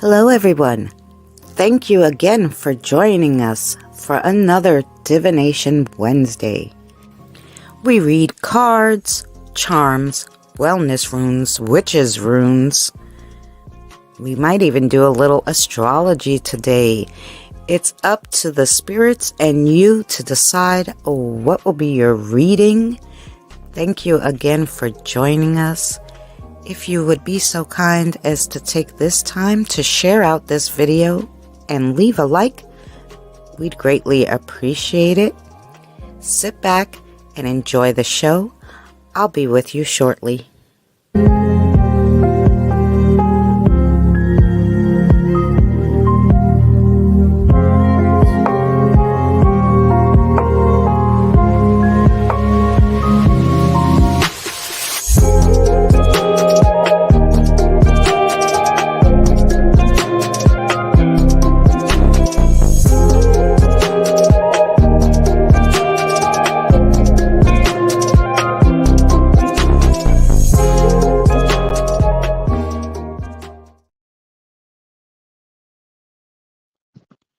Hello, everyone. Thank you again for joining us for another Divination Wednesday. We read cards, charms, wellness runes, witches' runes. We might even do a little astrology today. It's up to the spirits and you to decide what will be your reading. Thank you again for joining us. If you would be so kind as to take this time to share out this video and leave a like, we'd greatly appreciate it. Sit back and enjoy the show. I'll be with you shortly.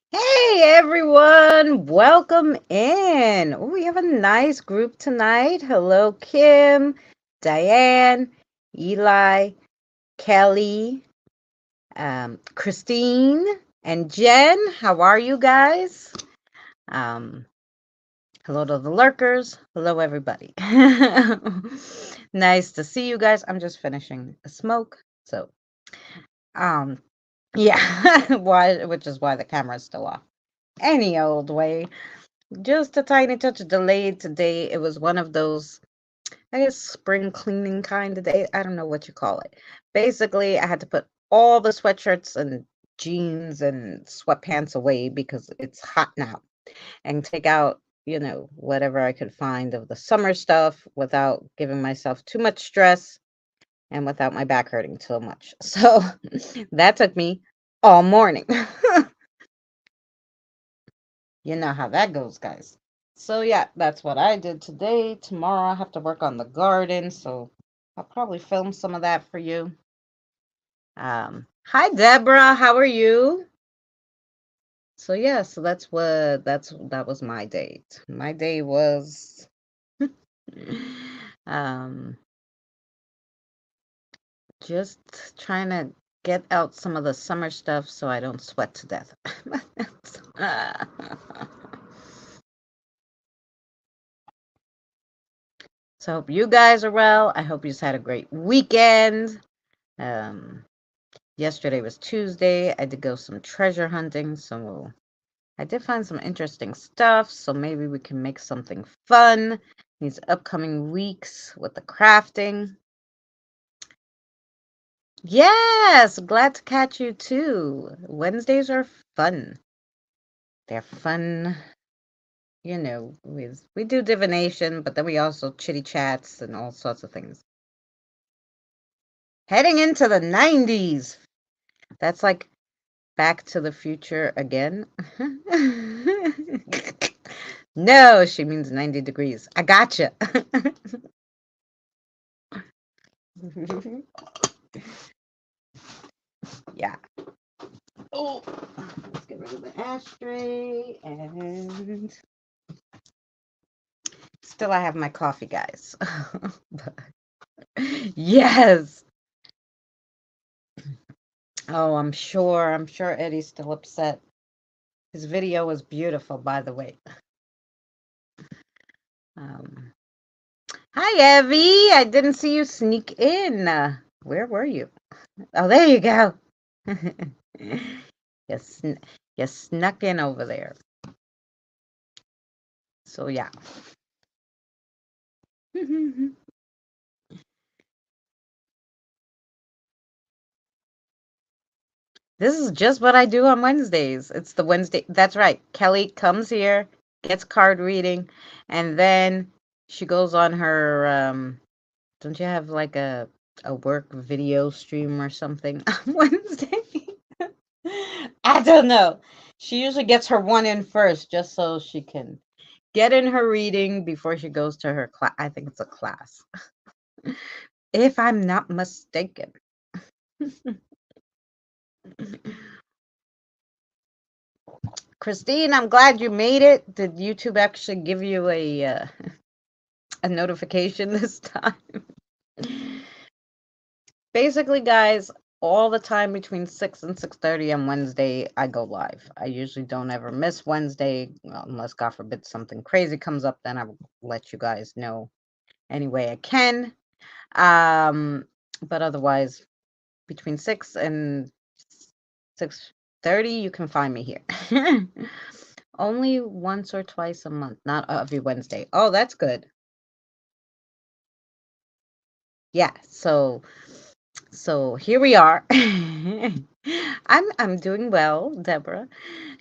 Hey everyone, welcome in. We have a nice group tonight. Hello, Kim, Diane, Eli, Kelly, Christine, and Jen. How are you guys? Hello to the lurkers. Hello, everybody. Nice to see you guys. I'm just finishing a smoke, so yeah, which is why the camera is still off. Any old way. Just a tiny touch delayed today. It was one of those, I guess, spring cleaning kind of day. I don't know what you call it. Basically, I had to put all the sweatshirts and jeans and sweatpants away because it's hot now, and take out, whatever I could find of the summer stuff without giving myself too much stress and without my back hurting so much. So that took me all morning. You know how that goes, guys. So yeah, that's what I did today. Tomorrow I have to work on the garden, so I'll probably film some of that for you. Hi Deborah, how are you? So yeah, so that was my date. My day was just trying to get out some of the summer stuff so I don't sweat to death. So I hope you guys are well. I hope you just had a great weekend. Yesterday was Tuesday. I did go some treasure hunting, so I did find some interesting stuff. So maybe we can make something fun these upcoming weeks with the crafting. Yes, glad to catch you too. Wednesdays are fun. They're fun. We do divination, but then we also chitty chats and all sorts of things. Heading into the 90s. That's like Back to the Future again. No, she means 90 degrees. I gotcha. Yeah. Oh, let's get rid of the ashtray. And still I have my coffee, guys. Yes. Oh, I'm sure Eddie's still upset. His video was beautiful, by the way. Hi, Evie. I didn't see you sneak in. Where were you? Oh, there you go. You snuck in over there. So, yeah. This is just what I do on Wednesdays. It's the Wednesday. That's right. Kelly comes here, gets card reading, and then she goes on her, don't you have like a work video stream or something on Wednesday? I don't know. She usually gets her one in first just so she can get in her reading before she goes to her class. I think it's a class. If I'm not mistaken. Christine, I'm glad you made it. Did YouTube actually give you a notification this time? Basically, guys, all the time between 6 and 6:30 on Wednesday, I go live. I usually don't ever miss Wednesday, well, unless God forbid something crazy comes up, then I will let you guys know any way I can. But otherwise, between 6 and 6:30, you can find me here. Only once or twice a month, not every Wednesday. Oh, that's good. Yeah, so here we are. I'm doing well, Deborah.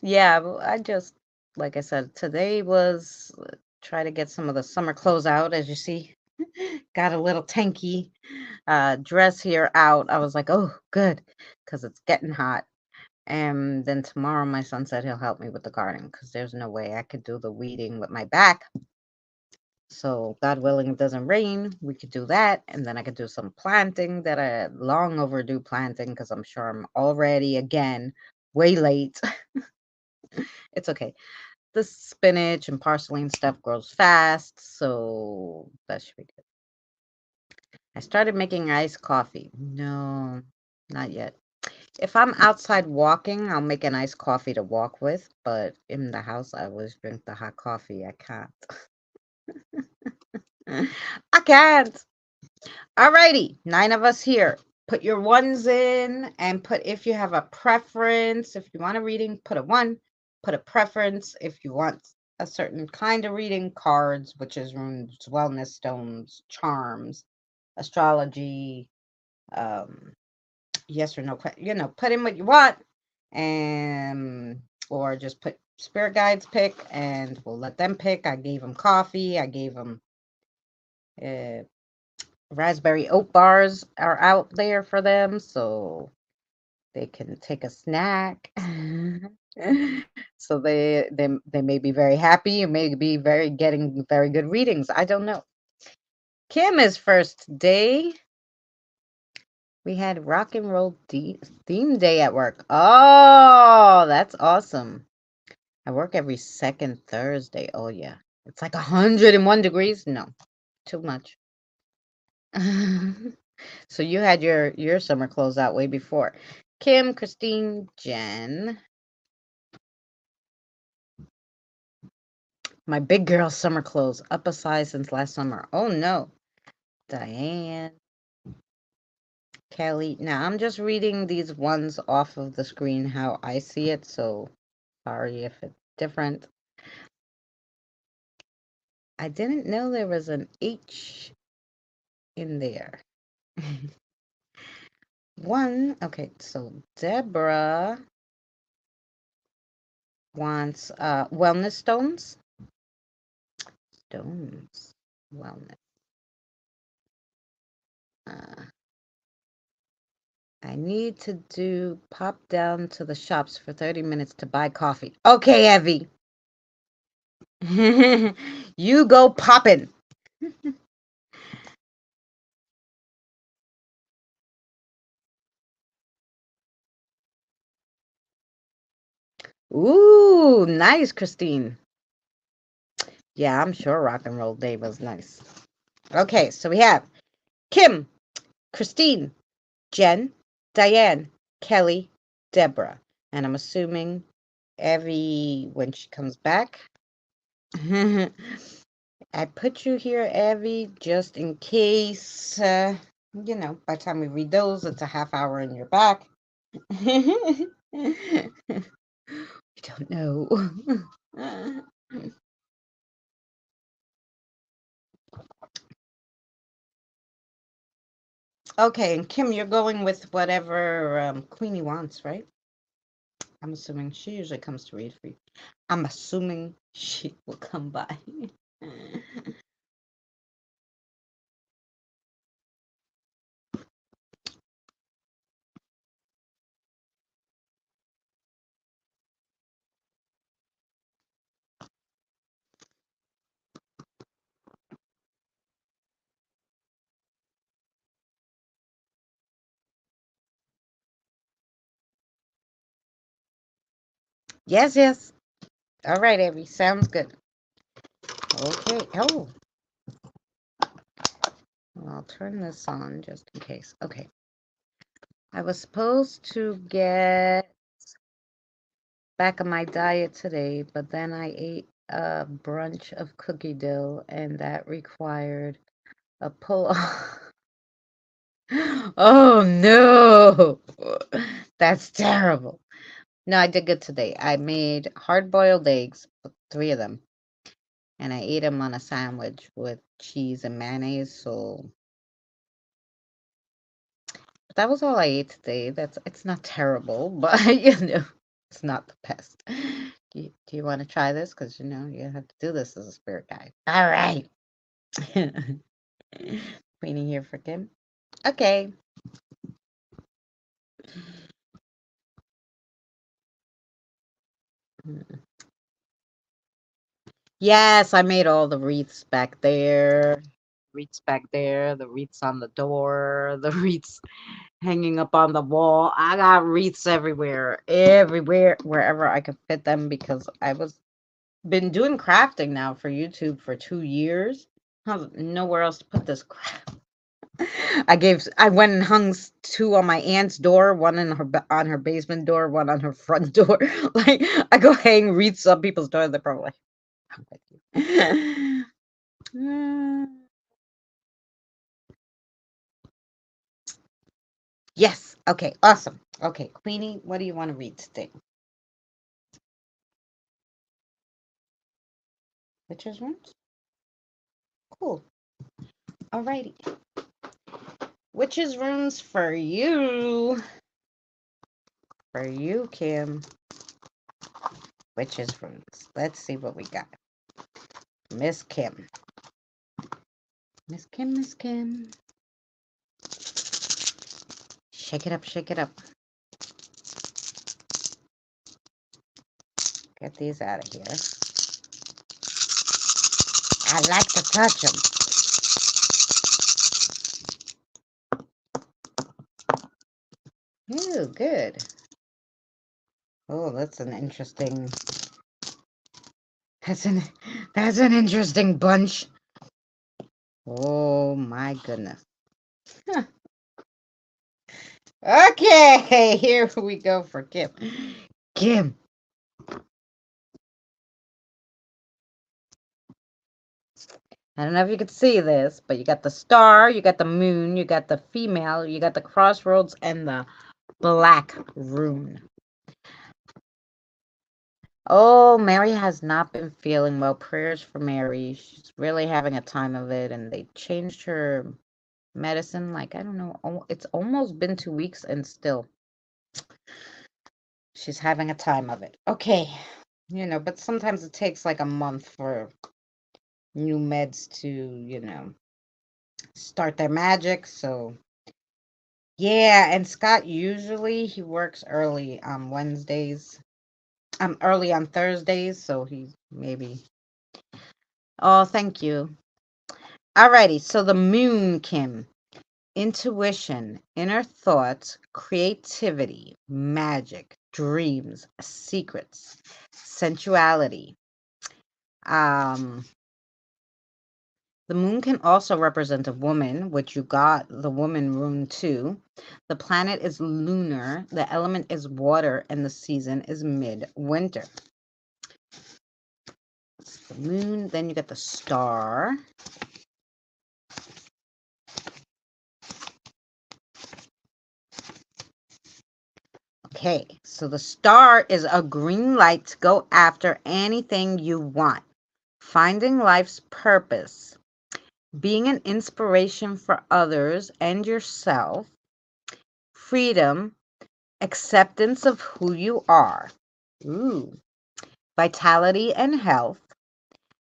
Yeah, I just like I said, today was try to get some of the summer clothes out. As you see, got a little tanky dress here out. I was like, oh, good, because it's getting hot. And then tomorrow, my son said he'll help me with the garden because there's no way I could do the weeding with my back. So, God willing, it doesn't rain. We could do that. And then I could do some planting that I long overdue planting because I'm sure I'm already, again, way late. It's okay. The spinach and parsley and stuff grows fast. So, that should be good. I started making iced coffee. No, not yet. If I'm outside walking, I'll make an iced coffee to walk with. But in the house, I always drink the hot coffee. I can't. I can't. Alrighty, 9 of us here. Put your ones in and put if you have a preference. If you want a reading, put a 1. Put a preference if you want a certain kind of reading, cards, witches, runes, wellness stones, charms, astrology, yes or no, put in what you want, and or just put spirit guides pick and we'll let them pick. I gave them coffee. I gave them raspberry oat bars are out there for them, so they can take a snack. So they may be very happy. You may be getting very good readings. I don't know. Kim is first day. We had rock and roll theme day at work. Oh, that's awesome. I work every second Thursday. Oh yeah. It's like 101 degrees. No, too much. So you had your summer clothes out way before. Kim, Christine, Jen. My big girl summer clothes, up a size since last summer. Oh no. Diane, Kelly. Now I'm just reading these ones off of the screen how I see it, so sorry if it's different. I didn't know there was an H in there. Okay, so Deborah wants wellness stones. Stones. Wellness. I need to pop down to the shops for 30 minutes to buy coffee. Okay, Evie. You go poppin'. Ooh, nice, Christine. Yeah, I'm sure Rock and Roll Day was nice. Okay, so we have Kim, Christine, Jen, Diane, Kelly, Deborah. And I'm assuming Evie when she comes back. I put you here, Evie, just in case, by the time we read those, it's a half hour and you're back. We don't know. Okay, and Kim, you're going with whatever Queenie wants, right? I'm assuming she usually comes to read for you. I'm assuming she will come by. Yes, yes. All right, Avery. Sounds good. Okay. Oh, I'll turn this on just in case. Okay. I was supposed to get back on my diet today, but then I ate a brunch of cookie dough, and that required a pull off. Oh no, that's terrible. No, I did good today. I made hard-boiled eggs, 3 of them, and I ate them on a sandwich with cheese and mayonnaise. So that was all I ate today. It's not terrible, but it's not the best. Do you want to try this? Because you have to do this as a spirit guide. All right. Queenie here for Kim. Okay. Yes, I made all the wreaths back there. Wreaths back there, the wreaths on the door, the wreaths hanging up on the wall. I got wreaths everywhere, wherever I could fit them because I was been doing crafting now for YouTube for 2 years. I have nowhere else to put this crap. I went and hung 2 on my aunt's door, one in on her basement door, one on her front door. Like I go hang wreaths on people's doors. They're probably like, "I'm with you." Yes. Okay. Awesome. Okay, Queenie, what do you want to read today? Witch's Runes? Cool. Alrighty. Witch's Runes for you. For you, Kim. Witch's Runes. Let's see what we got. Miss Kim. Miss Kim, Miss Kim. Shake it up, shake it up. Get these out of here. I like to touch them. Ooh, good. Oh, that's an interesting. That's an interesting bunch. Oh my goodness. Huh. Okay, here we go for Kim. Kim. I don't know if you could see this, but you got the star, you got the moon, you got the female, you got the crossroads, and the black rune. Oh, Mary has not been feeling well. Prayers for Mary. She's really having a time of it, and they changed her medicine. Like, I don't know, it's almost been 2 weeks, and still she's having a time of it. Okay, but sometimes it takes like a month for new meds to, start their magic. So yeah, and Scott usually he works early on Wednesdays. Early on Thursdays, so he maybe. Oh, thank you. Alrighty, so the moon, Kim. Intuition, inner thoughts, creativity, magic, dreams, secrets, sensuality. Um, The moon can also represent a woman, which you got the woman rune too. The planet is lunar, the element is water, and the season is midwinter. The moon, then you get the star. Okay, so the star is a green light to go after anything you want. Finding life's purpose, being an inspiration for others and yourself, freedom, acceptance of who you are. Ooh. Vitality and health.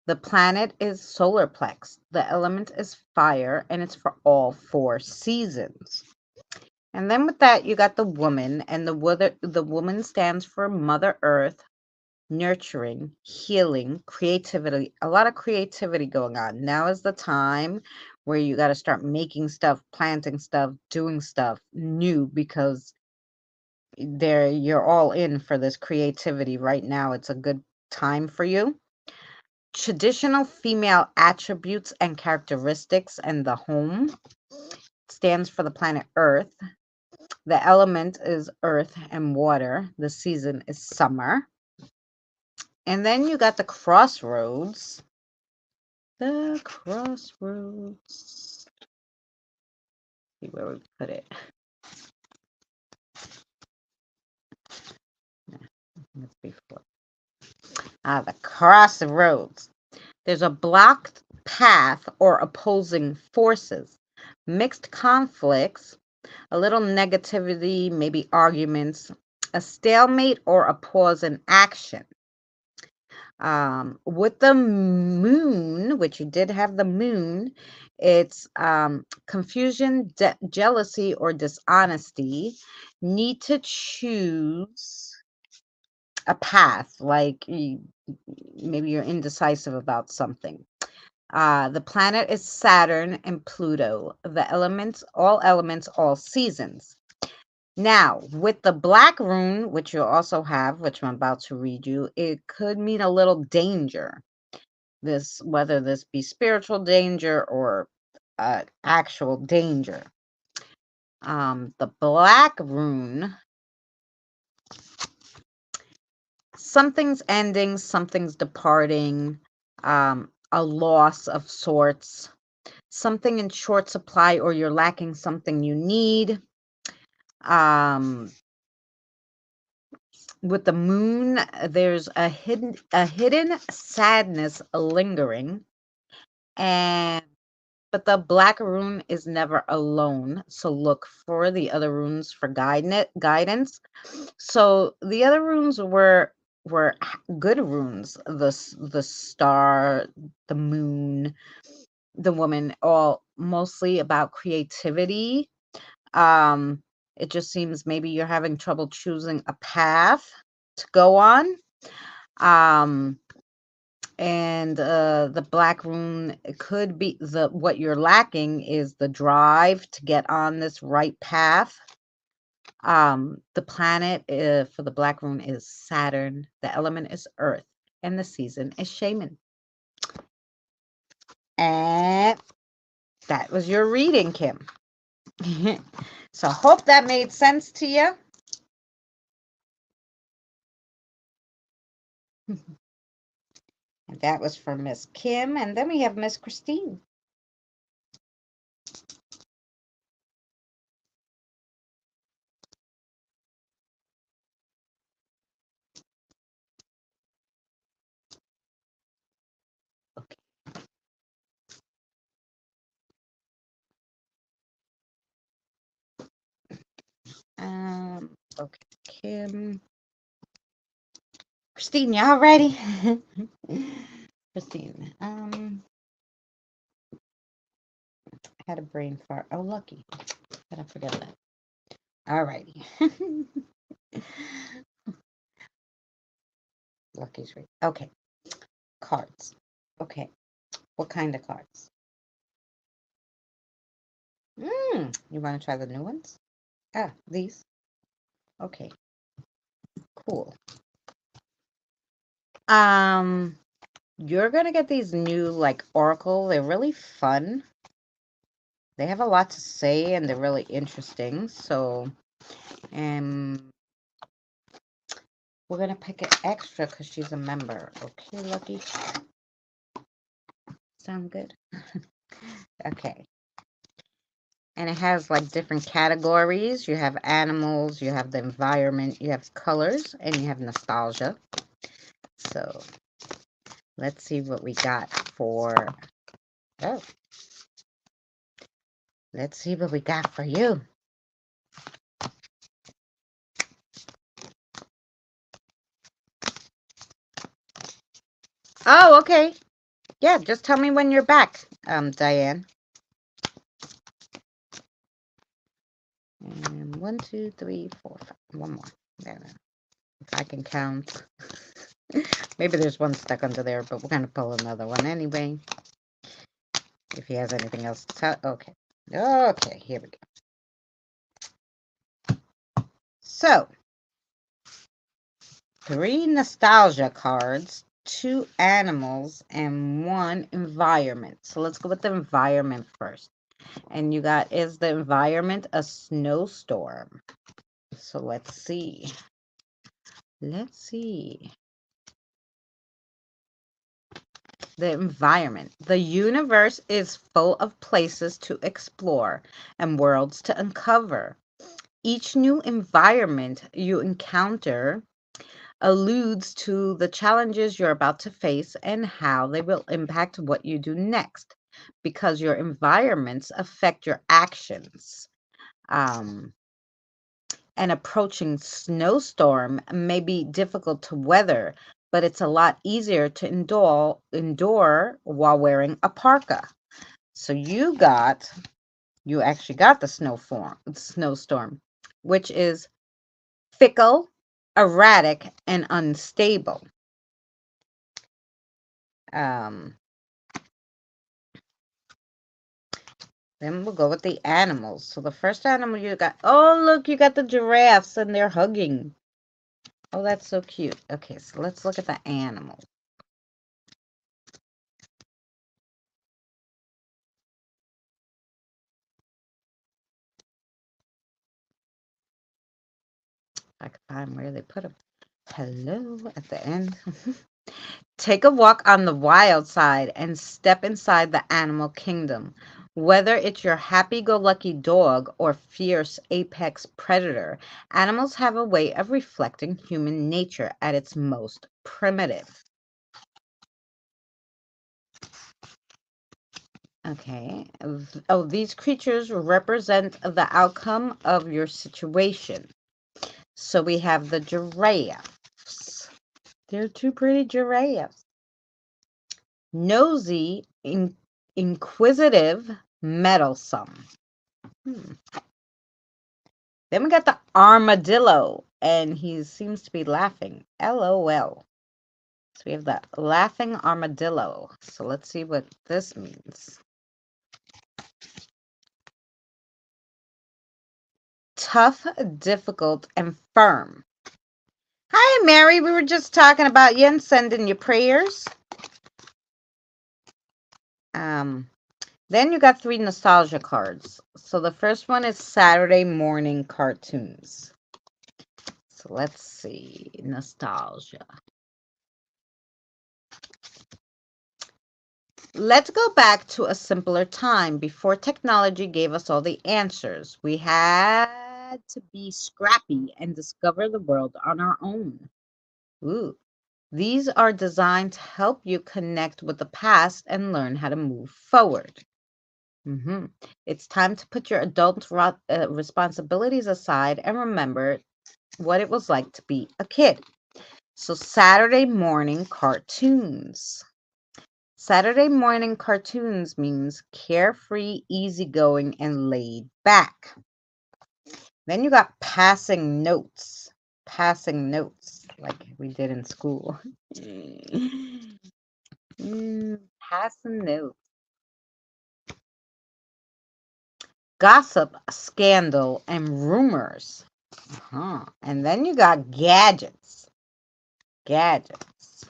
The planet is solar plex. The element is fire, and it's for all 4 seasons. And then with that, you got the woman, and the woman stands for Mother Earth, nurturing, healing, creativity. A lot of creativity going on. Now is the time where you got to start making stuff, planting stuff, doing stuff new because you're all in for this creativity right now. It's a good time for you. Traditional female attributes and characteristics, and the home stands for the planet Earth. The element is earth and water. The season is summer. And then you got the crossroads. The crossroads. See where we put it. Let's be flip. The crossroads. There's a blocked path or opposing forces, mixed conflicts, a little negativity, maybe arguments, a stalemate or a pause in action. With the moon, which you did have the moon, it's confusion, jealousy, or dishonesty. Need to choose a path, like maybe you're indecisive about something. The planet is Saturn and Pluto. The elements, all seasons. Now, with the black rune, which you also have, which I'm about to read you, it could mean a little danger. Whether this be spiritual danger or actual danger. The black rune, something's ending, something's departing, a loss of sorts, something in short supply, or you're lacking something you need. With the moon, there's a hidden sadness lingering, but the black rune is never alone. So look for the other runes for guidance. So the other runes were good runes. The star, the moon, the woman, all mostly about creativity. It just seems maybe you're having trouble choosing a path to go on. And the black rune, it could be what you're lacking is the drive to get on this right path. The planet for the black rune is Saturn. The element is Earth, and the season is Shaman. And that was your reading, Kim. So hope that made sense to you. And that was for Miss Kim. And then we have Miss Christine. Okay. Okay, Kim. Christine, y'all ready? Christine, I had a brain fart. Oh, lucky. Did I forget that? All righty. Lucky's right. Okay. Cards. Okay. What kind of cards? You want to try the new ones? These. Okay. Cool. You're gonna get these new like Oracle. They're really fun. They have a lot to say and they're really interesting. So, we're gonna pick it extra because she's a member. Okay, Lucky. Sound good? Okay. And it has like different categories. You have animals, you have the environment, you have colors, and you have nostalgia. So let's see what we got for. Oh, let's see what we got for you. Oh, okay. Yeah, just tell me when you're back, Diane. And 1, 2, 3, 4, 5. One more. There. If I can count. Maybe there's one stuck under there, but we're going to pull another one anyway. If he has anything else to tell. Okay. Okay, here we go. So, 3 nostalgia cards, 2 animals, and 1 environment. So let's go with the environment first. And you got, is the environment a snowstorm? So let's see. Let's see. The environment. The universe is full of places to explore and worlds to uncover. Each new environment you encounter alludes to the challenges you're about to face and how they will impact what you do next, because your environments affect your actions. Um, an approaching snowstorm may be difficult to weather, but it's a lot easier to endure while wearing a parka. So you actually got the snowstorm, which is fickle, erratic, and unstable. Um, then we'll go with the animals. So the first animal you got, oh, look, you got the giraffes and they're hugging. Oh, that's so cute. Okay, so let's look at the animals. I can find where they put them. Hello at the end. Take a walk on the wild side and step inside the animal kingdom. Whether it's your happy-go-lucky dog or fierce apex predator, animals have a way of reflecting human nature at its most primitive. Okay. Oh, these creatures represent the outcome of your situation. So we have the giraffes. They're two pretty giraffes. Nosy, inquisitive, meddlesome. Hmm. Then we got the armadillo, and he seems to be laughing. LOL. So we have the laughing armadillo. So let's see what this means. Tough, difficult, and firm. Hi, Mary. We were just talking about you and sending you prayers. Then you got 3 nostalgia cards. So the first one is Saturday morning cartoons. So let's see. Nostalgia. Let's go back to a simpler time before technology gave us all the answers. We had to be scrappy and discover the world on our own. Ooh. These are designed to help you connect with the past and learn how to move forward. It's time to put your adult responsibilities aside and remember what it was like to be a kid. So Saturday morning cartoons. Saturday morning cartoons means carefree, easygoing, and laid back. Then you got passing notes. Passing notes, like we did in school. Passing notes. Gossip, scandal, and rumors. And then you got gadgets. Gadgets.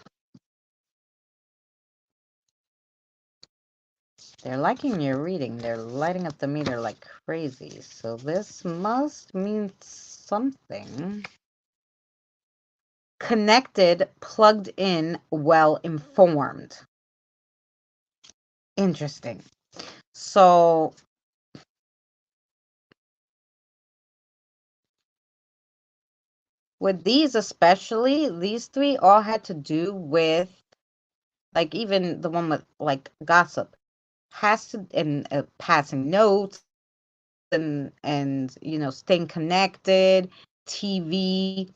They're liking your reading. They're lighting up the meter like crazy. So this must mean something. Connected, plugged in, well informed. Interesting. So with these especially, these 3 all had to do with, like, even the one with like gossip has to, and passing notes, and staying connected, TV.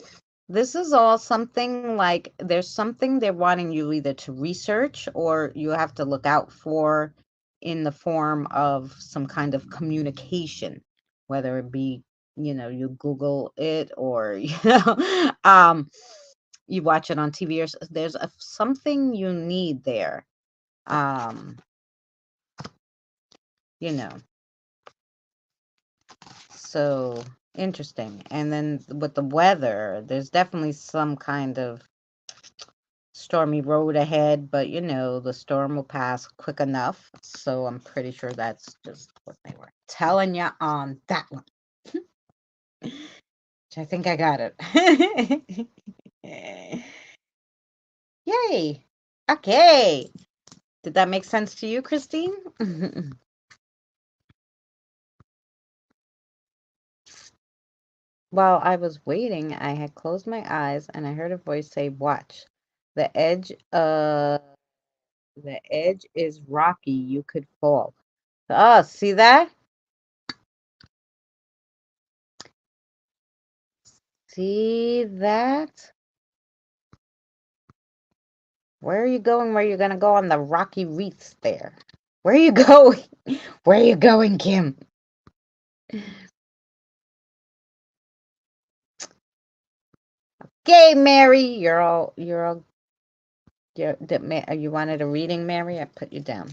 This is all something like there's something they're wanting you either to research or you have to look out for in the form of some kind of communication, whether it be, you Google it, or, you watch it on TV, or there's something you need there. You know, so interesting. And then with the weather, there's definitely some kind of stormy road ahead, but the storm will pass quick enough. So I'm pretty sure that's just what they were telling you on that one. Which I think I got it. Yay. Okay. Did that make sense to you, Christine? While I was waiting, I had closed my eyes and I heard a voice say, "Watch. The edge the edge is rocky. You could fall." Oh, see that? See that? Where are you going? Where you gonna go on the rocky reefs there? Where are you going? Where are you going, Kim? Okay, Mary, you wanted a reading, Mary? I put you down.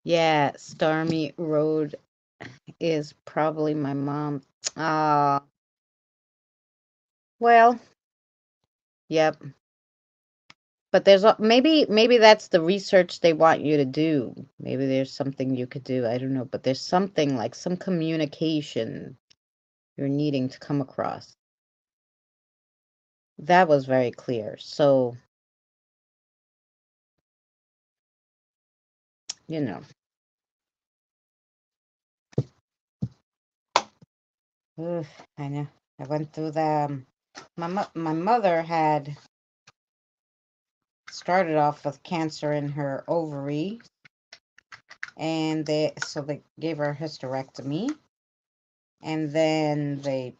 Yeah, Stormy Road is probably my mom. Well, yep. But there's maybe that's the research they want you to do. Maybe there's something you could do. I don't know, but there's something like some communication you're needing to come across. That was very clear. So, you know. Oof, I know. I went through the my mother had started off with cancer in her ovary, and they gave her a hysterectomy, and then they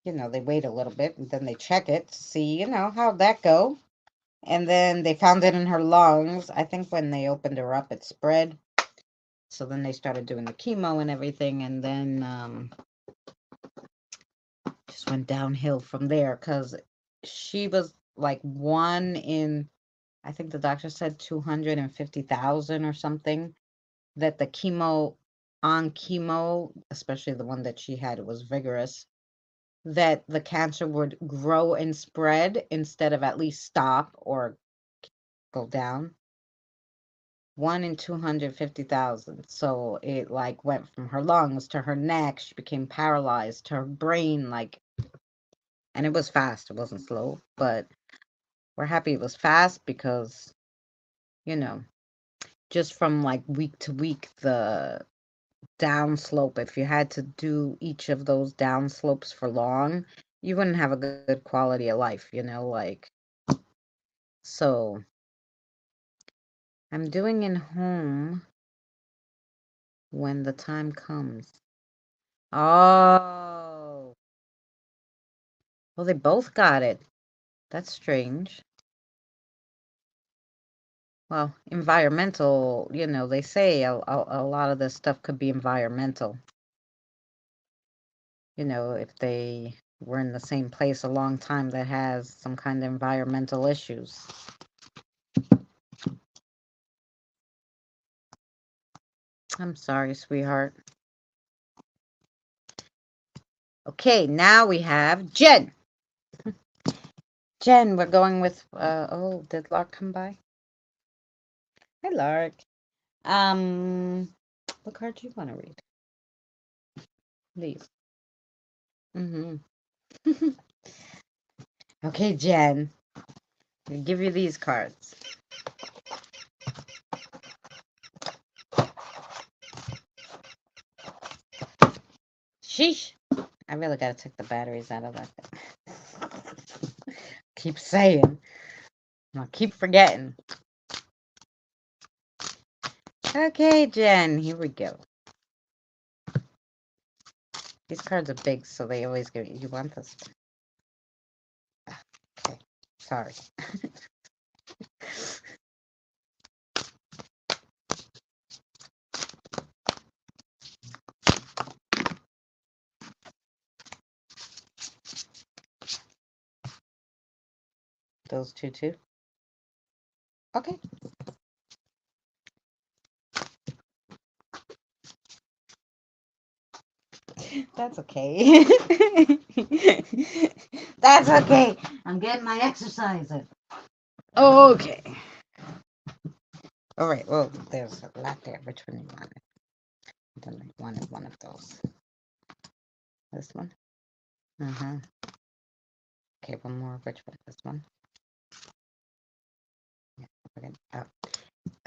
wait a little bit, and then they check it to see how'd that go, and then they found it in her lungs. I think when they opened her up, it spread. So then they started doing the chemo and everything, and then just went downhill from there because she was like one in, I think the doctor said 250,000 or something, that the chemo, especially the one that she had, it was vigorous, that the cancer would grow and spread instead of at least stop or go down. 1 in 250,000. So it like went from her lungs to her neck. She became paralyzed to her brain, and it was fast. It wasn't slow, but we're happy it was fast because, just from like week to week, the downslope, if you had to do each of those downslopes for long, you wouldn't have a good quality of life, so I'm doing in home when the time comes. Oh, well, they both got it. That's strange. Well, environmental, they say a lot of this stuff could be environmental. If they were in the same place a long time that has some kind of environmental issues. I'm sorry, sweetheart. Okay, now we have Jen. Jen, we're going with, did Lark come by? Hi, Lark. What card do you want to read? Please. Mm-hmm. Okay, Jen. I'll give you these cards. Sheesh. I really gotta take the batteries out of that thing. Keep saying. I'll keep forgetting. Okay, Jen, here we go. These cards are big, so they always give you want this. Okay, sorry. Those two too? Okay. That's okay. That's okay. I'm getting my exercise in. Okay. All right. Well, there's a lot there. Which one you wanted? I wanted one of those. This one? Uh-huh. Okay, one more. Which one? This one? Yeah. Okay. Oh.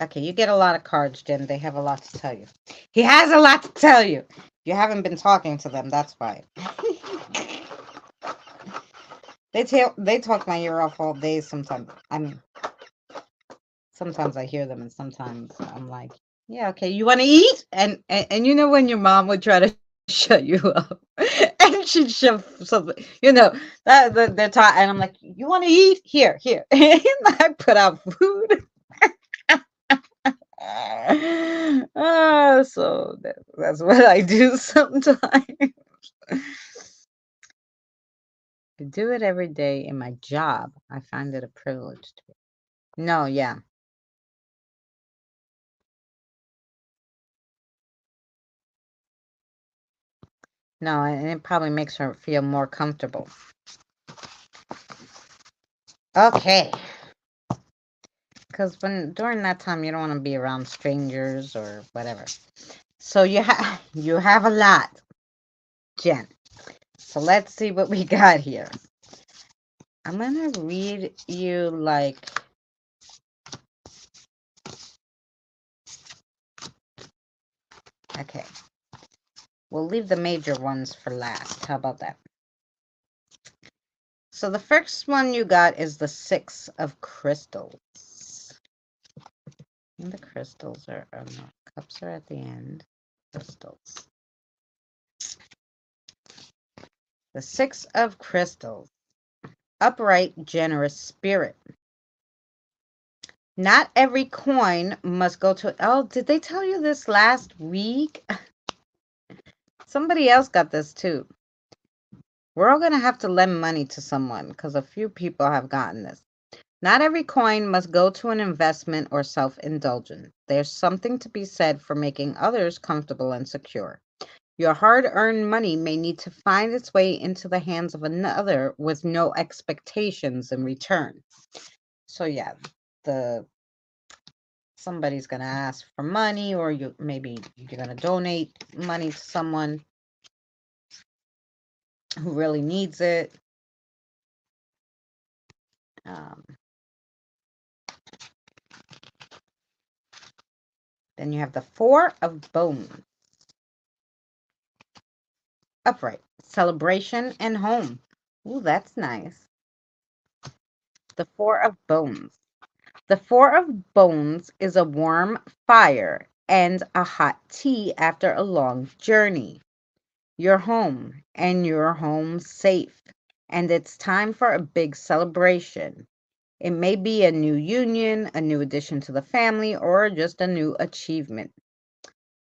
Okay, you get a lot of cards, Jen. They have a lot to tell you. He has a lot to tell you. You haven't been talking to them, that's why. They talk my ear off all day sometimes. I mean, sometimes I hear them and sometimes I'm like, yeah, okay, you want to eat? And you know when your mom would try to shut you up and she'd shove something, that they're taught, and I'm like, you want to eat? Here. And I put out food. So that's what I do sometimes. I do it every day in my job. I find it a privilege to. No, yeah. No, and it probably makes her feel more comfortable. Okay. Because during that time you don't want to be around strangers or whatever. So you have a lot, Jen. So let's see what we got here. I'm gonna read you like. Okay. We'll leave the major ones for last. How about that? So the first one you got is the Six of Crystals. And the crystals are, oh no, cups are at the end. Crystals. The Six of Crystals. Upright, generous spirit. Not every coin must go to. Oh, did they tell you this last week? Somebody else got this too. We're all going to have to lend money to someone because a few people have gotten this. Not every coin must go to an investment or self-indulgence. There's something to be said for making others comfortable and secure. Your hard-earned money may need to find its way into the hands of another with no expectations in return. So yeah, somebody's going to ask for money, or maybe you're going to donate money to someone who really needs it. Then you have the Four of Bones. Upright, celebration and home. Ooh, that's nice. The Four of Bones. The Four of Bones is a warm fire and a hot tea after a long journey. You're home, and you're home safe, and it's time for a big celebration. It may be a new union, a new addition to the family, or just a new achievement.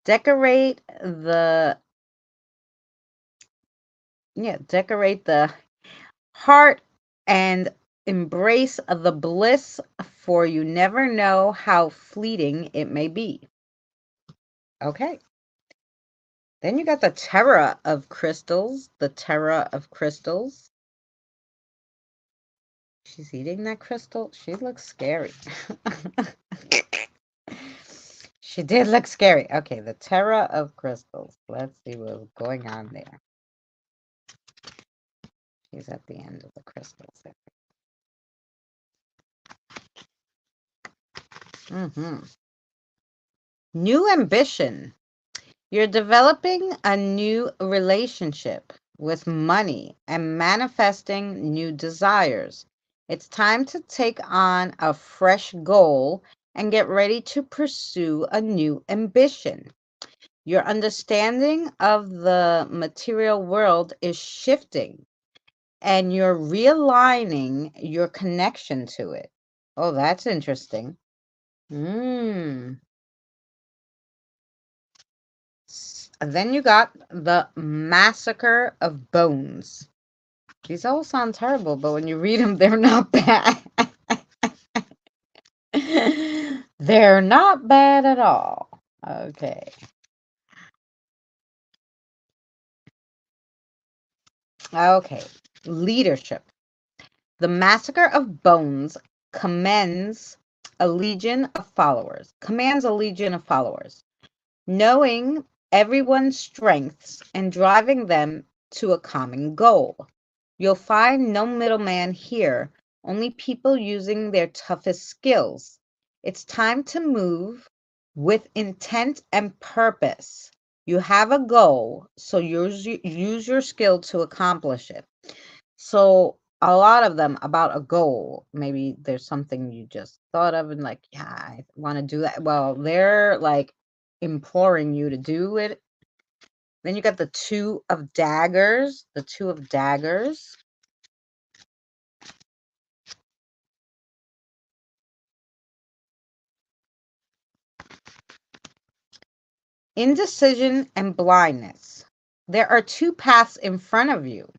Decorate the heart and embrace the bliss, for you never know how fleeting it may be. Okay. Then you got the Terra of Crystals. The Terra of Crystals. She's eating that crystal. She looks scary. She did look scary. Okay, the Terra of Crystals. Let's see what's going on there. She's at the end of the crystals there. New ambition. You're developing a new relationship with money and manifesting new desires. It's time to take on a fresh goal and get ready to pursue a new ambition. Your understanding of the material world is shifting, and you're realigning your connection to it. Oh, that's interesting. And then you got the Massacre of Bones. These all sound terrible, but when you read them, they're not bad. They're not bad at all. Okay. Okay. Leadership. The massacre of Bones commands a legion of followers. Knowing everyone's strengths and driving them to a common goal. You'll find no middleman here, only people using their toughest skills. It's time to move with intent and purpose. You have a goal, so use your skill to accomplish it. So a lot of them about a goal. Maybe there's something you just thought of and like, yeah, I want to do that. Well, they're like imploring you to do it. Then you got the Two of Daggers. The Two of Daggers. Indecision and blindness. There are two paths in front of you.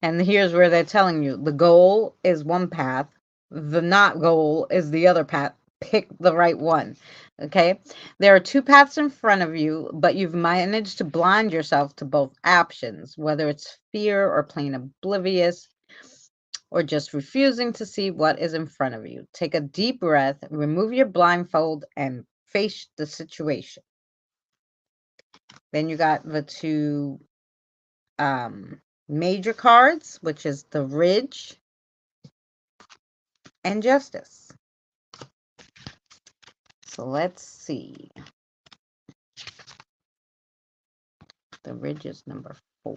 And here's where they're telling you the goal is one path, the not goal is the other path. Pick the right one. Okay. There are two paths in front of you, but you've managed to blind yourself to both options, whether it's fear or plain oblivious or just refusing to see what is in front of you. Take a deep breath, remove your blindfold, and face the situation. Then you got the two major cards, which is the Ridge and Justice. So let's see. The Ridge is number 4.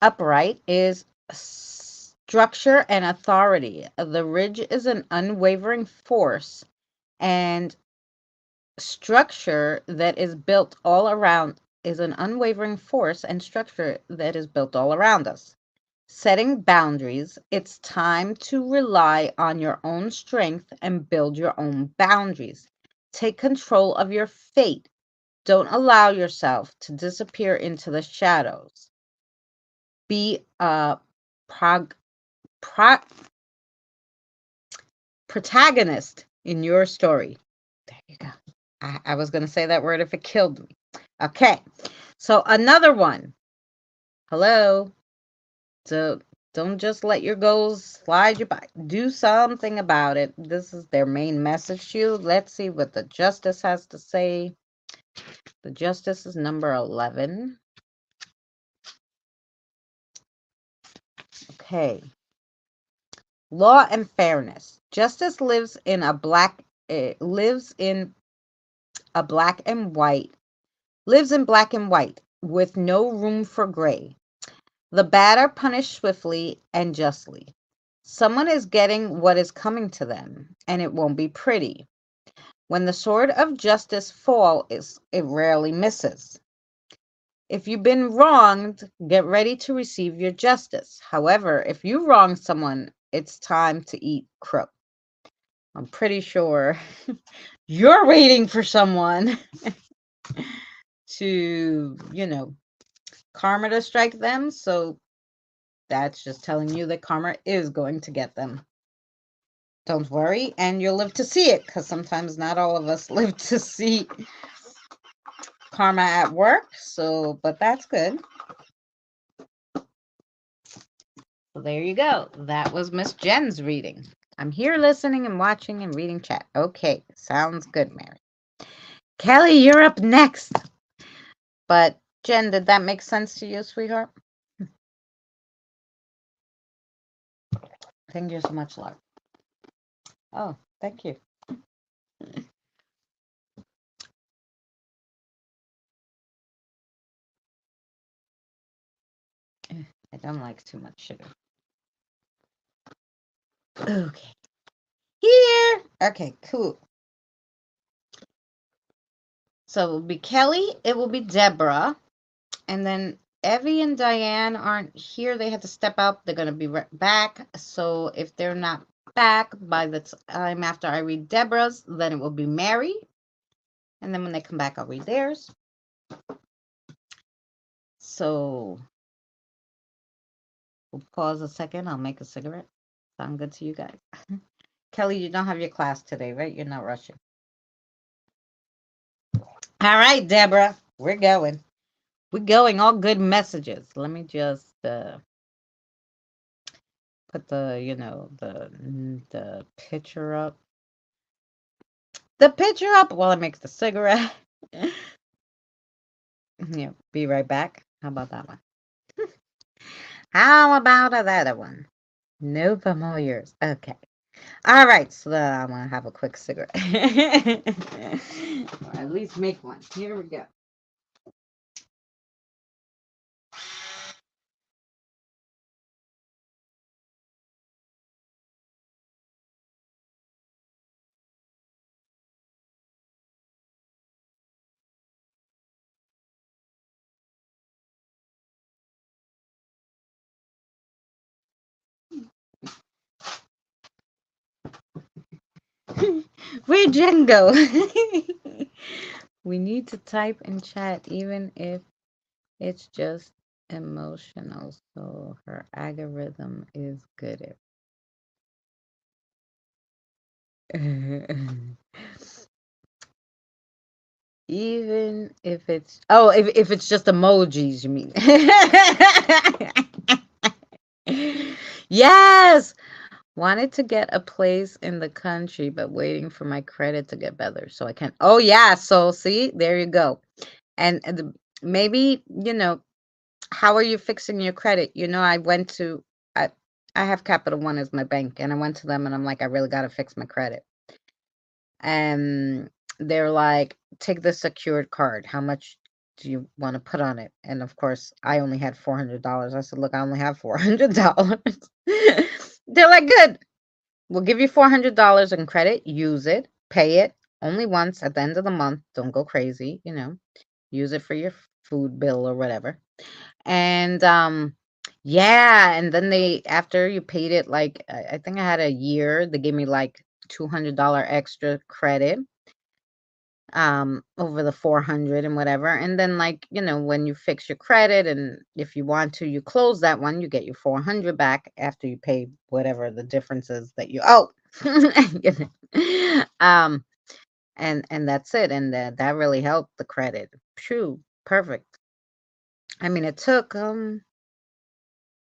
Upright is structure and authority. The Ridge is an unwavering force and structure that is built all around is an unwavering force and structure that is built all around us. Setting boundaries, it's time to rely on your own strength and build your own boundaries. Take control of your fate. Don't allow yourself to disappear into the shadows. Be a protagonist in your story. There you go. I was going to say that word if it killed me. Okay. So another one. Hello. So don't just let your goals slide you by. Do something about it. This is their main message to you. Let's see what the Justice has to say. The Justice is number 11. Okay. Law and fairness. Justice lives in a black and white. Lives in black and white with no room for gray. The bad are punished swiftly and justly. Someone is getting what is coming to them, and it won't be pretty. When the sword of justice falls, it rarely misses. If you've been wronged, get ready to receive your justice. However, if you wrong someone, it's time to eat crow. I'm pretty sure you're waiting for someone to, karma to strike them. So that's just telling you that karma is going to get them. Don't worry, and you'll live to see it, because sometimes not all of us live to see karma at work. So, but that's good. So there you go. That was Miss Jen's reading. I'm here listening and watching and reading chat. Okay, sounds good, Mary. Kelly, you're up next. But Jen, did that make sense to you, sweetheart? Thank you so much, love. Oh, thank you. I don't like too much sugar. Okay. Here. Okay, cool. So it will be Kelly, it will be Deborah, and then Evie and Diane aren't here. They had to step out. They're going to be right back. So if they're not back by the time after I read Deborah's, then it will be Mary. And then when they come back, I'll read theirs. So we'll pause a second. I'll make a cigarette. Sound good to you guys? Kelly, you don't have your class today, right? You're not rushing. All right, Deborah, we're going. We're going. All good messages. Let me just put the picture up. The picture up while I make the cigarette. Yeah, be right back. How about that one? How about that other one? No familiars. Okay. All right, so then I'm gonna have a quick cigarette. Or at least make one. Here we go. Where'd Jen go? We need to type in chat even if it's just emotional, so her algorithm is good. Even if it's if it's just emojis, you mean? Yes. Wanted to get a place in the country, but waiting for my credit to get better so I can. Oh yeah, so see, there you go. And maybe, how are you fixing your credit? I I have Capital One as my bank, and I went to them and I'm like, I really got to fix my credit. And they're like, take the secured card. How much do you want to put on it? And of course, I only had $400. I said, look, I only have $400. They're like, good. We'll give you $400 in credit. Use it. Pay it only once at the end of the month. Don't go crazy. Use it for your food bill or whatever. And yeah, and then after you paid it, like I think I had a year, they gave me like $200 extra credit over the 400 and whatever. And then, like, when you fix your credit, and if you want to, you close that one, you get your 400 back after you pay whatever the difference is that you owe. um and that's it. And that really helped the credit. True. Perfect. I mean, it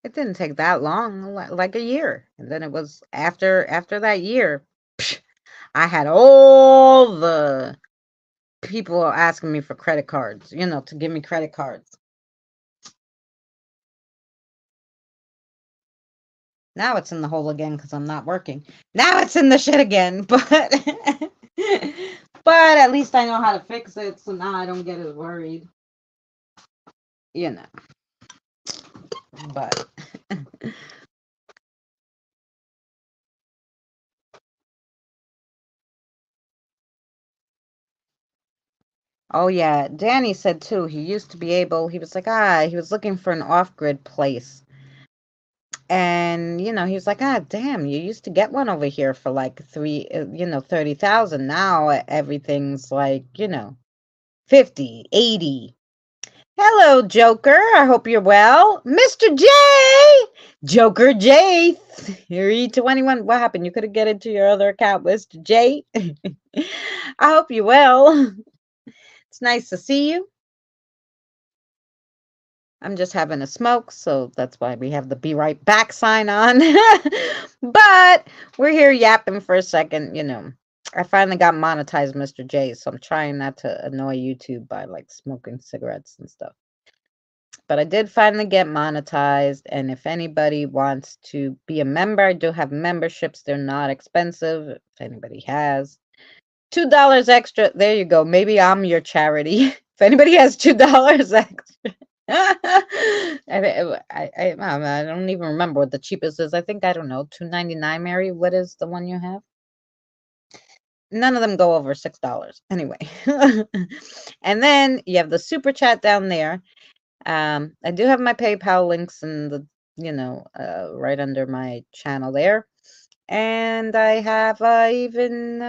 didn't take that long, like a year. And then it was after that year, I had all the people asking me for credit cards, to give me credit cards. Now it's in the hole again because I'm not working. Now it's in the shit again, but but at least I know how to fix it, so now I don't get as worried. You know. But oh yeah, Danny said too, he used to be able, he was like, he was looking for an off-grid place. And he was like, damn, you used to get one over here for like 30,000. Now everything's like, 50, 80. Hello, Joker. I hope you're well. Mr. J! Joker J! 321. What happened? You could have get into your other account, Mr. J. I hope you're well. It's nice to see you. I'm just having a smoke, so that's why we have the be right back sign on. But we're here yapping for a second, I finally got monetized, Mr. J, so I'm trying not to annoy YouTube by like smoking cigarettes and stuff. But I did finally get monetized, and if anybody wants to be a member, I do have memberships. They're not expensive. If anybody has $2 extra, there you go. Maybe I'm your charity. If anybody has $2 extra. I don't even remember what the cheapest is. I think, I don't know, $2.99. Mary, what is the one you have? None of them go over $6 anyway. And then you have the super chat down there. I do have my PayPal links in the right under my channel there. And I have even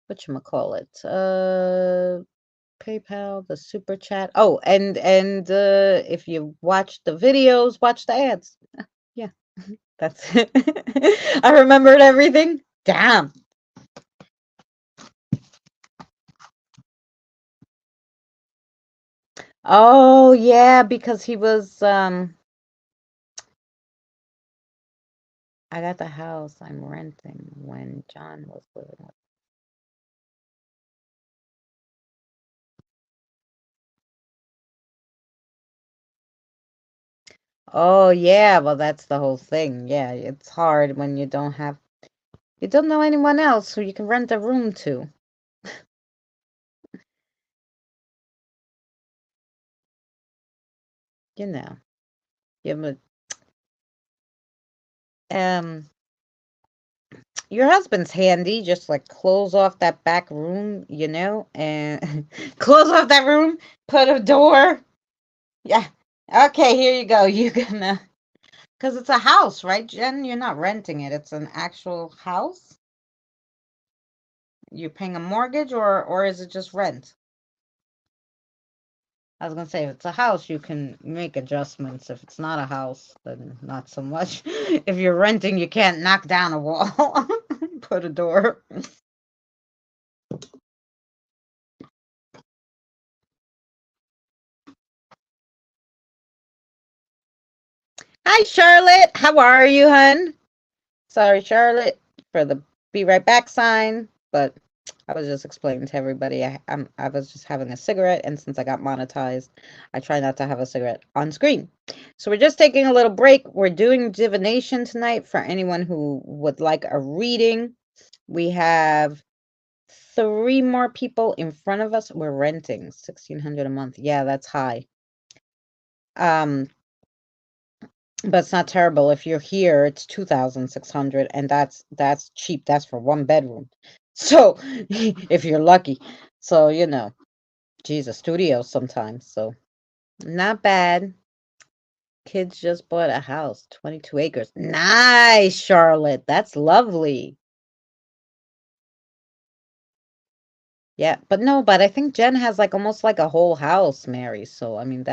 whatchamacallit, PayPal, the super chat. Oh, and if you watch the videos, watch the ads. Yeah. That's it. I remembered everything. Damn. Oh, yeah, because he was I got the house I'm renting when John was living with. Oh, yeah, well, that's the whole thing. Yeah, it's hard when you don't know anyone else who you can rent a room to, you know. You have um your husband's handy, just like close off that back room, and close off that room, put a door. Yeah. Okay, here you go. You're gonna, because it's a house, right, Jen? You're not renting it. It's an actual house. You're paying a mortgage, or is it just rent? I was gonna say, if it's a house, you can make adjustments. If it's not a house, then not so much. If you're renting, you can't knock down a wall, put a door. Hi, Charlotte. How are you, hun? Sorry, Charlotte, for the be right back sign, but I was just explaining to everybody I was just having a cigarette, and since I got monetized, I try not to have a cigarette on screen. So we're just taking a little break. We're doing divination tonight for anyone who would like a reading. We have three more people in front of us. We're renting 1,600 a month. Yeah, that's high. Um, But it's not terrible. If you're here, it's 2,600, and that's cheap. That's for one bedroom. So if you're lucky. So, geez, a studio sometimes. So not bad. Kids just bought a house, 22 acres. Nice, Charlotte. That's lovely. Yeah, but no, but I think Jen has like almost like a whole house, Mary. So I mean,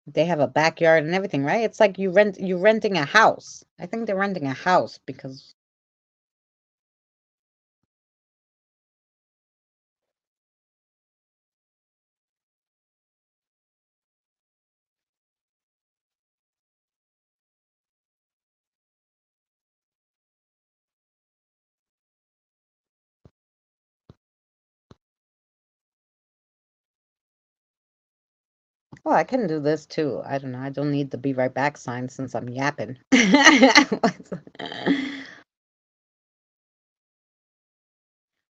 they have a backyard and everything, right? It's like you're renting a house. I think they're renting a house because well, I can do this too. I don't know. I don't need the be right back sign since I'm yapping.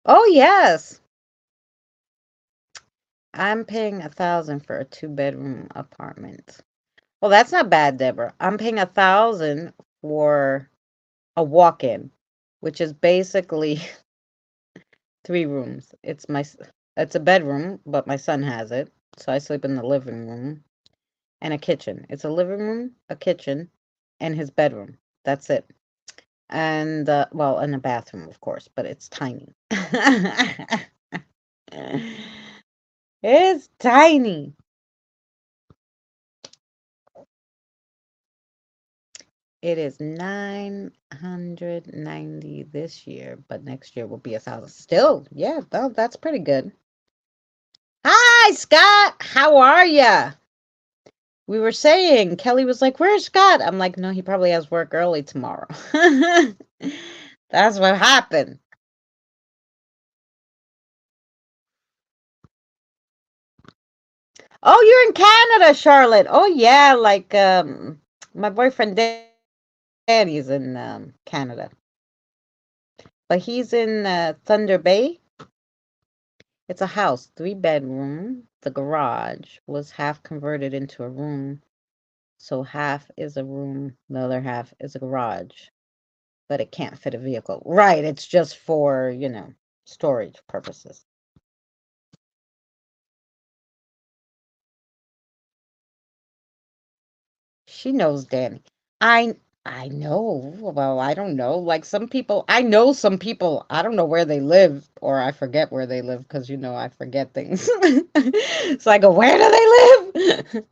Oh, yes. I'm paying 1,000 for a two-bedroom apartment. Well, that's not bad, Deborah. I'm paying 1,000 for a walk-in, which is basically three rooms. It's a bedroom, but my son has it, so I sleep in the living room, and a kitchen. It's a living room, a kitchen, and his bedroom. That's it. And well, and a bathroom, of course, but it's tiny. It's tiny. It is 990 this year, but next year will be 1,000. Still, yeah, that's pretty good. Hi, Scott. How are ya? We were saying, Kelly was like, "Where's Scott?" I'm like, "No, he probably has work early tomorrow." That's what happened. Oh, you're in Canada, Charlotte. Oh yeah, like my boyfriend Danny's in Canada. But he's in Thunder Bay. It's a house, three-bedroom. The garage was half converted into a room. So half is a room, the other half is a garage. But it can't fit a vehicle. Right, it's just for, storage purposes. She knows Danny. I know. Well, I don't know. Like some people, I know some people. I don't know where they live, or I forget where they live because I forget things. So I go, where do they live?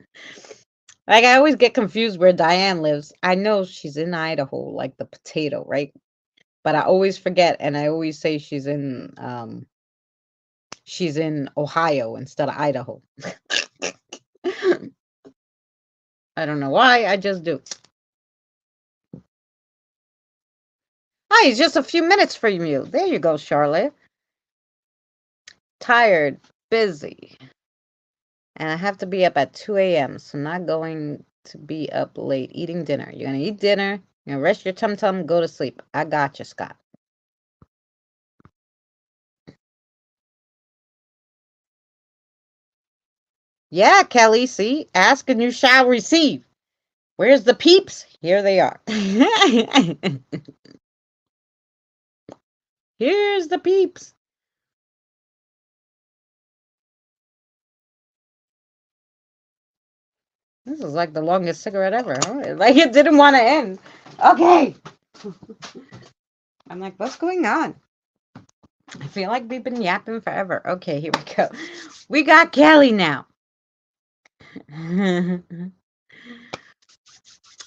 Like, I always get confused where Diane lives. I know she's in Idaho, like the potato, right? But I always forget, and I always say she's in Ohio instead of Idaho. I don't know why, I just do. Hi, it's just a few minutes from you. There you go, Charlotte. Tired, busy. And I have to be up at 2 a.m., so not going to be up late eating dinner. You're going to eat dinner, you're going to rest your tum-tum, go to sleep. I got you, Scott. Yeah, Kelly, see? Ask and you shall receive. Where's the peeps? Here they are. Here's the peeps. This is like the longest cigarette ever, huh? Like it didn't want to end. Okay. I'm like, what's going on? I feel like we've been yapping forever. Okay, here we go. We got Kelly now.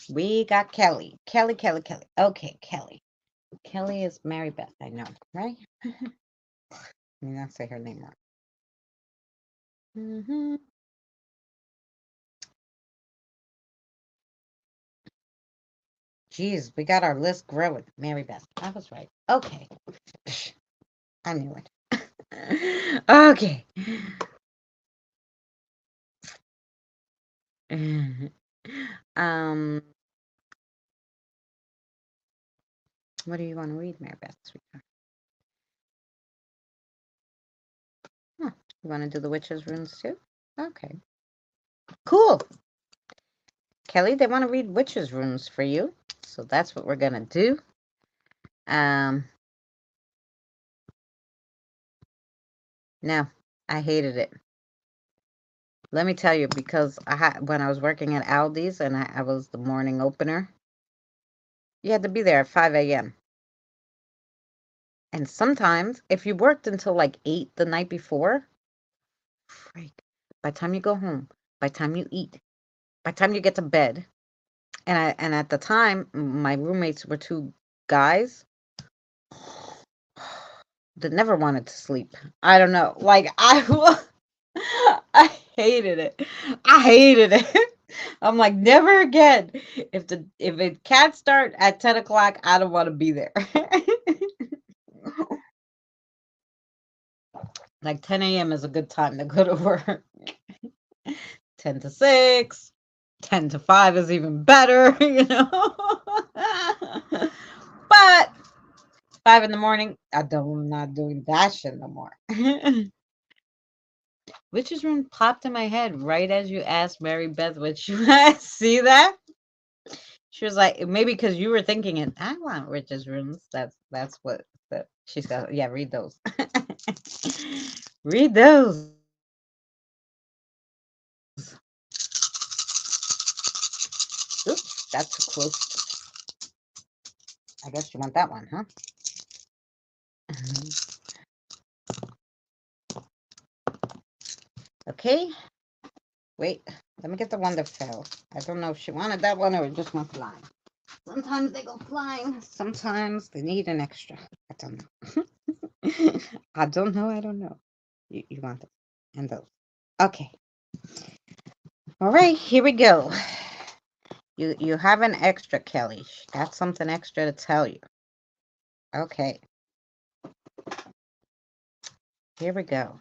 We got Kelly. Kelly, Kelly, Kelly. Okay, Kelly. Kelly is Mary Beth, I know, right? Let me not say her name wrong. Jeez, we got our list growing. Mary Beth. I was right. Okay. I knew it. Okay. um, what do you want to read, Mary Beth? Huh. You want to do the witches' runes too? Okay. Cool. Kelly, they want to read witches' runes for you. So that's what we're going to do. No, I hated it. Let me tell you, because when I was working at Aldi's and I was the morning opener, you had to be there at 5 a.m. And sometimes, if you worked until like 8 the night before, freak, by the time you go home, by the time you eat, by the time you get to bed, and at the time, my roommates were two guys that never wanted to sleep. I don't know. Like, I hated it. I hated it. I'm like, never again. If it can't start at 10 o'clock, I don't want to be there. Like 10 a.m. is a good time to go to work. 10 to 6, 10 to 5 is even better, you know. But 5 in the morning, I'm not doing that shit no more. Witch's room popped in my head right as you asked Mary Beth what you see that? She was like, maybe because you were thinking it. I want witches' rooms. That's what she said. Yeah, read those. Read those. Oops, that's too close. I guess you want that one, huh? Okay. Wait, let me get the one that fell. I don't know if she wanted that one or it just went flying. Sometimes they go flying. Sometimes they need an extra. I don't know. I don't know. I don't know. You want those and those. Okay. All right. Here we go. You have an extra, Kelly. She got something extra to tell you. Okay. Here we go.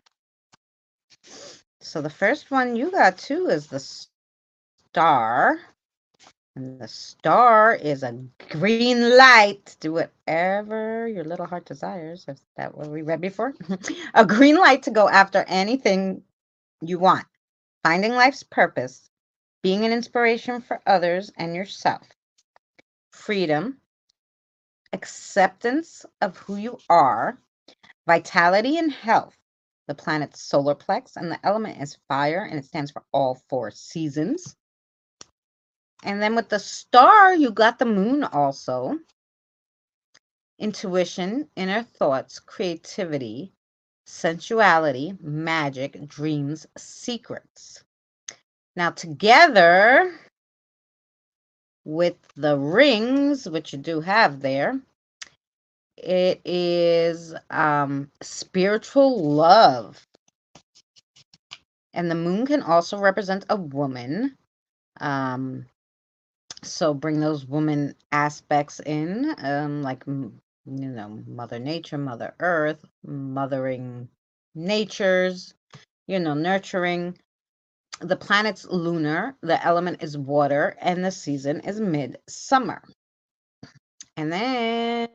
So the first one you got too is the star. And the star is a green light. Do whatever your little heart desires. Is that what we read before? A green light to go after anything you want. Finding life's purpose. Being an inspiration for others and yourself. Freedom. Acceptance of who you are. Vitality and health. The planet's solar plex, and the element is fire, and it stands for all 4 seasons. And then with the star, you got the moon also. Intuition, inner thoughts, creativity, sensuality, magic, dreams, secrets. Now together, with the rings, which you do have there, it is spiritual love. And the moon can also represent a woman. So bring those woman aspects in, like, Mother Nature, Mother Earth, mothering natures, nurturing. The planet's lunar, the element is water, and the season is midsummer. And then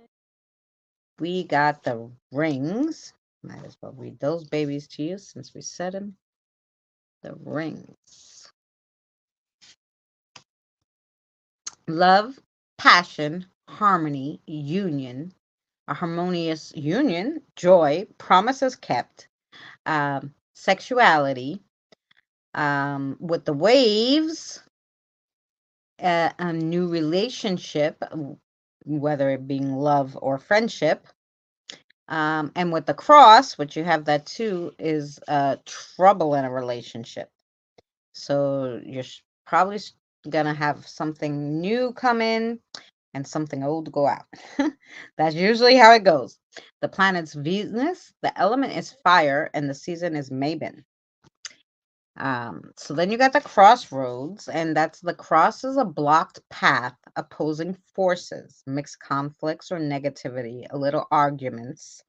we got the rings. Might as well read those babies to you since we said them. The rings. Love, passion, harmony, union, a harmonious union, joy, promises kept, sexuality, with the waves, a new relationship, whether it being love or friendship. And with the cross, which you have that too, is trouble in a relationship. So you're probably going to have something new come in and something old go out. That's usually how it goes. The planet's Venus, the element is fire, and the season is Mabon. So then you got the crossroads, and the cross is a blocked path, opposing forces, mixed conflicts or negativity, a little arguments,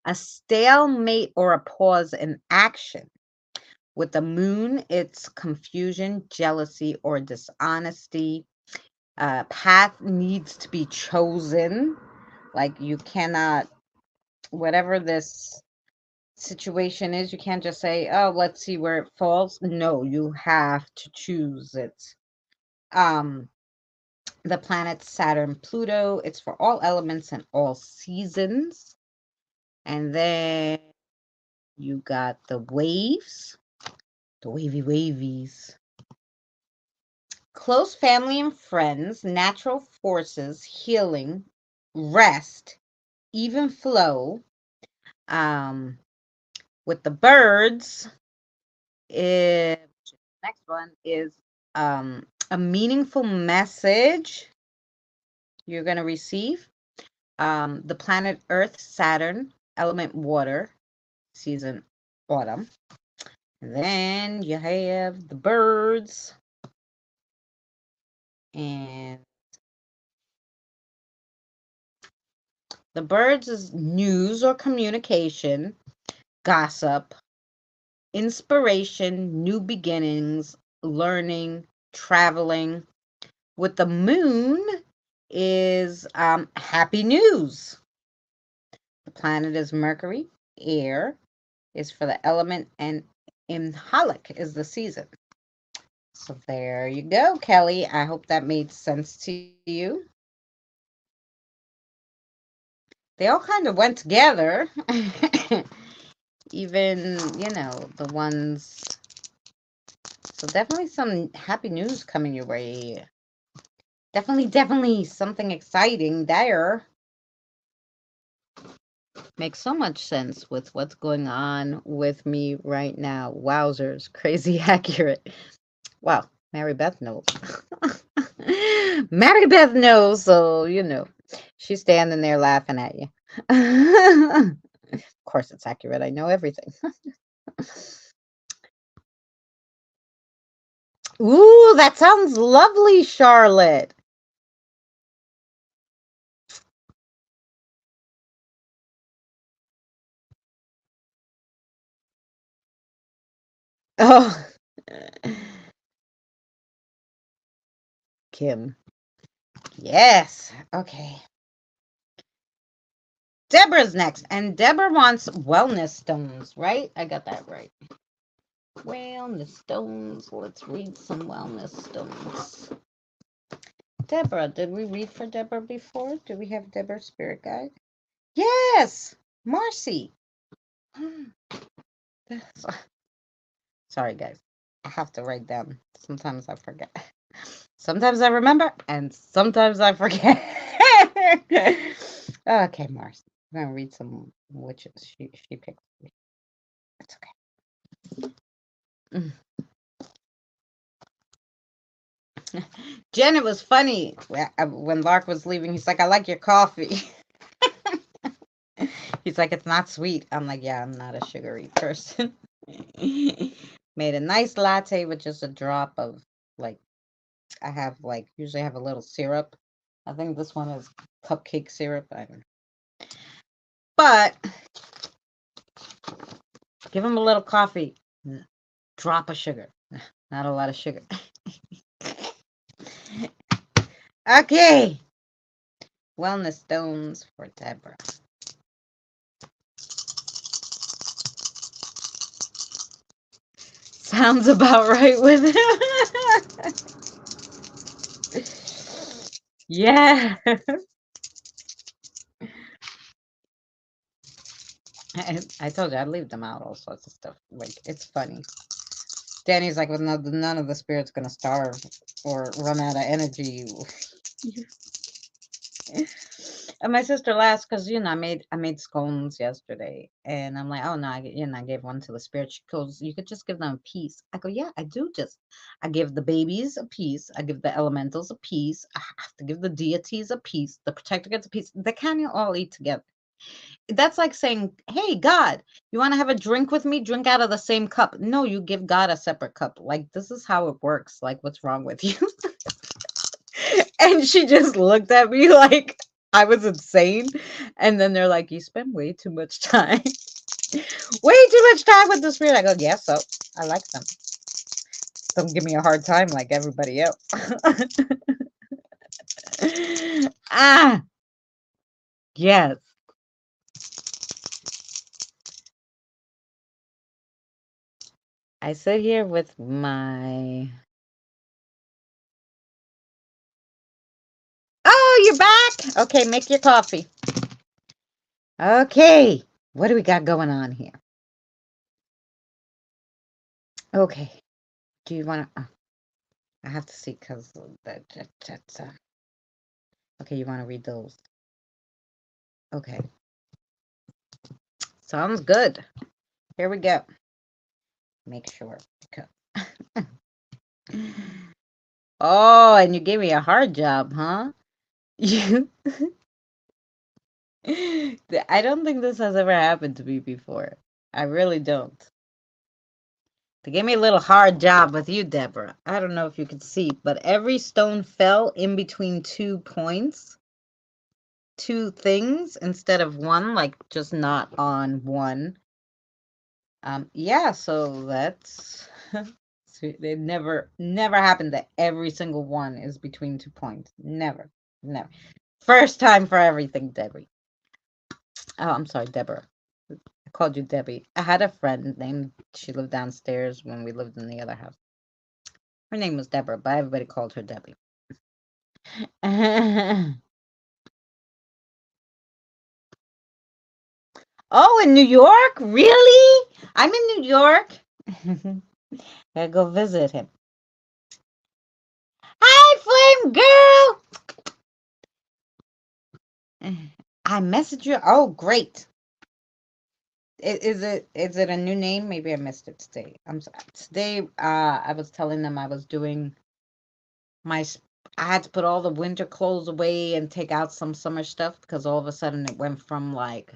a stalemate or a pause in action. With the moon, it's confusion, jealousy, or dishonesty. Path needs to be chosen. Like, you cannot, whatever this situation is, you can't just say, oh, let's see where it falls. No, you have to choose it. The planets Saturn, Pluto, it's for all elements and all seasons. And then you got the waves, the wavies. Close family and friends, natural forces, healing, rest, even flow. With the birds, next one is a meaningful message you're going to receive. The planet Earth, Saturn, element water, season autumn. And then you have the birds. And the birds is news or communication, gossip, inspiration, new beginnings, learning, traveling. With the moon is happy news. The planet is Mercury. Air is for the element, and Imhalik is the season. So there you go, Kelly. I hope that made sense to you. They all kind of went together. Even, the ones. So definitely some happy news coming your way. Definitely something exciting there. Makes so much sense with what's going on with me right now. Wowzers, crazy accurate. Wow, Mary Beth knows. Mary Beth knows, so she's standing there laughing at you. Of course it's accurate. I know everything. Ooh, that sounds lovely, Charlotte. Oh, Kim. Yes. Okay. Deborah's next, and Deborah wants wellness stones, right? I got that right. Wellness stones. Let's read some wellness stones. Deborah, did we read for Deborah before? Do we have Deborah's spirit guide? Yes, Marcy. Sorry, guys. I have to write down. Sometimes I forget. Sometimes I remember, and sometimes I forget. Okay, Marcy. I'm gonna read some witches. She picked. It's okay. Jen, it was funny when Lark was leaving. He's like, I like your coffee. He's like, it's not sweet. I'm like, yeah, I'm not a sugary person. Made a nice latte with just a drop of like, I have like, usually have a little syrup. I think this one is cupcake syrup. I don't know. But give him a little coffee. Drop of sugar. Not a lot of sugar. Okay. Wellness stones for Deborah. Sounds about right with him. Yeah. I told you I'd leave them out, all sorts of stuff. Like, it's funny. Danny's like, well, none of the spirits gonna starve or run out of energy. And my sister laughs because I made scones yesterday, and I'm like, oh no, I gave one to the spirit. She goes, you could just give them a piece. I go, yeah, I do. I give the babies a piece. I give the elementals a piece. I have to give the deities a piece. The protector gets a piece. They can't all eat together. That's like saying, hey, God, you want to have a drink with me? Drink out of the same cup. No, you give God a separate cup. Like, this is how it works. Like, what's wrong with you? And she just looked at me like I was insane. And then they're like, you spend way too much time. Way too much time with the spirit. I go, yeah, so I like them. Don't give me a hard time like everybody else. Ah, yes. I sit here with my... Oh, you're back? Okay, make your coffee. Okay, what do we got going on here? Okay, do you want to... I have to see because that's... Okay, you want to read those? Okay. Sounds good. Here we go. Make sure. Oh, and you gave me a hard job, huh? You... I don't think this has ever happened to me before. I really don't. They gave me a little hard job with you, Deborah. I don't know if you could see, but every stone fell in between 2 points, 2 things instead of one, like just not on one. Yeah, so that's... It never happened that every single one is between 2 points. Never. First time for everything, Debbie. Oh, I'm sorry, Deborah. I called you Debbie. I had a friend named, she lived downstairs when we lived in the other house. Her name was Deborah, but everybody called her Debbie. Oh, in New York? Really? I'm in New York. Gotta go visit him. Hi, Flame Girl. I messaged you. Oh, great. Is it a new name? Maybe I missed it today. I'm sorry. Today, I was telling them I was doing I had to put all the winter clothes away and take out some summer stuff because all of a sudden it went from like,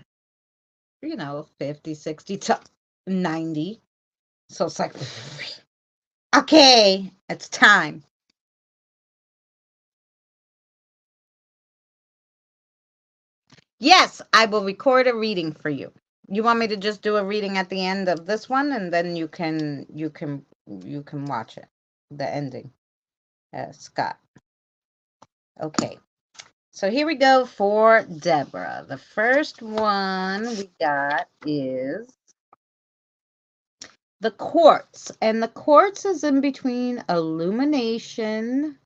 50, 60 to 90. So it's like, okay, it's time. Yes, I will record a reading for you. You want me to just do a reading at the end of this one and then you can watch it. The ending. Scott. Okay. So here we go for Deborah. The first one we got is the quartz. And the quartz is in between illumination.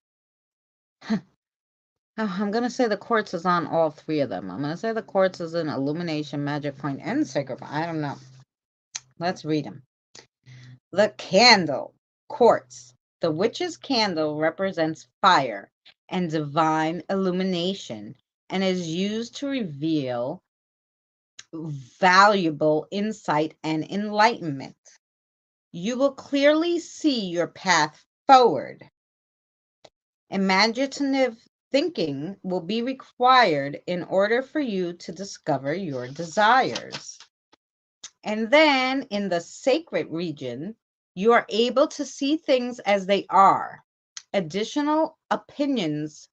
I'm going to say the quartz is on all 3 of them. I'm going to say the quartz is in illumination, magic point, and sacred. I don't know. Let's read them. The candle. Quartz. The witch's candle represents fire and divine illumination and is used to reveal valuable insight and enlightenment. You will clearly see your path forward. Imaginative thinking will be required in order for you to discover your desires. And then in the sacred region, you are able to see things as they are. Additional opinions,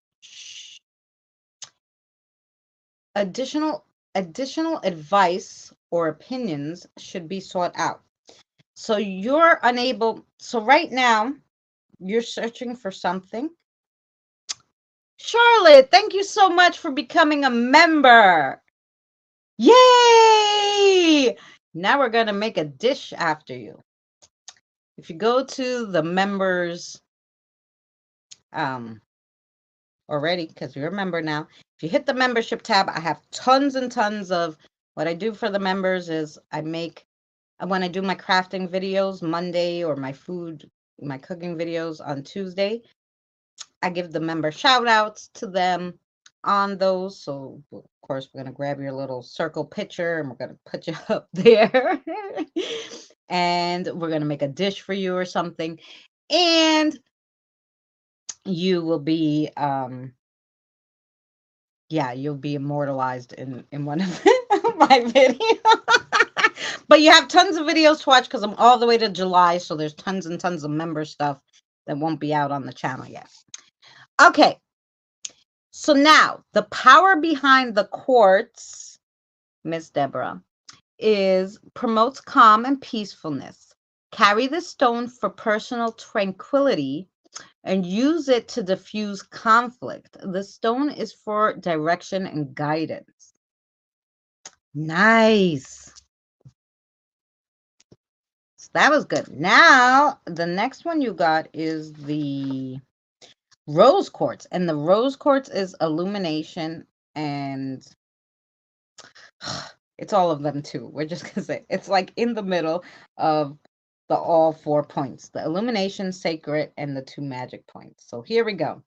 additional advice or opinions should be sought out. So you're unable, so right now you're searching for something. Charlotte, thank you so much for becoming a member. Yay! Now we're going to make a dish after you. If you go to the members already, because you're a member now, if you hit the membership tab, I have tons and tons of what I do for the members is when I do my crafting videos Monday or my cooking videos on Tuesday, I give the member shout outs to them on those. So of course we're going to grab your little circle picture and we're going to put you up there and we're going to make a dish for you or something. And you will be, you'll be immortalized in one of my videos. But you have tons of videos to watch because I'm all the way to July. So there's tons and tons of member stuff that won't be out on the channel yet. Okay. So now the power behind the quartz, Miss Deborah, is promotes calm and peacefulness. Carry the stone for personal tranquility and use it to diffuse conflict. The stone is for direction and guidance. Nice. So that was good. Now, the next one you got is the rose quartz. And the rose quartz is illumination and it's all of them too. We're just going to say it's like in the middle of the all 4 points, the illumination, sacred, and the 2 magic points. So here we go.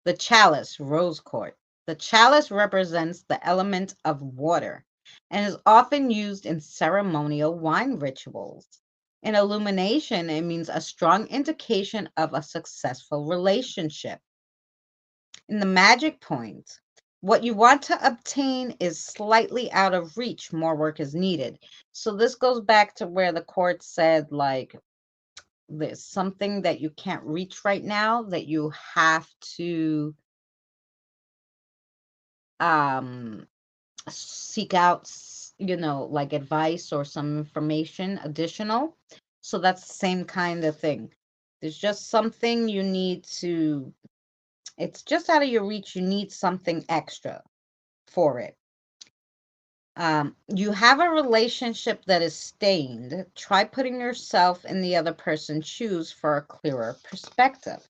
The chalice, rose quartz. The chalice represents the element of water and is often used in ceremonial wine rituals. In illumination, it means a strong indication of a successful relationship. In the magic point, what you want to obtain is slightly out of reach. More work is needed. So this goes back to where the court said, like, there's something that you can't reach right now that you have to seek out, like advice or some information additional. So that's the same kind of thing. There's just something you need to, it's just out of your reach. You need something extra for it. You have a relationship that is stained. Try putting yourself in the other person's shoes for a clearer perspective.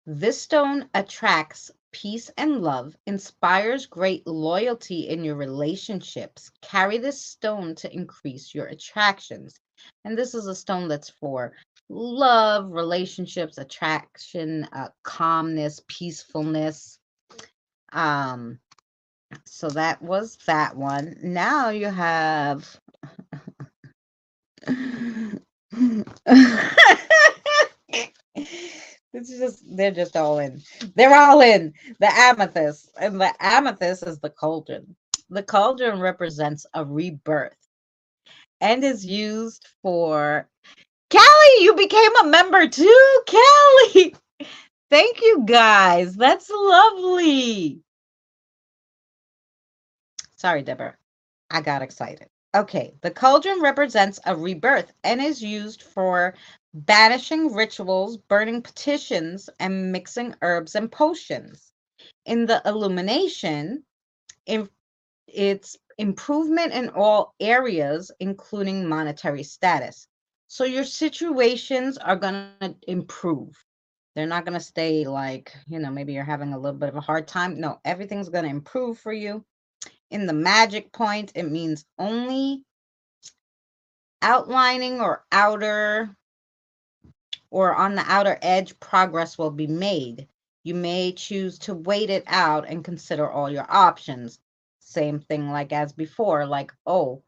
This stone attracts peace and love, inspires great loyalty in your relationships. Carry this stone to increase your attractions. And this is a stone that's for love, relationships, attraction, calmness, peacefulness. So that was that one. Now you have they're just all in. They're all in. The amethyst. And the amethyst is the cauldron. The cauldron represents a rebirth and is used for Callie, you became a member too, Callie. Thank you guys. That's lovely. Sorry, Deborah. I got excited. Okay, the cauldron represents a rebirth and is used for banishing rituals, burning petitions, and mixing herbs and potions. In the illumination, it's improvement in all areas, including monetary status. So your situations are going to improve. They're not going to stay like, maybe you're having a little bit of a hard time. No, everything's going to improve for you. In the magic point, it means only outlining or on the outer edge, progress will be made. You may choose to wait it out and consider all your options. Same thing like as before, like, oh,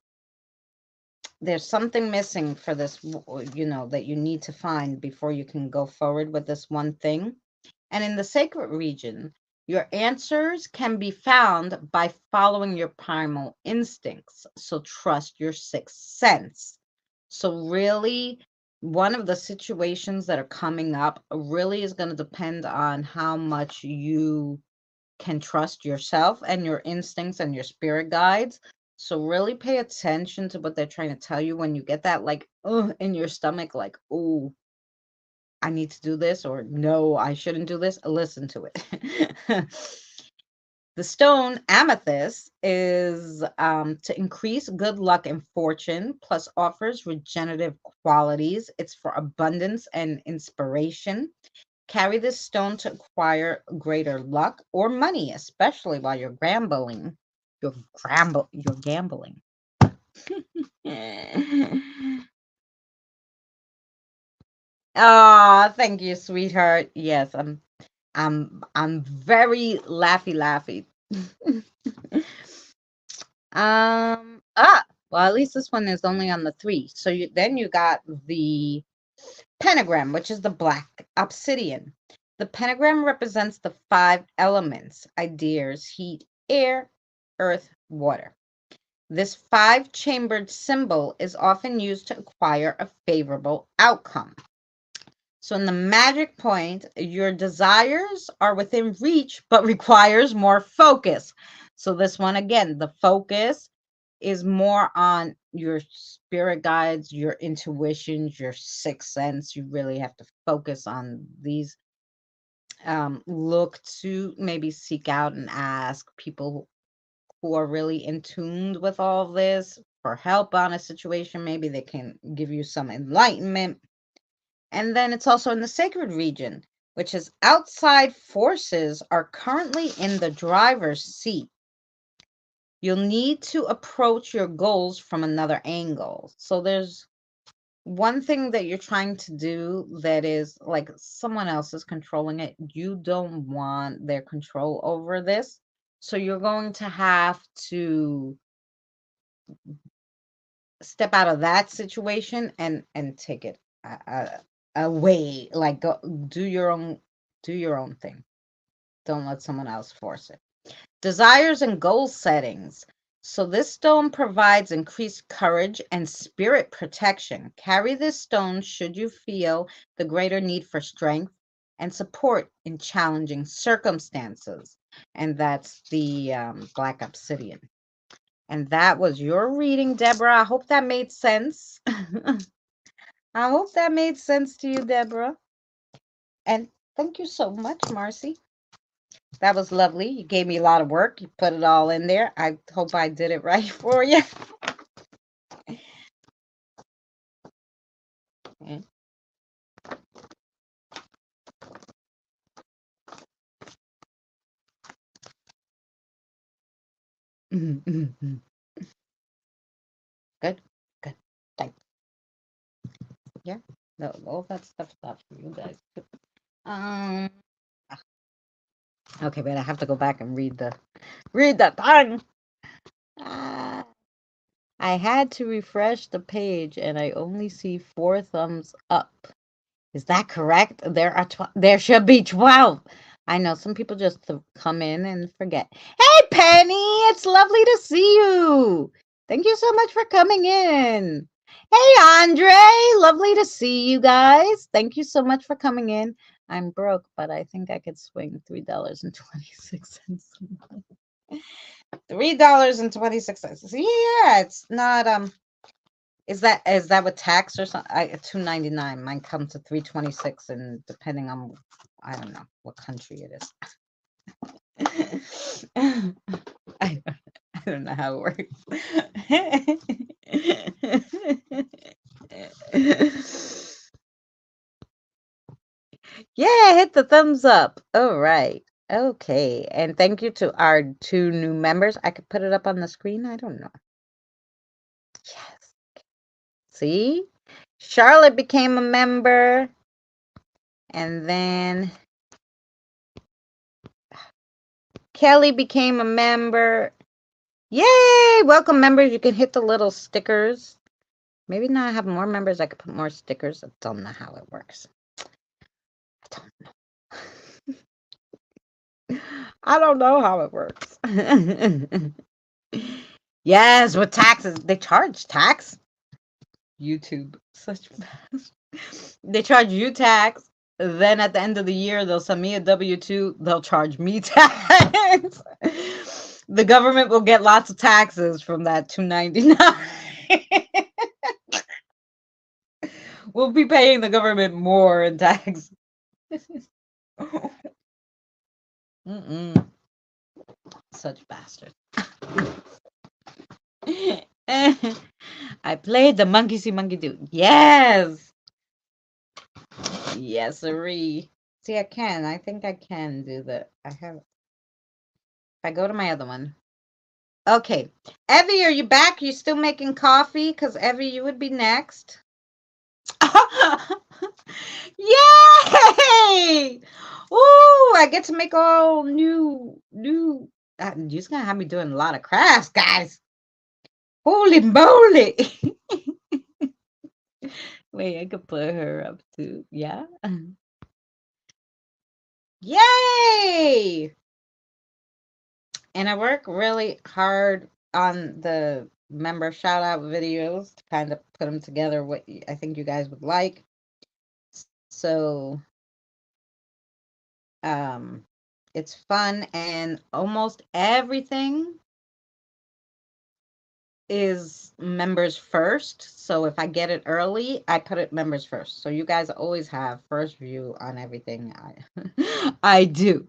there's something missing for this, that you need to find before you can go forward with this one thing. And in the sacred region, your answers can be found by following your primal instincts. So trust your sixth sense. So really, one of the situations that are coming up really is going to depend on how much you can trust yourself and your instincts and your spirit guides. So really pay attention to what they're trying to tell you when you get that like in your stomach, like, oh, I need to do this, or no, I shouldn't do this. Listen to it. The stone amethyst is to increase good luck and fortune, plus offers regenerative qualities. It's for abundance and inspiration. Carry this stone to acquire greater luck or money, especially while you're gambling. You're gambling. Oh, thank you, sweetheart. Yes, I'm very laughy. Well, at least this one is only on the 3. So then you got the pentagram, which is the black obsidian. The pentagram represents the 5 elements: ideas, heat, air, earth, water. This 5-chambered symbol is often used to acquire a favorable outcome. So in the magic point, your desires are within reach, but requires more focus. So this one, again, the focus is more on your spirit guides, your intuitions, your sixth sense. You really have to focus on these. Look to maybe seek out and ask people who are really in tune with all of this for help on a situation. Maybe they can give you some enlightenment. And then it's also in the sacred region, which is outside forces are currently in the driver's seat. You'll need to approach your goals from another angle. So there's one thing that you're trying to do that is like someone else is controlling it. You don't want their control over this. So you're going to have to step out of that situation and take it away. Like go do your own thing. Don't let someone else force it. Desires and goal settings. So this stone provides increased courage and spirit protection. Carry this stone should you feel the greater need for strength and support in challenging circumstances. And that's the black obsidian. And that was your reading, Deborah. I hope that made sense. I hope that made sense to you, Deborah. And thank you so much, Marcy. That was lovely. You gave me a lot of work. You put it all in there. I hope I did it right for you. Good, good. Thank you. Yeah, no, all that stuff's not for you guys. Um. Okay, but I have to go back and read the thing. I had to refresh the page, and I only see 4 thumbs up. Is that correct? There should be 12. I know some people just come in and forget. Hey, Penny, it's lovely to see you. Thank you so much for coming in. Hey, Andre, lovely to see you guys. Thank you so much for coming in. I'm broke, but I think I could swing $3.26. $3.26. Yeah, it's not is that with tax or something? $2.99. Mine comes to $3.26, and depending on I don't know what country it is. I don't know how it works. Yeah, hit the thumbs up. All right. Okay. And thank you to our 2 new members. I could put it up on the screen. I don't know. Yes. See? Charlotte became a member. And then Kelly became a member. Yay! Welcome, members. You can hit the little stickers. Maybe now I have more members. I could put more stickers. I don't know how it works. I don't know. I don't know how it works. Yes, with taxes. They charge tax. YouTube. Such fast. They charge you tax. Then at the end of the year, they'll send me a W-2. They'll charge me tax. The government will get lots of taxes from that 299. We'll be paying the government more in tax. Mm-mm. Such bastard. I played the monkey see monkey do. Yes. Yes, sirree. See, I can. I think I can do the. I have. If I go to my other one. Okay. Evie, are you back? You still making coffee? Because Evie, you would be next. Yay! Ooh, I get to make all new. You're just gonna have me doing a lot of crafts, guys. Holy moly! Wait, I could put her up too. Yeah. Yay! And I work really hard on the member shout out videos to kind of put them together what I think you guys would like. So it's fun, and almost everything is members first. So if I get it early, I put it members first. So you guys always have first view on everything I do.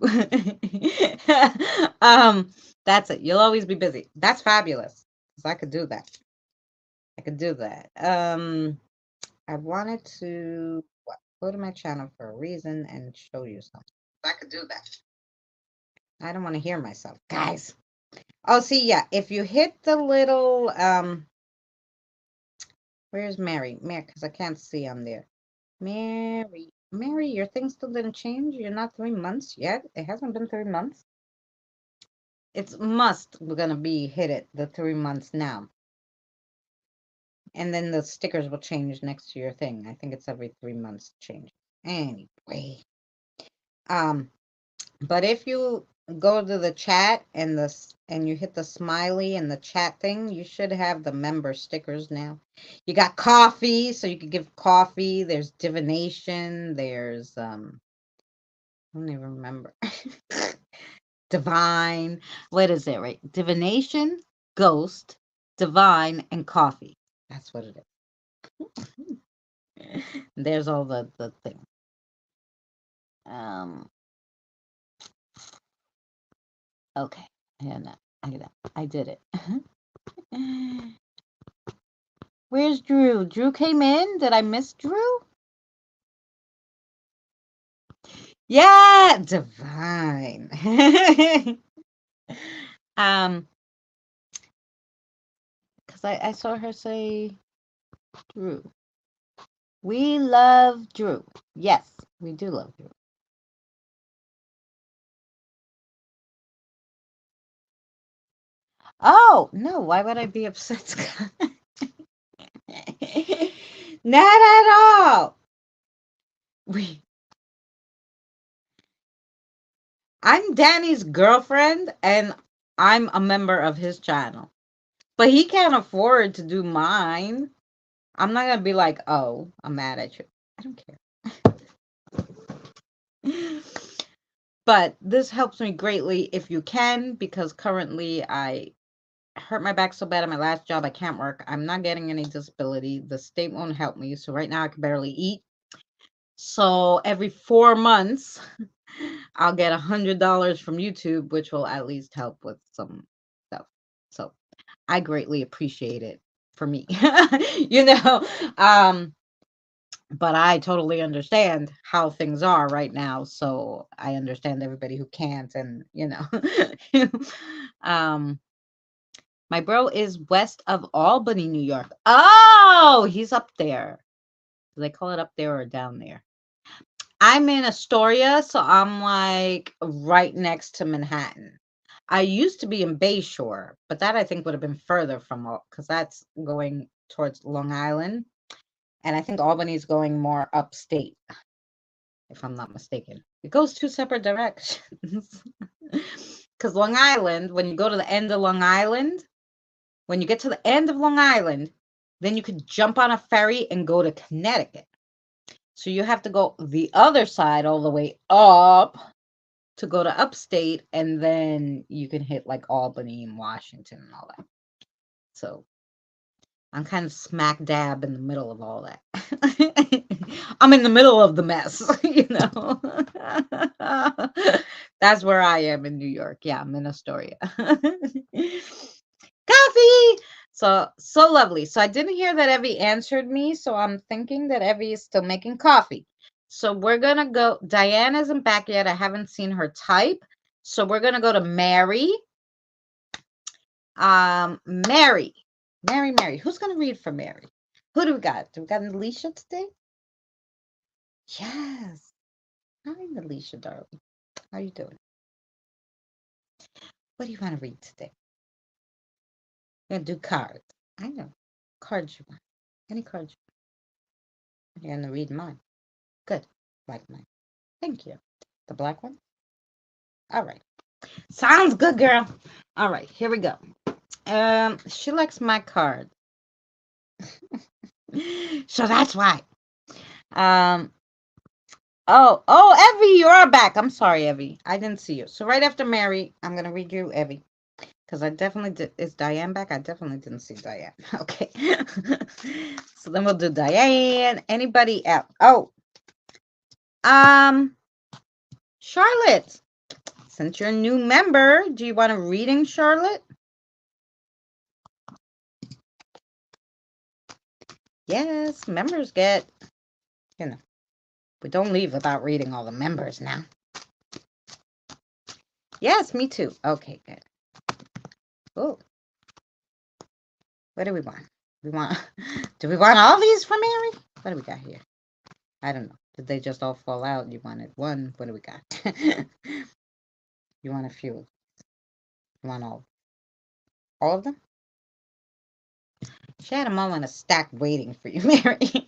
That's it. You'll always be busy. That's fabulous. Because I could do that. I could do that. I wanted to go to my channel for a reason and show you something. I could do that. I don't want to hear myself, guys. Oh, see, yeah. If you hit the little where's Mary? Mary, because I can't see on there. Mary, your thing still didn't change. You're not 3 months yet. It hasn't been 3 months. It's must we're gonna be hit it the 3 months now. And then the stickers will change next to your thing. I think it's every 3 months change. Anyway. But if you go to the chat and you hit the smiley and the chat thing, you should have the member stickers now. You got coffee, so you could give coffee. There's divination. There's I don't even remember. Divine. What is it, right? Divination, ghost, divine, and coffee. That's what it is. There's all the thing. Okay. I did it. Where's Drew? Drew came in? Did I miss Drew? Yeah, divine. Because I saw her say Drew. We love Drew. Yes, we do love Drew. Oh, no, why would I be upset? Not at all. I'm Danny's girlfriend, and I'm a member of his channel. But he can't afford to do mine. I'm not going to be like, oh, I'm mad at you. I don't care. But this helps me greatly if you can, because currently I hurt my back so bad at my last job, I can't work. I'm not getting any disability. The state won't help me. So right now I can barely eat. So every 4 months, I'll get $100 from YouTube, which will at least help with some stuff. So I greatly appreciate it for me, but I totally understand how things are right now. So I understand everybody who can't, and my bro is west of Albany, New York. Oh, he's up there. Do they call it up there or down there? I'm in Astoria, so I'm like right next to Manhattan. I used to be in Bayshore, but that I think would have been further from, because that's going towards Long Island. And I think Albany's going more upstate, if I'm not mistaken. It goes two separate directions. Because Long Island, when you go to the end of Long Island, when you get to the end of Long Island, then you could jump on a ferry and go to Connecticut. So you have to go the other side all the way up to go to upstate, and then you can hit like Albany and Washington and all that. So I'm kind of smack dab in the middle of all that. I'm in the middle of the mess, you know. That's where I am in New York. Yeah, I'm in Astoria. Coffee! So lovely. So I didn't hear that Evie answered me, so I'm thinking that Evie is still making coffee. So we're going to go. Diane isn't back yet. I haven't seen her type. So we're going to go to Mary. Mary. Mary. Who's going to read for Mary? Who do we got? Do we got Alicia today? Yes. Hi, Alicia, darling. How you doing? What do you want to read today? You're going to do cards. I know. Cards you want. Any cards you want. You're going to read mine. Good. Like mine. Thank you. The black one? All right. Sounds good, girl. All right. Here we go. She likes my card. So that's why. Oh, Evie, you are back. I'm sorry, Evie. I didn't see you. So right after Mary, I'm going to read you, Evie. Because I definitely did. Is Diane back? I definitely didn't see Diane. Okay. So then we'll do Diane. Anybody else? Oh. Charlotte. Since you're a new member, do you want a reading, Charlotte? Yes, members get, you know, we don't leave without reading all the members now. Yes, me too. Okay, good. Oh, what do we want? Do we want all these for Mary? What do we got here? I don't know. Did they just all fall out? You wanted one? What do we got? You want a few? You want all of them? She had them all in a stack waiting for you, Mary.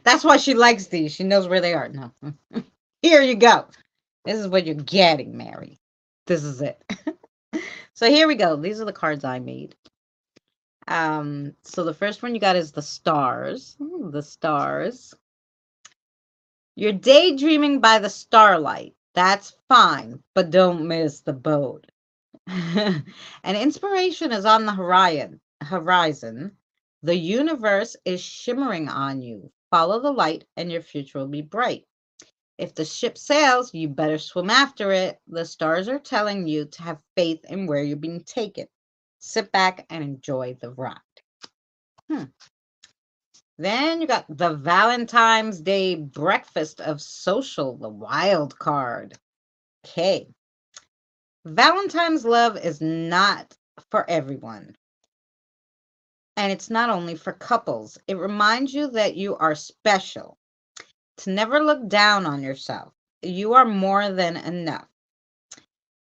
That's why she likes these. She knows where they are. No. Here you go. This is what you're getting, Mary. This is it. So here we go. These are the cards I made. So the first one you got is the stars. The stars. You're daydreaming by the starlight. That's fine, but don't miss the boat. And inspiration is on the horizon. The universe is shimmering on you. Follow the light and your future will be bright. If the ship sails, you better swim after it. The stars are telling you to have faith in where you're being taken. Sit back and enjoy the ride. Then you got the Valentine's Day breakfast of social, the wild card. Okay. Valentine's love is not for everyone. And it's not only for couples. It reminds you that you are special. To never look down on yourself. You are more than enough.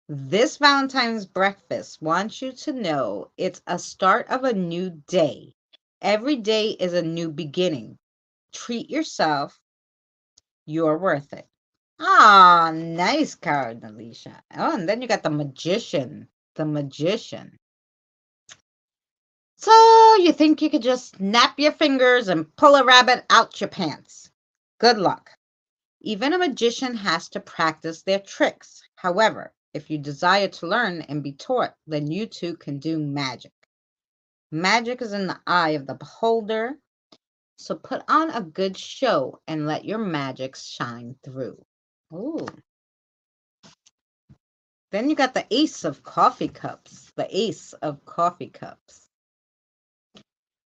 This Valentine's breakfast wants you to know it's a start of a new day. Every day is a new beginning. Treat yourself. You're worth it. Ah, nice card, Alicia. Oh, and then you got the magician. The magician. So you think you could just snap your fingers and pull a rabbit out your pants. Good luck. Even a magician has to practice their tricks. However, if you desire to learn and be taught, then you too can do magic. Magic is in the eye of the beholder. So put on a good show and let your magic shine through. Ooh. Then you got the Ace of Coffee Cups. The Ace of Coffee Cups.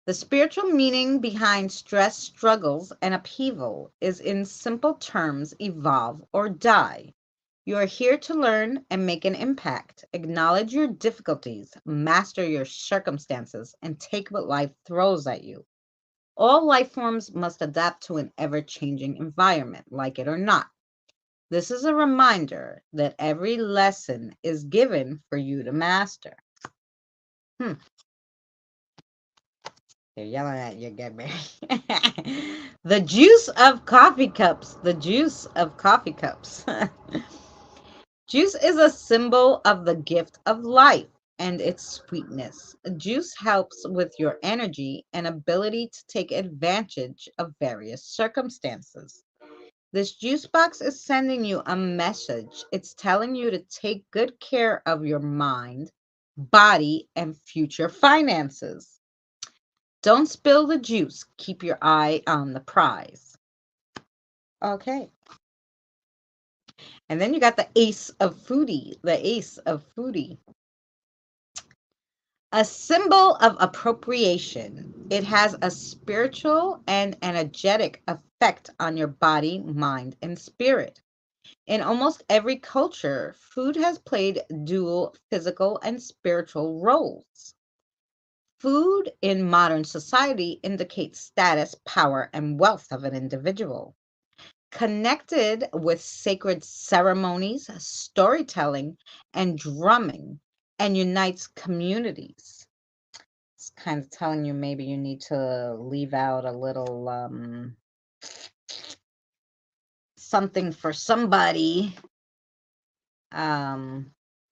The spiritual meaning behind stress, struggles, and upheaval is in simple terms, evolve or die. You are here to learn and make an impact. Acknowledge your difficulties, master your circumstances, and take what life throws at you. All life forms must adapt to an ever-changing environment, like it or not. This is a reminder that every lesson is given for you to master. They're yelling at you again, Mary. The juice of coffee cups. The juice of coffee cups. Juice is a symbol of the gift of life and its sweetness. Juice helps with your energy and ability to take advantage of various circumstances. This juice box is sending you a message. It's telling you to take good care of your mind, body, and future finances. Don't spill the juice. Keep your eye on the prize. Okay. And then you got the ace of foodie, the ace of foodie. A symbol of appropriation. It has a spiritual and energetic effect on your body, mind, and spirit. In almost every culture, food has played dual physical and spiritual roles. Food in modern society indicates status, power, and wealth of an individual. Connected with sacred ceremonies, storytelling, and drumming, and unites communities. It's kind of telling you maybe you need to leave out a little something for somebody,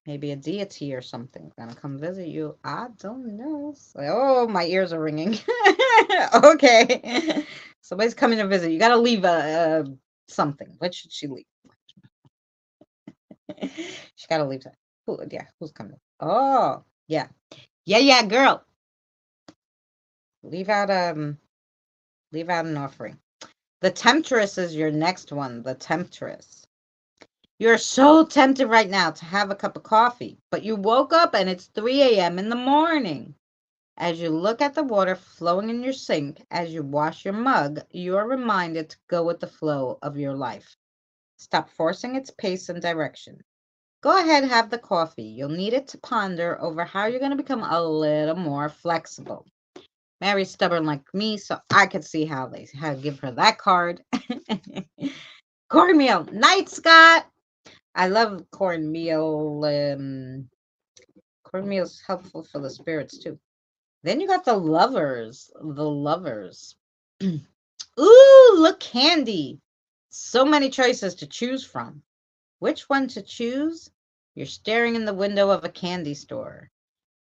maybe a deity or something gonna come visit you. I don't know. Oh, my ears are ringing. Okay, somebody's coming to visit. You gotta leave a something. What should she leave? She gotta leave that. Yeah, who's coming? Oh, yeah, yeah, girl. Leave out an offering. The temptress is your next one. The temptress. You're so tempted right now to have a cup of coffee, but you woke up and it's 3 a.m. in the morning. As you look at the water flowing in your sink, as you wash your mug, you are reminded to go with the flow of your life. Stop forcing its pace and direction. Go ahead, have the coffee. You'll need it to ponder over how you're going to become a little more flexible. Mary's stubborn like me, so I could see how to give her that card. Cornmeal. Night, Scott. I love cornmeal. Cornmeal's helpful for the spirits too. Then you got the lovers. The lovers. Ooh, look, candy. So many choices to choose from. Which one to choose? You're staring in the window of a candy store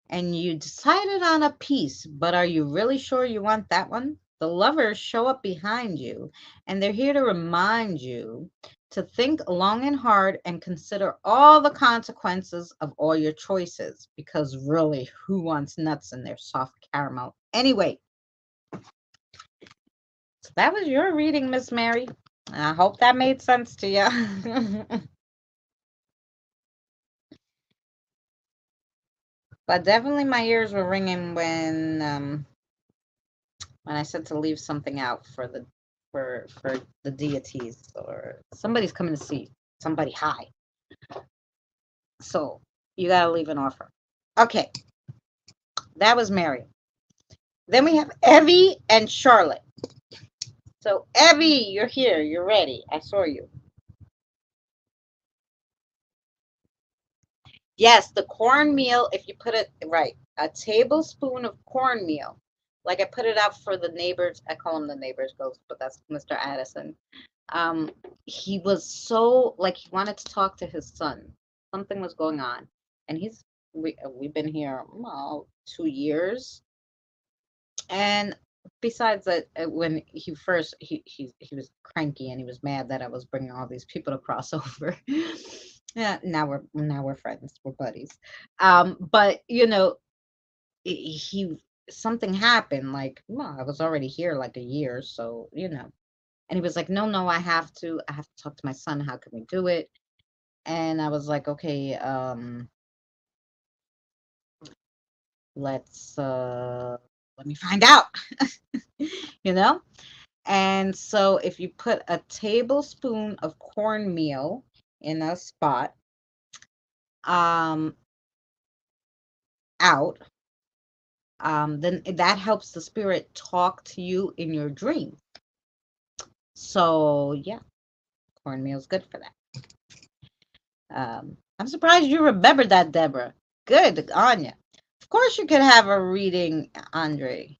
and you decided on a piece, but are you really sure you want that one? The lovers show up behind you and they're here to remind you to think long and hard and consider all the consequences of all your choices, because really, who wants nuts in their soft caramel anyway? So that was your reading, Miss Mary. I hope that made sense to you. But definitely my ears were ringing when I said to leave something out for the deities, or somebody's coming to see somebody high. So you gotta leave an offer. Okay, that was Mary. Then we have Evie and Charlotte. So Evie, you're here. You're ready. I saw you. Yes, the cornmeal, if you put it right, a tablespoon of cornmeal. Like I put it out for the neighbors. I call him the neighbors ghost, but that's Mr. Addison. He was so like he wanted to talk to his son. Something was going on, and we've been here 2 years. And besides that, when he was cranky and he was mad that I was bringing all these people to cross over. Yeah, now we're friends, we're buddies. But he something happened. Like, well, I was already here like a year, so and he was like, no, I have to talk to my son. How can we do it? And I was like, okay, let me find out. you know and so if you put a tablespoon of cornmeal in a spot, um out, then that helps the spirit talk to you in your dream. So yeah, cornmeal's good for that. I'm surprised you remembered that, Deborah. Good on you. Of course you could have a reading, Andre.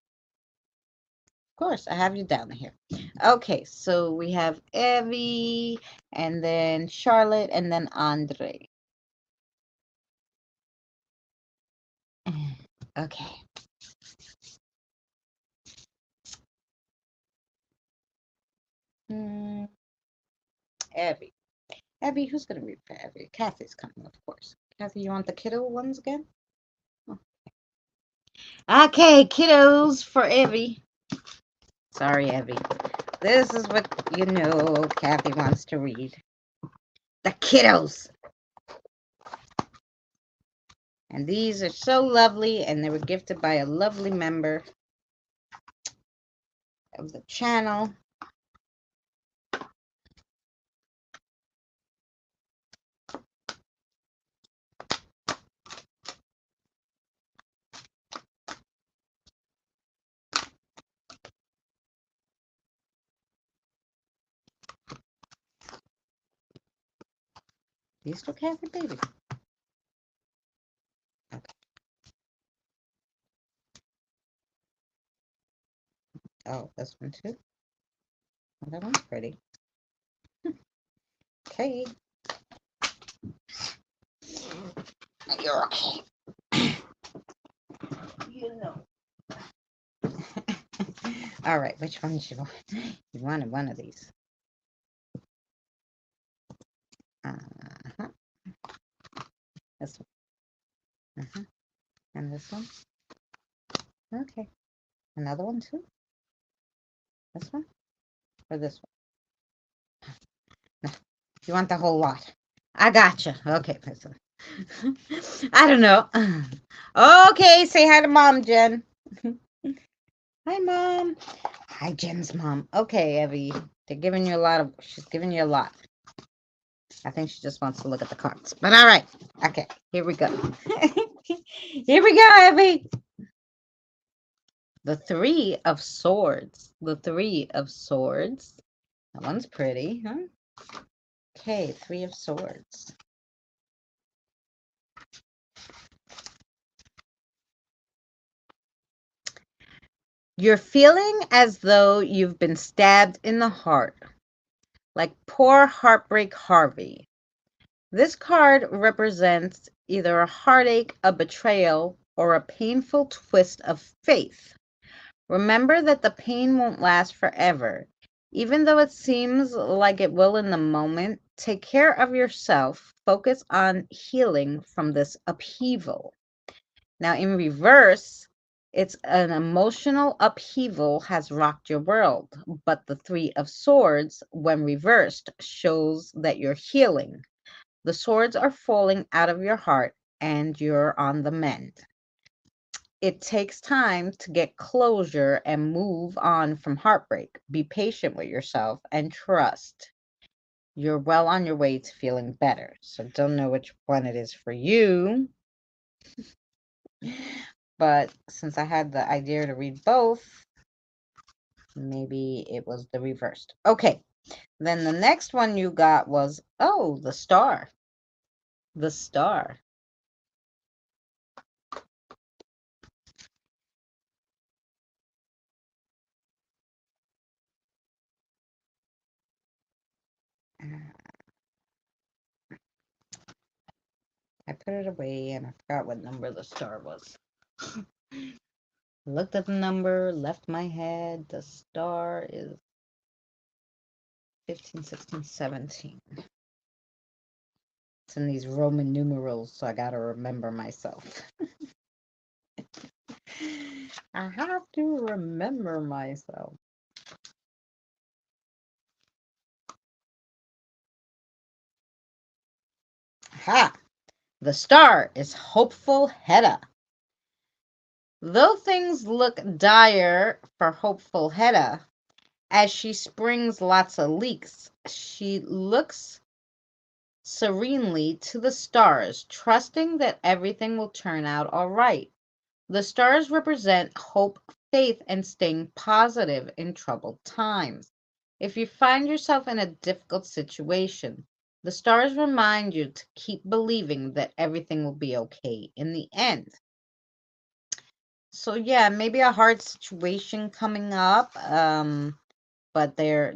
Of course, I have you down here. Okay, so we have Evie, and then Charlotte, and then Andre. Okay. Evie. Evie, who's going to read for Evie? Kathy's coming, of course. Kathy, you want the kiddo ones again? Oh. Okay, kiddos for Evie. Sorry, Evie. This is what you know Kathy wants to read. The kiddos. And these are so lovely, and they were gifted by a lovely member of the channel. These still Kathy, baby. Okay. Oh, this one too. Oh, that one's pretty. Okay. You're okay. You know. All right, which one did you want? You wanted one of these. Uh-huh. This one. Uh-huh. And this one. Okay. Another one too. This one or this one? No. You want the whole lot. I gotcha. Okay. I don't know. Okay, say hi to Mom, Jen. Hi, Mom. Hi, Jen's mom. Okay, Evie. They're giving you a lot of... She's giving you a lot. I think she just wants to look at the cards. But all right. Okay, here we go. Here we go, Evie. The Three of Swords. The Three of Swords. That one's pretty, huh? Okay, Three of Swords. You're feeling as though you've been stabbed in the heart, like poor heartbreak Harvey. This card represents either a heartache, a betrayal, or a painful twist of faith. Remember that the pain won't last forever. Even though it seems like it will in the moment, take care of yourself. Focus on healing from this upheaval. Now, in reverse, it's an emotional upheaval has rocked your world, but the Three of Swords, when reversed, shows that you're healing. The swords are falling out of your heart and you're on the mend. It takes time to get closure and move on from heartbreak. Be patient with yourself and trust you're well on your way to feeling better. So don't know which one it is for you. But since I had the idea to read both, maybe it was the reversed. Okay. Then the next one you got was, oh, the star. The star. I put it away and I forgot what number the star was. Looked at the number, left my head. The star is 15, 16, 17. It's in these Roman numerals, so I gotta remember myself. I have to remember myself. Ha! The star is hopeful Hedda. Though things look dire for hopeful Hedda, as she springs lots of leaks, she looks serenely to the stars, trusting that everything will turn out all right. The stars represent hope, faith, and staying positive in troubled times. If you find yourself in a difficult situation, the stars remind you to keep believing that everything will be okay in the end. So yeah, maybe a hard situation coming up. but they're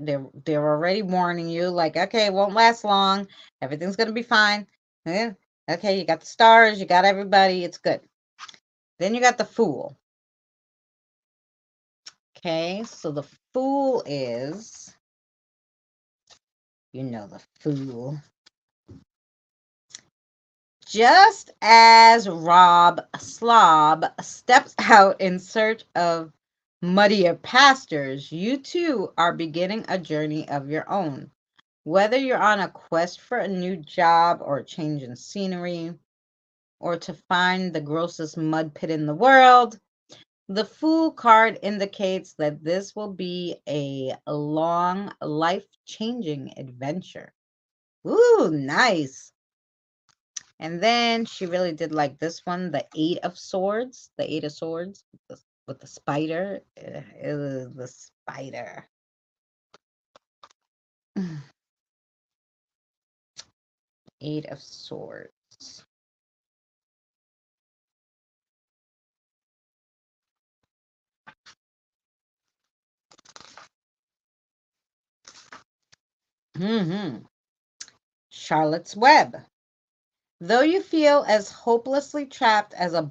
already warning you, like, okay, it won't last long. Everything's gonna be fine. Okay, you got the stars, you got everybody, it's good. Then you got the Fool. Okay, so the Fool is, the Fool. Just as Rob Slob steps out in search of muddier pastures, you too are beginning a journey of your own. Whether you're on a quest for a new job or a change in scenery, or to find the grossest mud pit in the world, the Fool card indicates that this will be a long, life-changing adventure. Ooh, nice. And then she really did like this one, the Eight of Swords. The Eight of Swords with the spider. The spider. Eight of Swords. Charlotte's Web. Though you feel as hopelessly trapped as a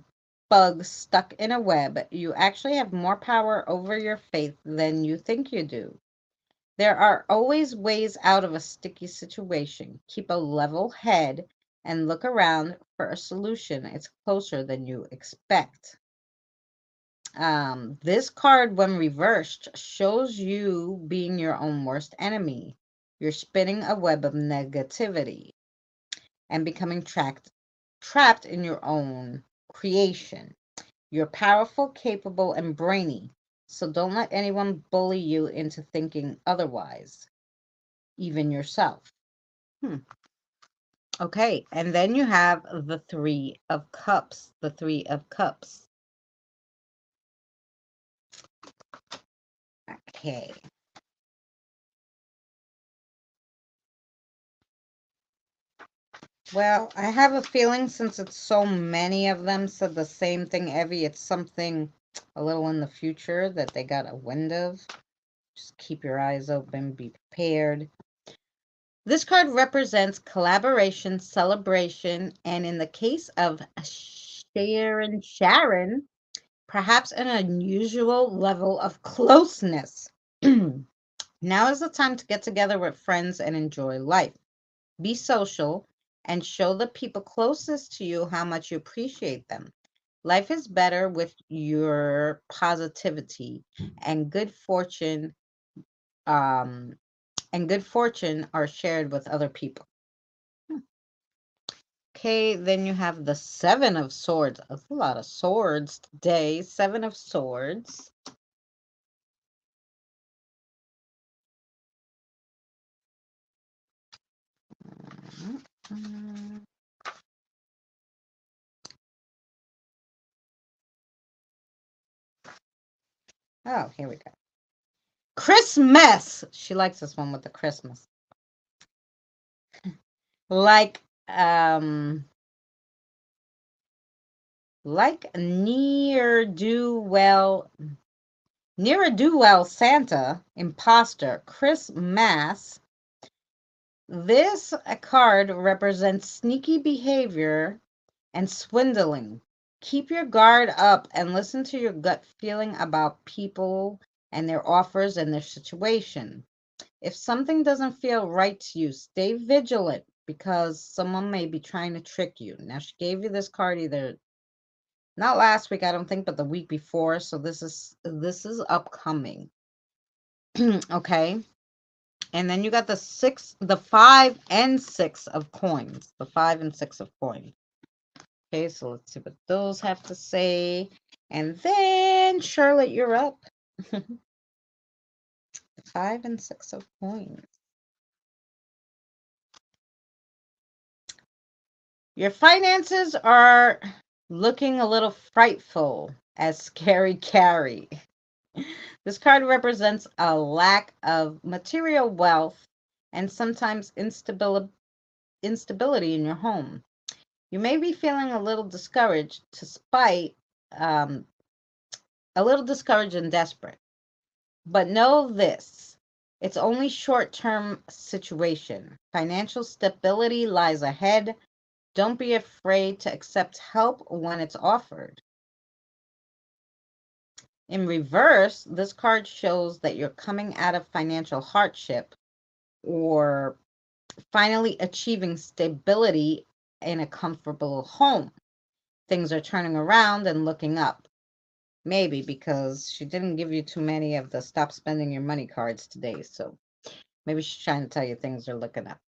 bug stuck in a web, you actually have more power over your fate than you think you do. There are always ways out of a sticky situation. Keep a level head and look around for a solution. It's closer than you expect. This card, when reversed, shows you being your own worst enemy. You're spinning a web of negativity and becoming trapped in your own creation. You're powerful, capable, and brainy, so don't let anyone bully you into thinking otherwise, even yourself. Okay, and then you have the Three of Cups. The Three of Cups. Okay. Well, I have a feeling since it's so many of them said the same thing, Evie, it's something a little in the future that they got a wind of. Just keep your eyes open, be prepared. This card represents collaboration, celebration, and in the case of Sharon, perhaps an unusual level of closeness. Now is the time to get together with friends and enjoy life. Be social and show the people closest to you how much you appreciate them. Life is better with your positivity and good fortune are shared with other people. Okay, then you have the Seven of Swords. That's a lot of swords today. Seven of Swords. Oh, here we go. Christmas. She likes this one with the Christmas. Like near do well Santa, imposter, Christmas. This card represents sneaky behavior and swindling. Keep your guard up and listen to your gut feeling about people and their offers and their situation. If something doesn't feel right to you, stay vigilant because someone may be trying to trick you. Now, she gave you this card either not last week, I don't think, but the week before. So this is upcoming. Okay. And then you got the 5 and 6 of coins. The 5 and 6 of coins. Okay, so let's see what those have to say. And then, Charlotte, you're up. The 5 and 6 of coins. Your finances are looking a little frightful, as Scary Carrie. This card represents a lack of material wealth and sometimes instability in your home. You may be feeling a little discouraged a little discouraged and desperate. But know this, It's only short-term situation. Financial stability lies ahead. Don't be afraid to accept help when it's offered. In reverse, this card shows that you're coming out of financial hardship or finally achieving stability in a comfortable home. Things are turning around and looking up. Maybe because she didn't give you too many of the stop spending your money cards today. So maybe she's trying to tell you things are looking up.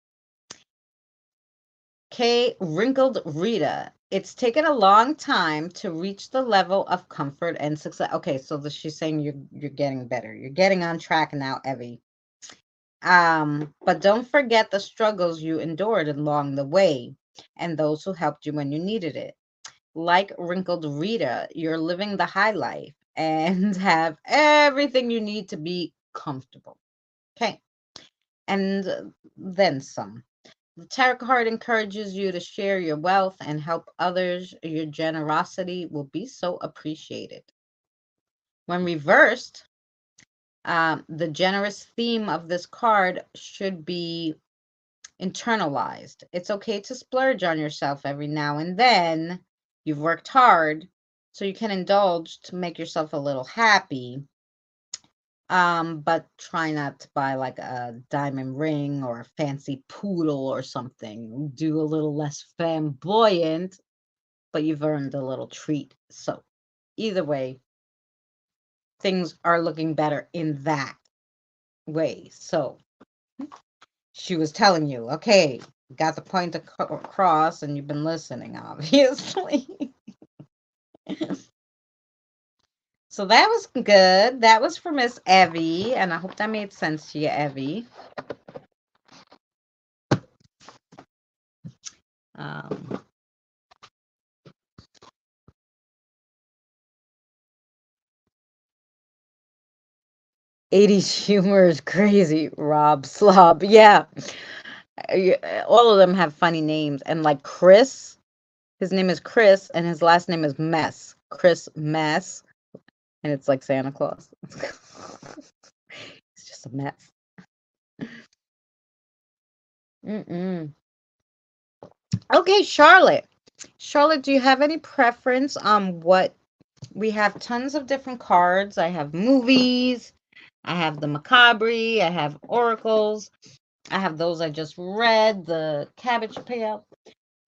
K. Wrinkled Rita. It's taken a long time to reach the level of comfort and success. Okay, so she's saying you're getting better. You're getting on track now, Evie. But don't forget the struggles you endured along the way and those who helped you when you needed it. Like Wrinkled Rita, you're living the high life and have everything you need to be comfortable. Okay. And then some. The tarot card encourages you to share your wealth and help others. Your generosity will be so appreciated. When reversed, the generous theme of this card should be internalized. It's okay to splurge on yourself every now and then. You've worked hard, so you can indulge to make yourself a little happy. But try not to buy like a diamond ring or a fancy poodle or something. Do a little less flamboyant, but you've earned a little treat. So either way, things are looking better in that way. So she was telling you, okay, got the point across and you've been listening, obviously. So that was good. That was for Miss Evie, and I hope that made sense to you, Evie. 80s humor is crazy, Rob Slob. Yeah. All of them have funny names. And like Chris, his name is Chris, and his last name is Mess. Chris Mess. And it's like Santa Claus. It's just a mess. Okay, Charlotte. Charlotte, do you have any preference on what? We have tons of different cards. I have movies. I have the macabre. I have oracles. I have those I just read, the cabbage pail.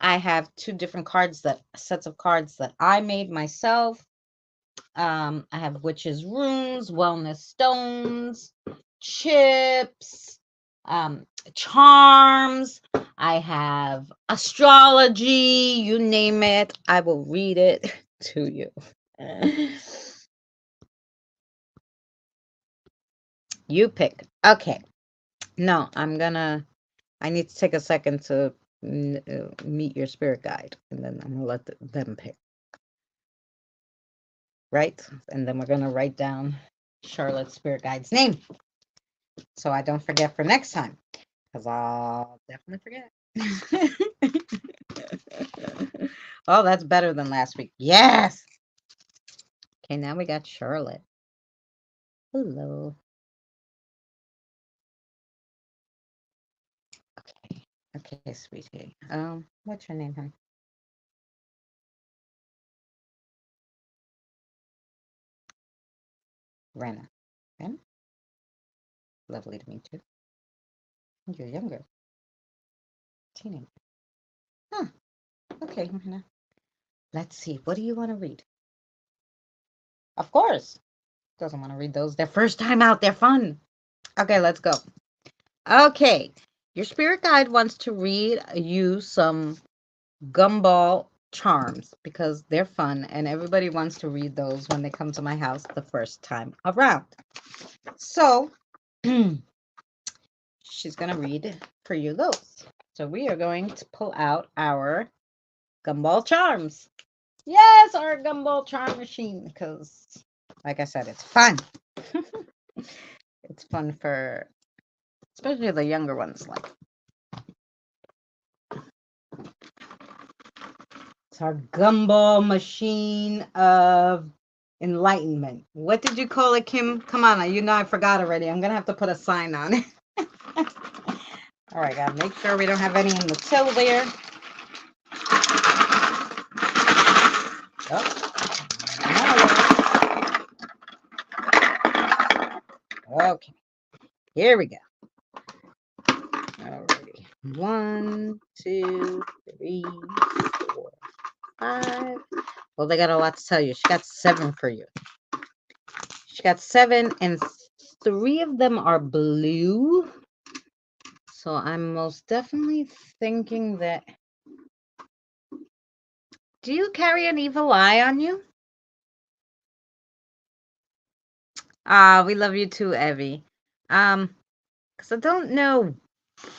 I have two different sets of cards that I made myself. I have witches' runes, wellness stones, chips, charms. I have astrology, you name it. I will read it to you. You pick. Okay. No, I need to take a second to meet your spirit guide, and then I'm going to let them pick. Right? And then we're going to write down Charlotte's spirit guide's name so I don't forget for next time, because I'll definitely forget. Oh, that's better than last week. Yes. Okay, now we got Charlotte. Hello. Okay, sweetie. What's your name, honey? Rena. Rena? Lovely to meet you. You're younger. Teenager. Huh. Okay, Rena. Let's see. What do you want to read? Of course. Doesn't want to read those. Their first time out. They're fun. Okay, let's go. Okay. Your spirit guide wants to read you some gumball charms because they're fun and everybody wants to read those when they come to my house the first time around. So she's going to read for you those. So we are going to pull out our gumball charms. Yes, our gumball charm machine, because like I said, it's fun. It's fun for especially the younger ones. Like, it's our gumball machine of Enlightenment. What did you call it, Kim? Come on, you know I forgot already. I'm going to have to put a sign on it. All right, gotta make sure we don't have any in the till there. Oh. Okay, here we go. Alrighty. 1, 2, 3, 4, 5. Well, they got a lot to tell you. She got 7 for you. She got 7, and 3 of them are blue. So I'm most definitely thinking that. Do you carry an evil eye on you? We love you too, Evie. Because I don't know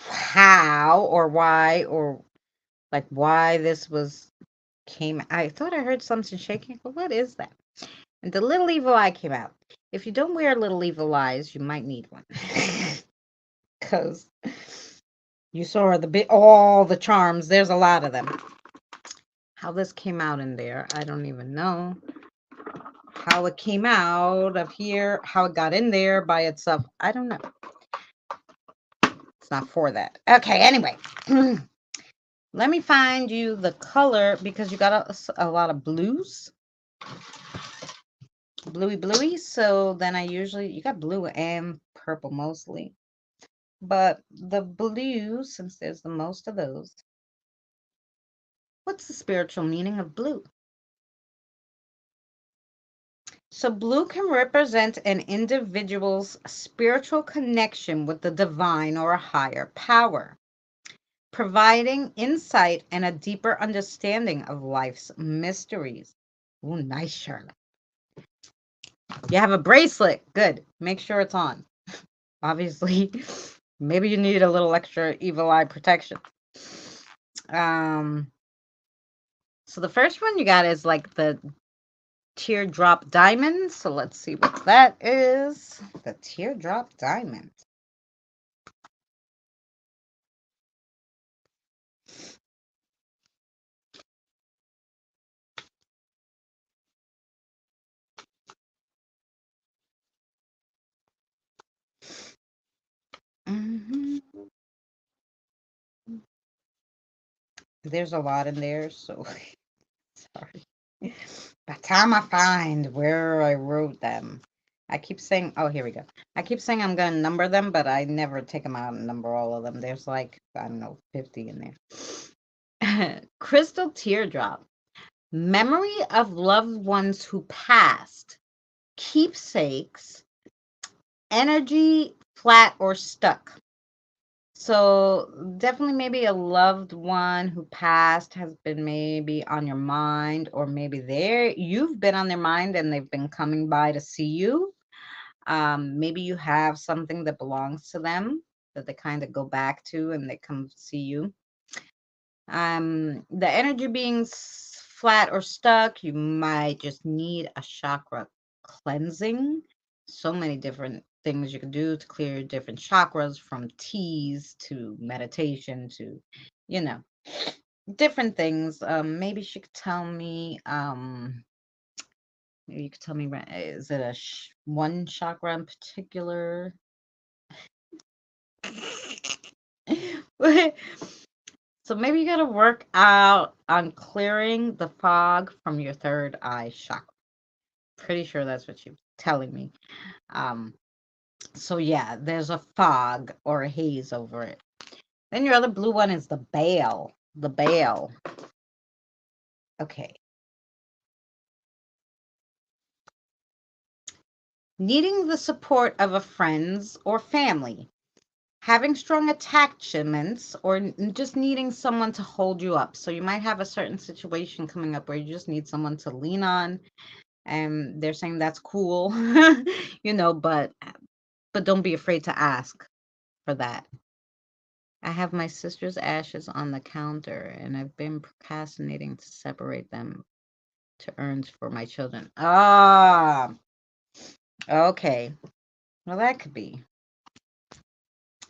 how or why or like why this came. I thought I heard something shaking, but what is that? And the little evil eye came out. If you don't wear little evil eyes, you might need one. Because you saw all the charms. There's a lot of them. How this came out in there, I don't even know. How it came out of here, how it got in there by itself, I don't know. It's not for that. Okay, anyway. Let me find you the color because you got a lot of blues. Bluey. So then you got blue and purple mostly. But the blue, since there's the most of those, what's the spiritual meaning of blue? So blue can represent an individual's spiritual connection with the divine or a higher power, providing insight and a deeper understanding of life's mysteries. Oh, nice, Charlotte. You have a bracelet. Good. Make sure it's on. Obviously, maybe you need a little extra evil eye protection. So the first one you got is like the teardrop diamond. So let's see what that is. The teardrop diamond. There's a lot in there, so sorry. By the time I find where I wrote them, I keep saying, oh, here we go. I keep saying I'm going to number them, but I never take them out and number all of them. There's like, I don't know, 50 in there. Crystal teardrop. Memory of loved ones who passed. Keepsakes. Energy flat or stuck. So definitely maybe a loved one who passed has been maybe on your mind, or maybe you've been on their mind and they've been coming by to see you. Maybe you have something that belongs to them that they kind of go back to and they come see you. The energy being flat or stuck, you might just need a chakra cleansing. So many different things you can do to clear different chakras, from teas to meditation to, different things. Maybe she could tell me, maybe you could tell me, is it one chakra in particular? So maybe you got to work out on clearing the fog from your third eye chakra. Pretty sure that's what you're telling me. So yeah, there's a fog or a haze over it. Then your other blue one is the bale. The bale. Okay. Needing the support of a friends or family. Having strong attachments, or just needing someone to hold you up. So you might have a certain situation coming up where you just need someone to lean on, and they're saying that's cool, but don't be afraid to ask for that. I have my sister's ashes on the counter, and I've been procrastinating to separate them to urns for my children. Ah, okay. Well, that could be.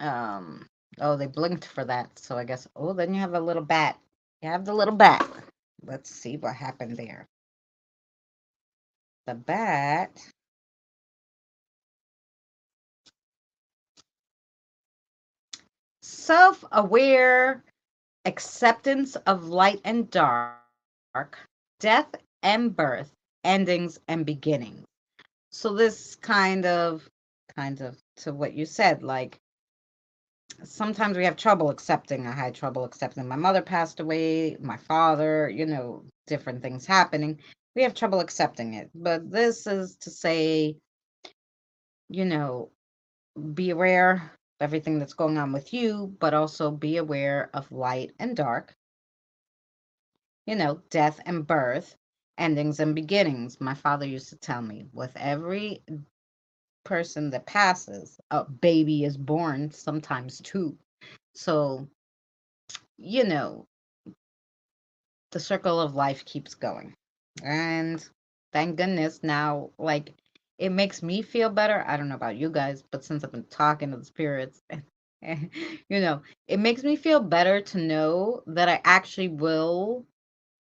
Oh, they blinked for that, so I guess. Oh, then you have a little bat. You have the little bat. Let's see what happened there. the bat. Self-aware acceptance of light and dark, death and birth, endings and beginnings. So this kind of to what you said, like sometimes we have trouble accepting. I had trouble accepting my mother passed away, my father, different things happening. We have trouble accepting it. But this is to say, you know, be aware of everything that's going on with you, but also be aware of light and dark, death and birth, endings and beginnings. My father used to tell me with every person that passes, a baby is born, sometimes two. So, you know, the circle of life keeps going. And thank goodness now, like, it makes me feel better. I don't know about you guys, but since I've been talking to the spirits, it makes me feel better to know that I actually will,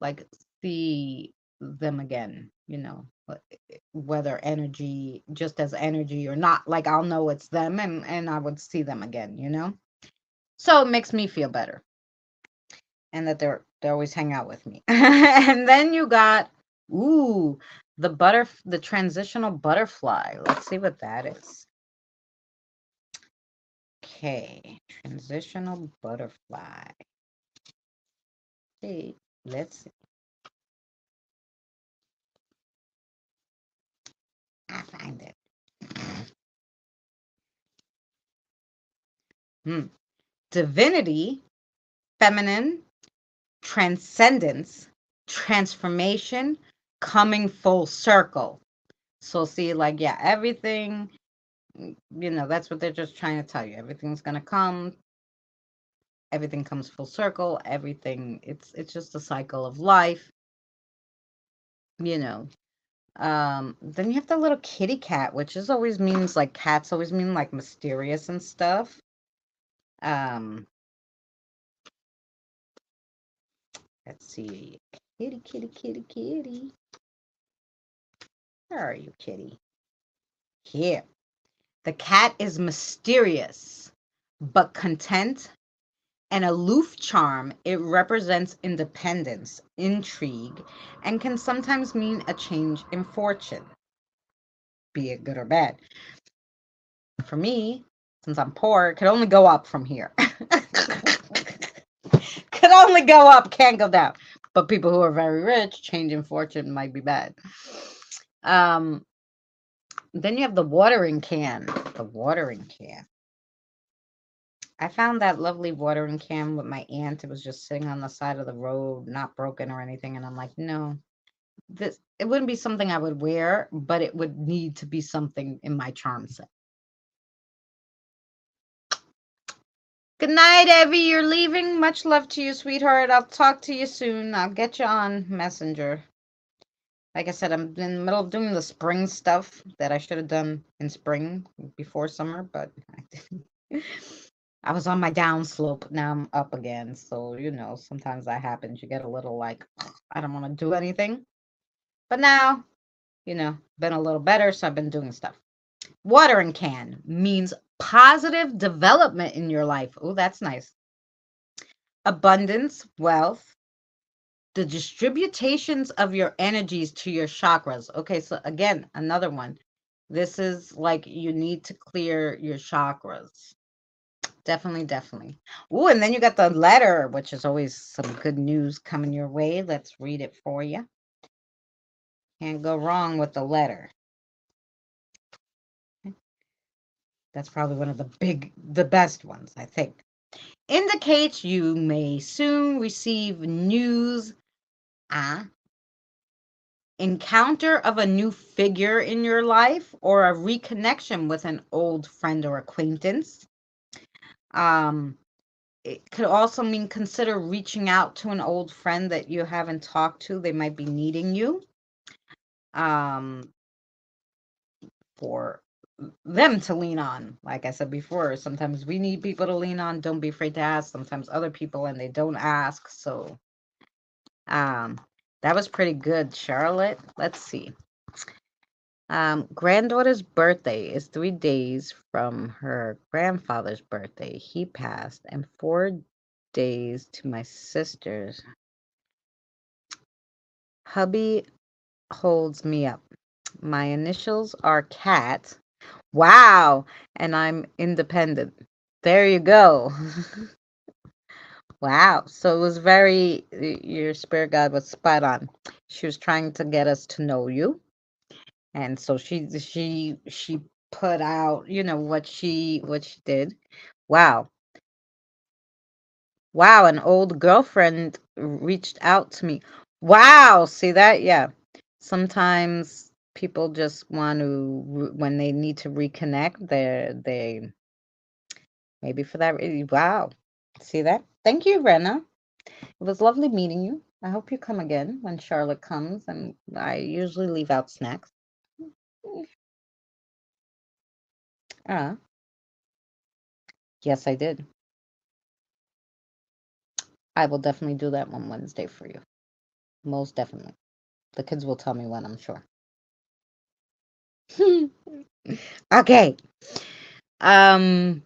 like, see them again, whether energy, just as energy or not, like, I'll know it's them and I would see them again. So it makes me feel better. And that they always hang out with me. And then you got the transitional butterfly. Let's see what that is. Okay, transitional butterfly. See, let's see. I find it. Divinity, feminine, transcendence, transformation, coming full circle. So see, like, yeah, everything, that's what they're just trying to tell you. Everything's gonna come. Everything comes full circle. Everything, it's just a cycle of life. you know then you have the little kitty cat, which is always means, like, cats always mean like mysterious and stuff. Let's see. Kitty, kitty, kitty, kitty. Where are you, kitty? Here. The cat is mysterious but content, an aloof charm. It represents independence, intrigue, and can sometimes mean a change in fortune, be it good or bad. For me, since I'm poor, it could only go up from here. Could only go up, can't go down. But people who are very rich, change in fortune might be bad. Then you have the watering can. The watering can. I found that lovely watering can with my aunt. It was just sitting on the side of the road, not broken or anything. And I'm like, no, it wouldn't be something I would wear, but it would need to be something in my charm set. Good night, Evie. You're leaving. Much love to you, sweetheart. I'll talk to you soon. I'll get you on Messenger. Like I said, I'm in the middle of doing the spring stuff that I should have done in spring before summer, but I didn't. I was on my downslope. Now I'm up again. So, sometimes that happens. You get a little like, I don't want to do anything. But now, been a little better. So I've been doing stuff. Watering can means positive development in your life. Oh, that's nice. Abundance, wealth, the distributions of your energies to your chakras. Okay, so again, another one. This is like you need to clear your chakras. Definitely, definitely. Oh, and then you got the letter, which is always some good news coming your way. Let's read it for you. Can't go wrong with the letter. That's probably one of the best ones, I think. Indicates you may soon receive news, encounter of a new figure in your life, or a reconnection with an old friend or acquaintance. It could also mean consider reaching out to an old friend that you haven't talked to. They might be needing you. For them to lean on. Like I said before, sometimes we need people to lean on. Don't be afraid to ask. Sometimes other people and they don't ask. So that was pretty good, Charlotte. Let's see. Granddaughter's birthday is 3 days from her grandfather's birthday. He passed, and 4 days to my sister's. Hubby holds me up. My initials are Cat. Wow, and I'm independent. There you go. Wow. So it was your spirit guide was spot on. She was trying to get us to know you. And so she put out, what she did. Wow. Wow, an old girlfriend reached out to me. Wow, see that? Yeah. Sometimes people just want to when they need to reconnect, they maybe for that wow. See that? Thank you, Rena. It was lovely meeting you. I hope you come again when Charlotte comes, and I usually leave out snacks. Uh, yes, I did. I will definitely do that one Wednesday for you. Most definitely. The kids will tell me when, I'm sure. Okay. Um,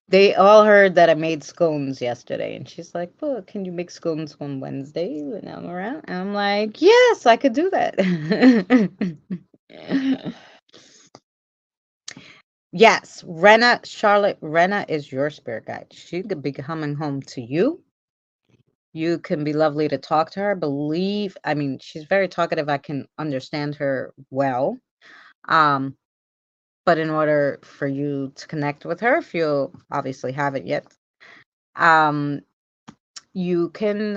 they all heard that I made scones yesterday, and she's like, "Well, can you make scones on Wednesday when I'm around?" And I'm like, "Yes, I could do that." Yes, Charlotte, Rena is your spirit guide. She could be coming home to you. You can be lovely to talk to her. I mean, she's very talkative. I can understand her well. Um, but in order for you to connect with her, if you obviously haven't yet, um, you can,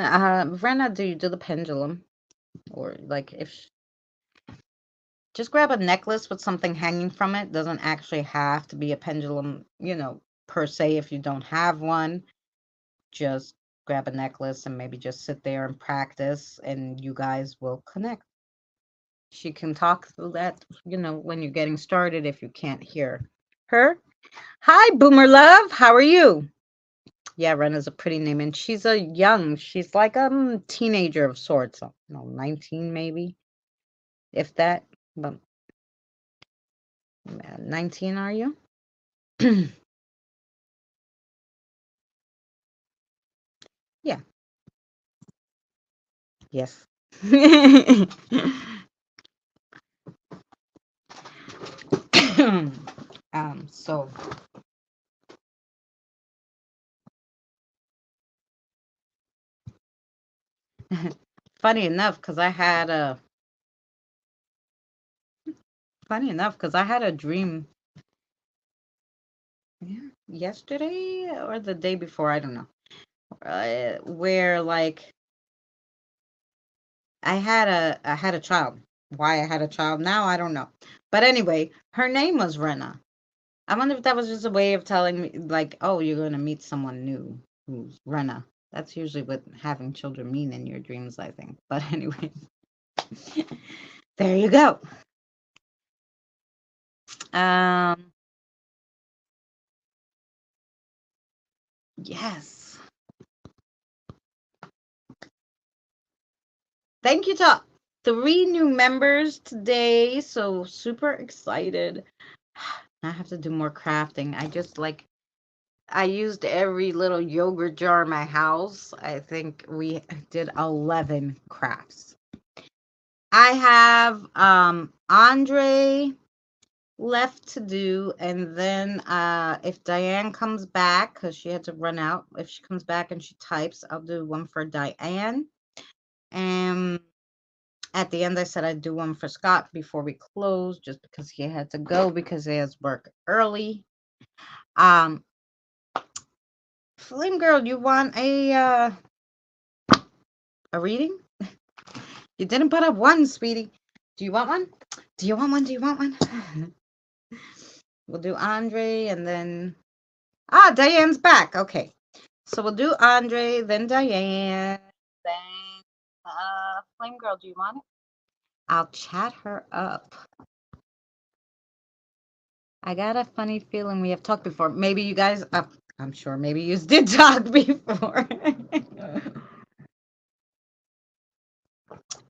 Rena, do you do the pendulum? Or like just grab a necklace with something hanging from it. Doesn't actually have to be a pendulum, per se, if you don't have one. Just grab a necklace and maybe just sit there and practice, and you guys will connect. She can talk through that, when you're getting started if you can't hear her. Hi, Boomer Love. How are you? Yeah, Rena's a pretty name, and she's like a teenager of sorts. 19 maybe, if that. But 19, are you? Yeah. Yes. So funny enough, because I had a dream, yeah, yesterday or the day before, I don't know, where like I had a child. Why I had a child now, I don't know. But anyway, her name was Rena. I wonder if that was just a way of telling me, like, oh, you're gonna meet someone new who's Rena. That's usually what having children mean in your dreams, I think. But anyway, there you go. Um, yes. Thank you to 3 new members today. So super excited. I have to do more crafting. I used every little yogurt jar in my house. I think we did 11 crafts. I have Andre left to do, and then if Diane comes back, because she had to run out, if she comes back and she types, I'll do one for Diane. And at the end, I said I'd do one for Scott before we close, just because he had to go because he has work early. Flame Girl, you want a reading? You didn't put up one, sweetie. Do you want one? Do you want one? Do you want one? We'll do Andre and then Diane's back. Okay. So we'll do Andre, then Diane, then Flame Girl, do you want it? I'll chat her up. I got a funny feeling we have talked before. Maybe you guys, I'm sure maybe you did talk before.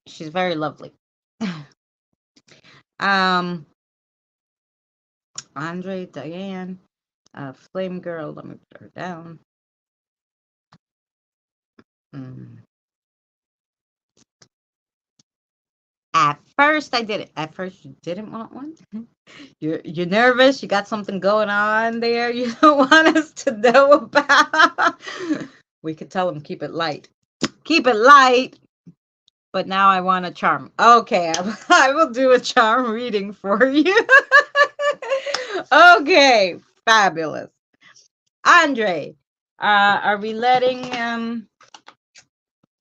She's very lovely. Andre, Diane, Flame Girl. Let me put her down. At first, I did it. At first, you didn't want one. You're nervous. You got something going on there. You don't want us to know about. We could tell them keep it light. Keep it light. But now I want a charm. Okay, I will do a charm reading for you. Okay, fabulous. Andre, are we letting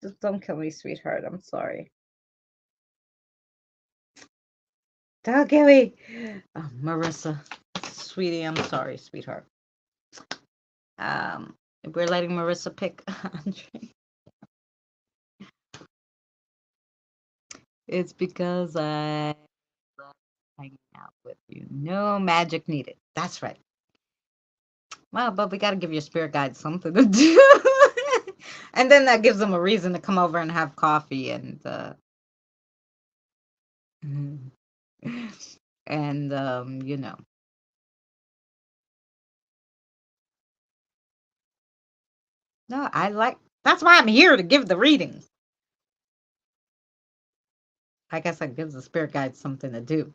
just don't kill me, sweetheart. I'm sorry. Don't kill me. Oh, Marissa, sweetie, I'm sorry, sweetheart. We're letting Marissa pick Andre. It's because I love hanging out with you. No magic needed. That's right. Well, but we got to give your spirit guide something to do. And then that gives them a reason to come over and have coffee and you know. No, that's why I'm here to give the readings. I guess that gives the spirit guide something to do.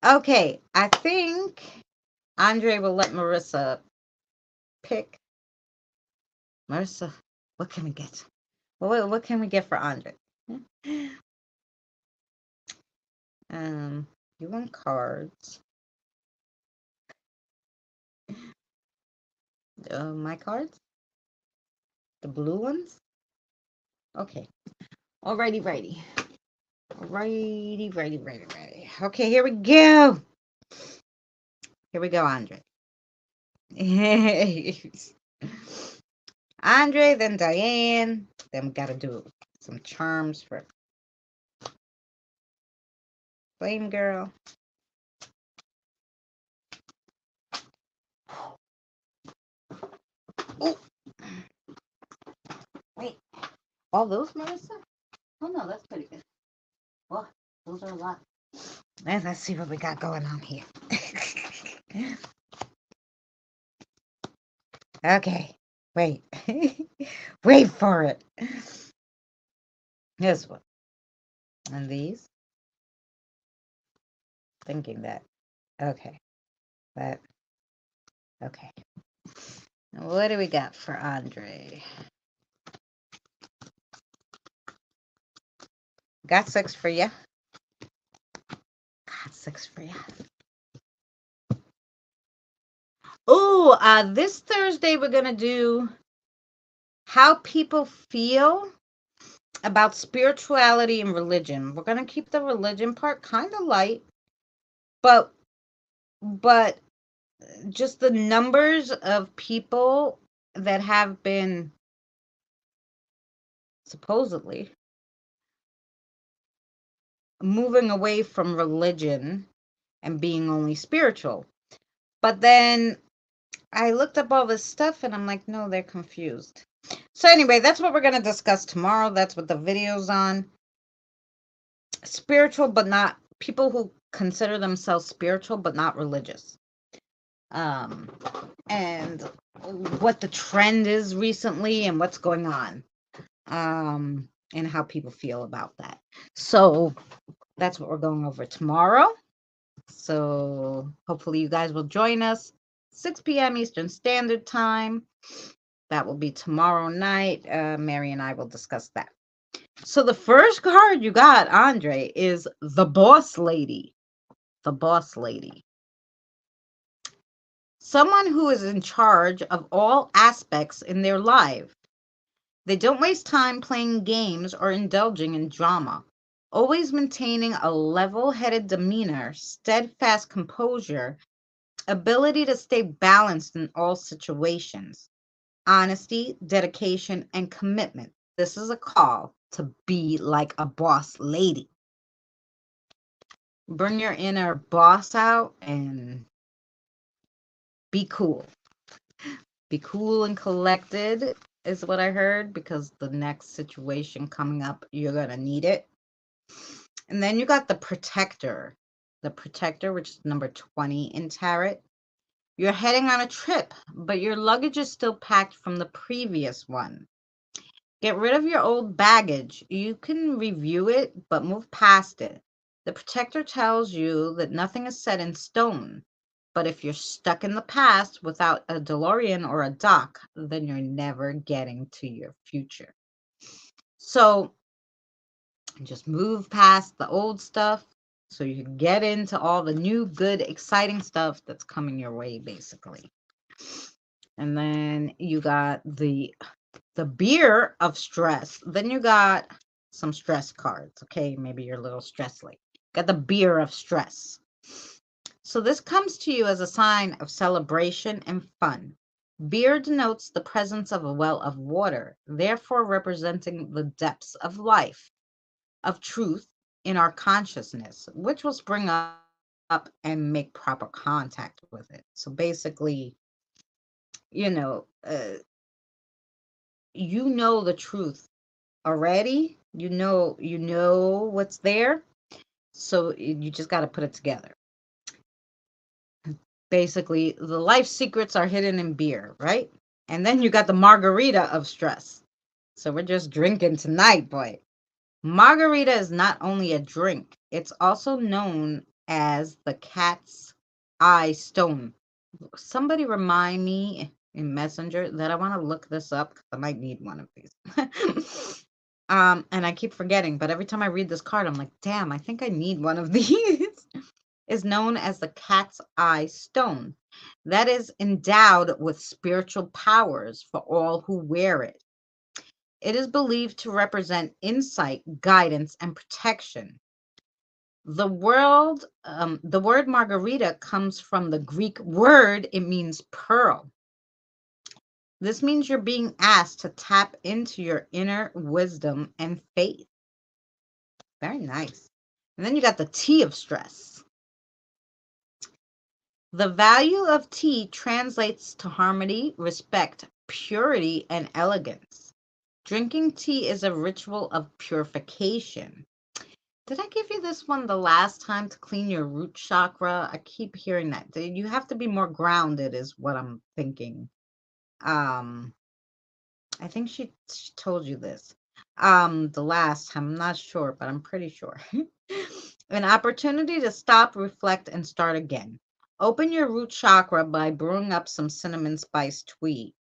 Okay, I think Andre will let Marissa pick. Marissa, what can we get? What can we get for Andre? You want cards? My cards? The blue ones? Okay. Alrighty, righty. Righty. Okay, here we go. Here we go, Andre. Andre, then Diane. Then we gotta do some charms for Flame Girl. Oh, wait. All those, Marissa? Oh no, that's pretty good. Well, those are a lot. Let's see what we got going on here. Okay, wait. Wait for it. This one. And these. Thinking that. Okay. That. Okay. What do we got for Andre? Got 6 for you. Got 6 for you. Oh, this Thursday we're going to do how people feel about spirituality and religion. We're going to keep the religion part kind of light, but just the numbers of people that have been supposedly moving away from religion and being only spiritual. But then I looked up all this stuff and I'm like, no, they're confused. So anyway, that's what we're going to discuss tomorrow. That's what the video's on. Spiritual, but not people who consider themselves spiritual, but not religious. And what the trend is recently and what's going on. And how people feel about that. So that's what we're going over tomorrow. So hopefully you guys will join us 6 p.m. Eastern Standard Time. That will be tomorrow night. Mary and I will discuss that. So the first card you got, Andre, is the Boss Lady. The Boss Lady. Someone who is in charge of all aspects in their life. They don't waste time playing games or indulging in drama. Always maintaining a level-headed demeanor, steadfast composure, ability to stay balanced in all situations, honesty, dedication, and commitment. This is a call to be like a boss lady. Bring your inner boss out and be cool. Be cool and collected is what I heard, because the next situation coming up, you're going to need it. And then you got the protector. the Protector, which is number 20 in Tarot. You're heading on a trip, but your luggage is still packed from the previous one. Get rid of your old baggage. You can review it, but move past it. The Protector tells you that nothing is set in stone. But if you're stuck in the past without a DeLorean or a dock, then you're never getting to your future. So just move past the old stuff so you can get into all the new, good, exciting stuff that's coming your way, basically. And then you got the beer of stress. Then you got some stress cards. Okay, maybe you're a little stressed. Like, got the beer of stress. So this comes to you as a sign of celebration and fun. Beer denotes the presence of a well of water, therefore representing the depths of life, of truth in our consciousness, which will spring up and make proper contact with it. So basically, you know, the truth already. You know what's there. So you just got to put it together. Basically, the life secrets are hidden in beer, right? And then you got the margarita of stress. So we're just drinking tonight, boy. Margarita is not only a drink, it's also known as the cat's eye stone. Somebody remind me in Messenger that I want to look this up because I might need one of these. And I keep forgetting, but every time I read this card, I'm like, damn, I think I need one of these. Is known as the cat's eye stone. That is endowed with spiritual powers for all who wear it. It is believed to represent insight, guidance, and protection. The word margarita comes from the Greek word. It means pearl. This means you're being asked to tap into your inner wisdom and faith. Very nice. And then you got the tea of stress. The value of tea translates to harmony, respect, purity, and elegance. Drinking tea is a ritual of purification. Did I give you this one the last time to clean your root chakra? I keep hearing that. You have to be more grounded is what I'm thinking. I think she told you this. The last time, I'm not sure, but I'm pretty sure. An opportunity to stop, reflect, and start again. Open your root chakra by brewing up some cinnamon spice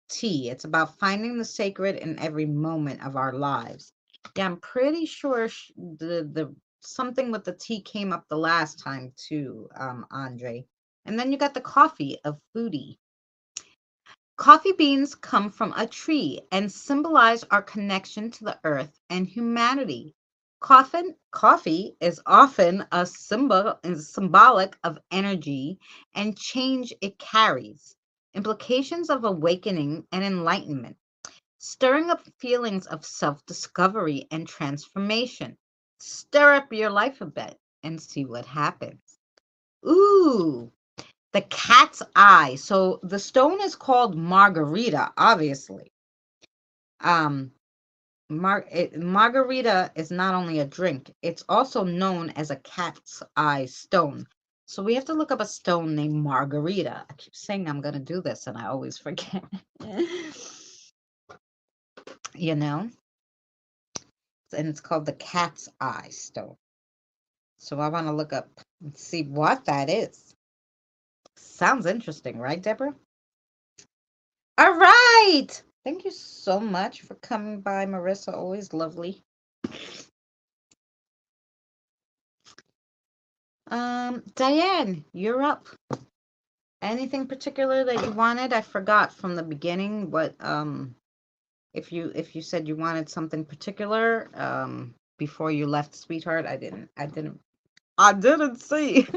tea. It's about finding the sacred in every moment of our lives. Yeah, I'm pretty sure the something with the tea came up the last time too, Andre. And then you got the coffee of foodie. Coffee beans come from a tree and symbolize our connection to the earth and humanity. Coffee is often a symbolic of energy and change it carries, implications of awakening and enlightenment, stirring up feelings of self-discovery and transformation. Stir up your life a bit and see what happens. Ooh, the cat's eye. So the stone is called margarita, obviously. Margarita is not only a drink, it's also known as a cat's eye stone. So we have to look up a stone named margarita. I keep saying I'm going to do this and I always forget. You know? And it's called the cat's eye stone. So I want to look up and see what that is. Sounds interesting, right, Deborah? All right. Thank you so much for coming by, Marissa. Always lovely. Diane, you're up. Anything particular that you wanted? I forgot from the beginning what if you said you wanted something particular before you left, sweetheart. I didn't see.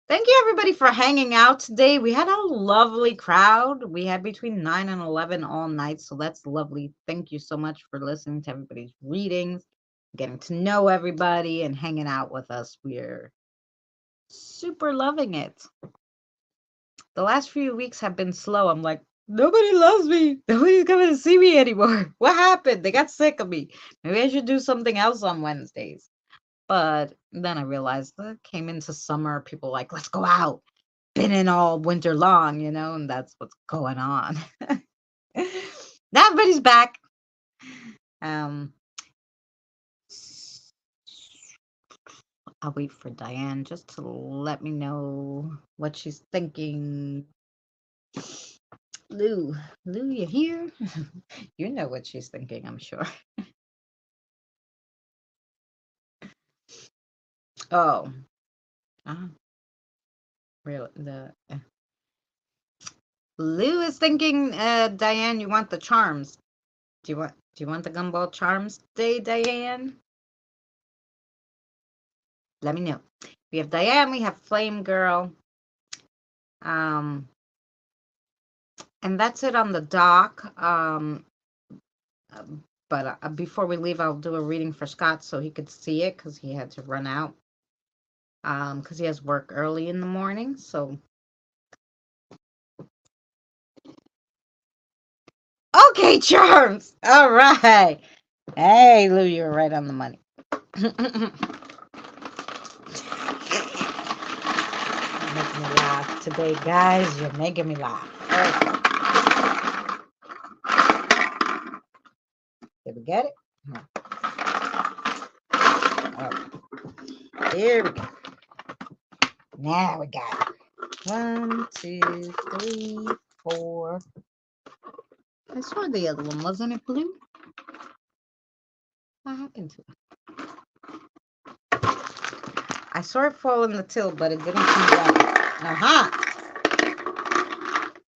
Thank you, everybody, for hanging out today. We had a lovely crowd. We had between 9 and 11 all night, so that's lovely. Thank you so much for listening to everybody's readings, getting to know everybody, and hanging out with us. We're super loving it. The last few weeks have been slow. I'm like, nobody loves me. Nobody's coming to see me anymore. What happened? They got sick of me. Maybe I should do something else on Wednesdays. But then I realized that came into summer, people like, let's go out. Been in all winter long, and that's what's going on. Now everybody's back. Um, I'll wait for Diane just to let me know what she's thinking. Lou, you here? You know what she's thinking, I'm sure. Oh, really? Lou is thinking, Diane, you want the charms? Do you want the gumball charms day, Diane? Let me know. We have Diane, we have Flame Girl. And that's it on the dock. But before we leave, I'll do a reading for Scott so he could see it because he had to run out. Because he has work early in the morning. So, okay, charms. All right. Hey, Lou, you're right on the money. You're making me laugh today, guys. You're making me laugh. Did we get it? Oh. Here we go. Now we got it. 1, 2, 3, 4. I saw the other one. Wasn't it blue? What happened to it? I saw it fall in the till, but it didn't come down. Aha!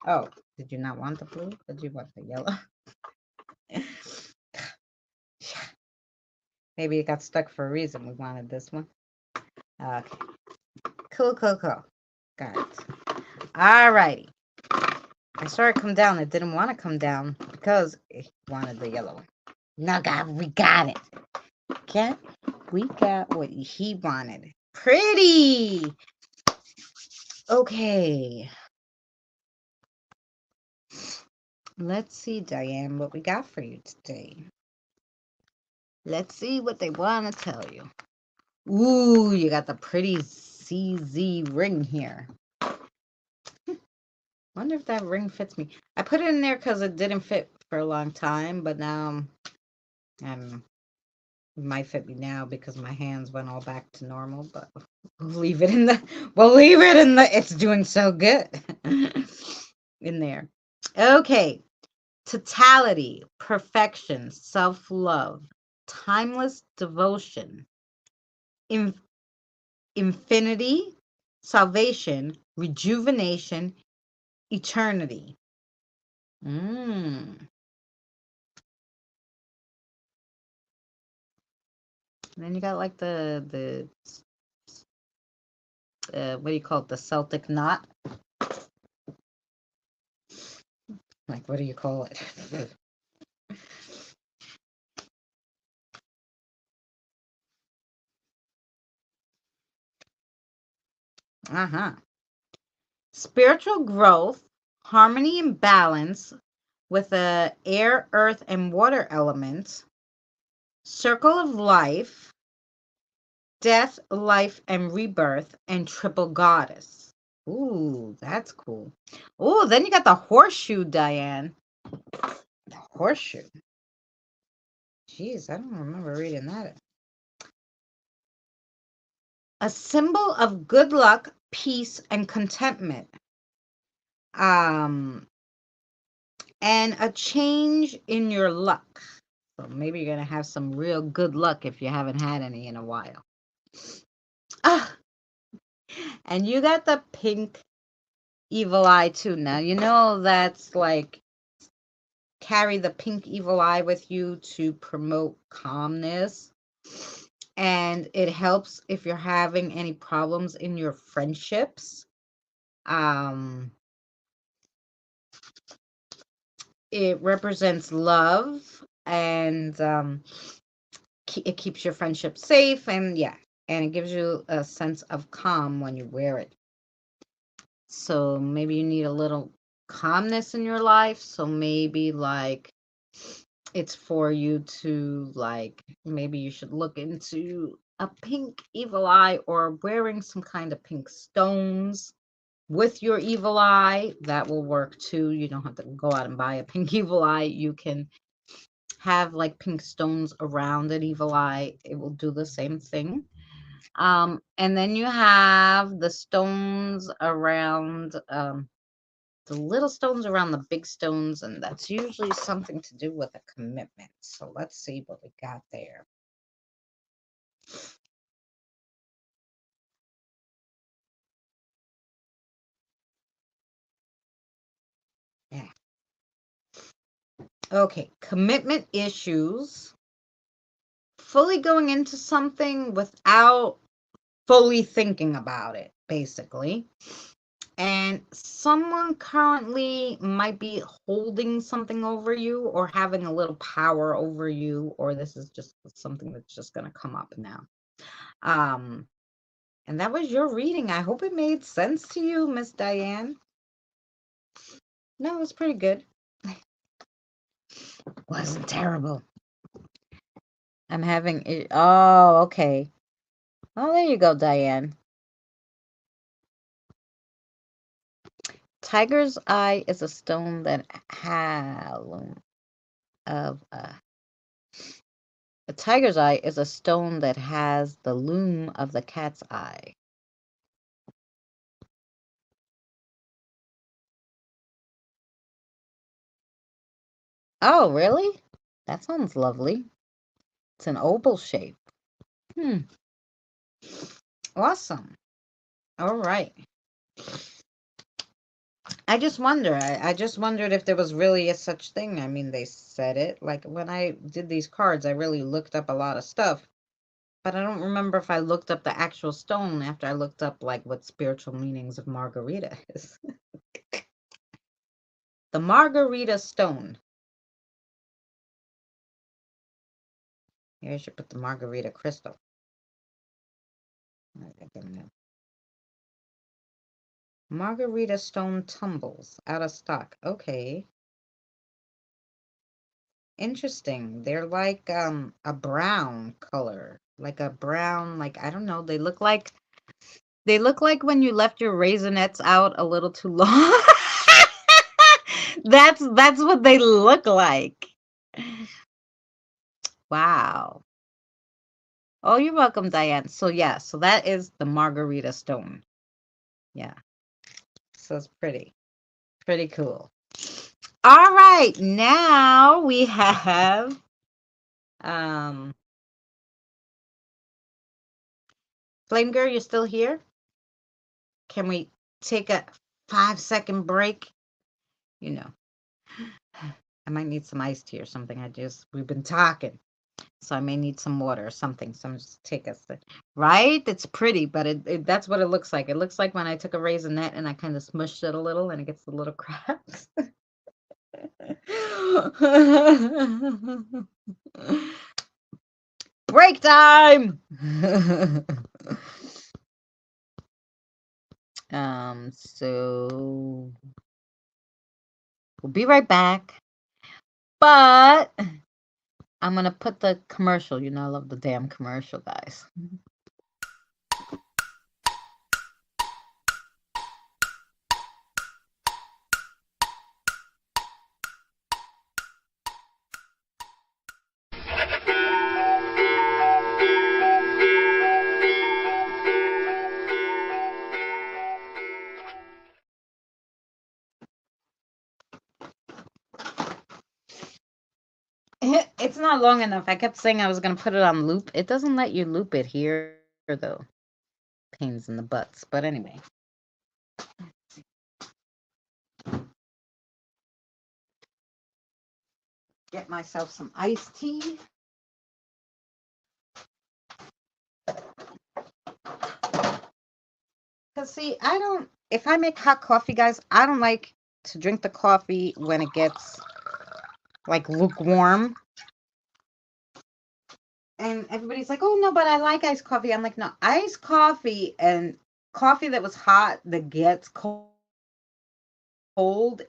Oh, did you not want the blue? Did you want the yellow? Maybe it got stuck for a reason. We wanted this one. Okay. Cool. Got it. All righty. I saw it come down. It didn't want to come down because it wanted the yellow one. Now, God, we got it. Okay? We got what he wanted. Pretty. Okay. Let's see, Diane, what we got for you today. Let's see what they want to tell you. Ooh, you got the pretty CZ ring here. Wonder if that ring fits me. I put it in there because it didn't fit for a long time, but now it might fit me now because my hands went all back to normal, but we'll leave it in the it's doing so good in there. Okay. Totality, perfection, self-love, timeless devotion, infinity, salvation, rejuvenation, eternity. Then you got like the what do you call it? The Celtic knot. Like, what do you call it? Spiritual growth, harmony and balance with the air, earth, and water elements. Circle of life, death, life, and rebirth, and triple goddess. Ooh, that's cool. Ooh, then you got the horseshoe, Diane. The horseshoe. Jeez, I don't remember reading that. A symbol of good luck, peace, and contentment. And a change in your luck. So maybe you're going to have some real good luck if you haven't had any in a while. And you got the pink evil eye too. Now, that's like carry the pink evil eye with you to promote calmness. And it helps if you're having any problems in your friendships. It represents love and it keeps your friendship safe and it gives you a sense of calm when you wear it. So maybe you need a little calmness in your life. So maybe like it's for you to like, maybe you should look into a pink evil eye or wearing some kind of pink stones with your evil eye, that will work too. You don't have to go out and buy a pink evil eye. You can have like pink stones around an evil eye. It will do the same thing. And then you have the stones around, the little stones around the big stones, and that's usually something to do with a commitment. So let's see what we got there. Yeah. Okay, commitment issues. Fully going into something without fully thinking about it, basically. And someone currently might be holding something over you or having a little power over you, or this is just something that's just going to come up now. And that was your reading. I hope it made sense to you, Miss Diane. No, it was pretty good. Wasn't terrible. I'm having it. Oh, okay. Oh, there you go, Diane. Tiger's eye is a stone that a tiger's eye is a stone that has the loom of the cat's eye. Oh, really? That sounds lovely. It's an oval shape. Awesome. All right. I just wonder. I just wondered if there was really a such thing. I mean, they said it. Like when I did these cards, I really looked up a lot of stuff. But I don't remember if I looked up the actual stone after I looked up like what spiritual meanings of margarita is. The margarita stone. Here, I should put the margarita crystal. I don't know. Margarita stone tumbles out of stock. Okay. Interesting. They're like a brown color. Like a brown, like I don't know, they look like when you left your raisinets out a little too long. That's what they look like. Wow. Oh, you're welcome, Diane. So yeah, so that is the margarita stone. Yeah. So it's pretty cool. All right, now we have Flame Girl, you still here? Can we take a 5-second break? You know, I might need some iced tea or something. We've been talking, so I may need some water or something. So I'm just take a sip. Right? It's pretty, but that's what it looks like. It looks like when I took a raisinette and I kind of smushed it a little and it gets the little cracks. Break time! So we'll be right back. But I'm gonna put the commercial. You know, I love the damn commercial, guys. It's not long enough. I kept saying I was gonna put it on loop. It doesn't let you loop it here, though. Pains in the butts. But anyway. Get myself some iced tea. Because, see, if I make hot coffee, guys, I don't like to drink the coffee when it gets, like, lukewarm. And everybody's like, oh, no, but I like iced coffee. I'm like, no, iced coffee and coffee that was hot that gets cold,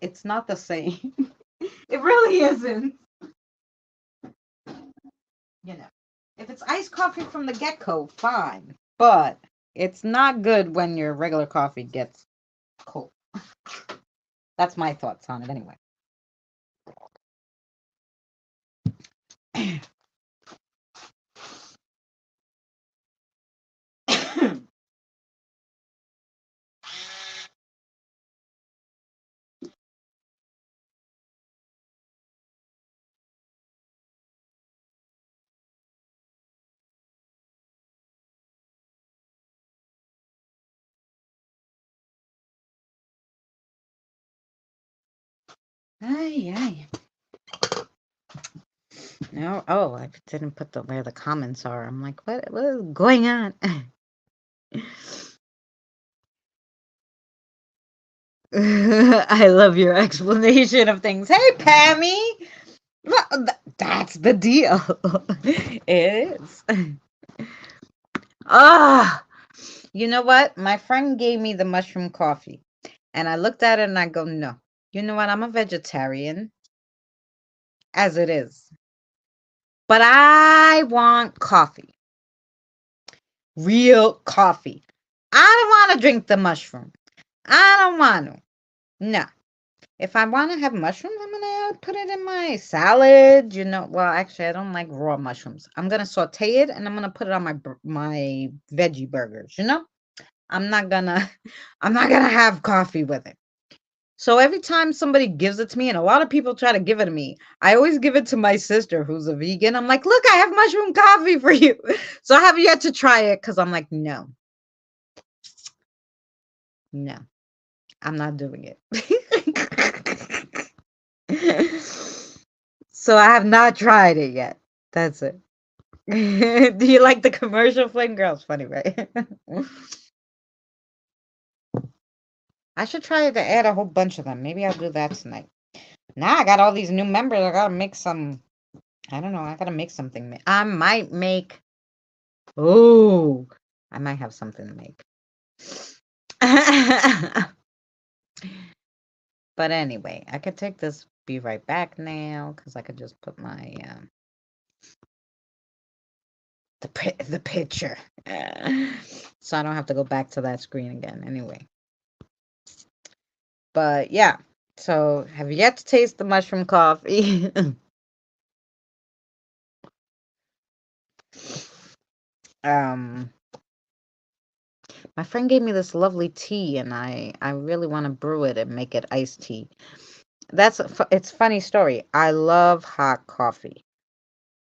it's not the same. It really isn't. You know. If it's iced coffee from the get-go, fine. But it's not good when your regular coffee gets cold. That's my thoughts on it anyway. Ay, ay. No, oh, I didn't put where the comments are. I'm like, what is going on? I love your explanation of things. Hey, Pammy. Well, that's the deal. It is. Ah, you know what? My friend gave me the mushroom coffee, and I looked at it and I go, no. You know what? I'm a vegetarian, as it is. But I want coffee. Real coffee. I don't want to drink the mushroom. I don't want to. No. If I want to have mushrooms, I'm going to put it in my salad. Well, actually, I don't like raw mushrooms. I'm going to saute it and I'm going to put it on my veggie burgers, I'm not going to have coffee with it. So every time somebody gives it to me, and a lot of people try to give it to me, I always give it to my sister who's a vegan. I'm like, look, I have mushroom coffee for you. So I have yet to try it because I'm like, no, I'm not doing it. So I have not tried it yet. That's it. Do you like the commercial? Flame Girl's funny, right? I should try to add a whole bunch of them. Maybe I'll do that tonight. Now I got all these new members. I gotta make some. I don't know. I gotta make something. I might make. Oh, I might have something to make. But anyway, I could take this. Be right back now because I could just put my the picture, so I don't have to go back to that screen again. Anyway, but yeah. So have yet to taste the mushroom coffee. My friend gave me this lovely tea, and I really want to brew it and make it iced tea. It's a funny story. I love hot coffee.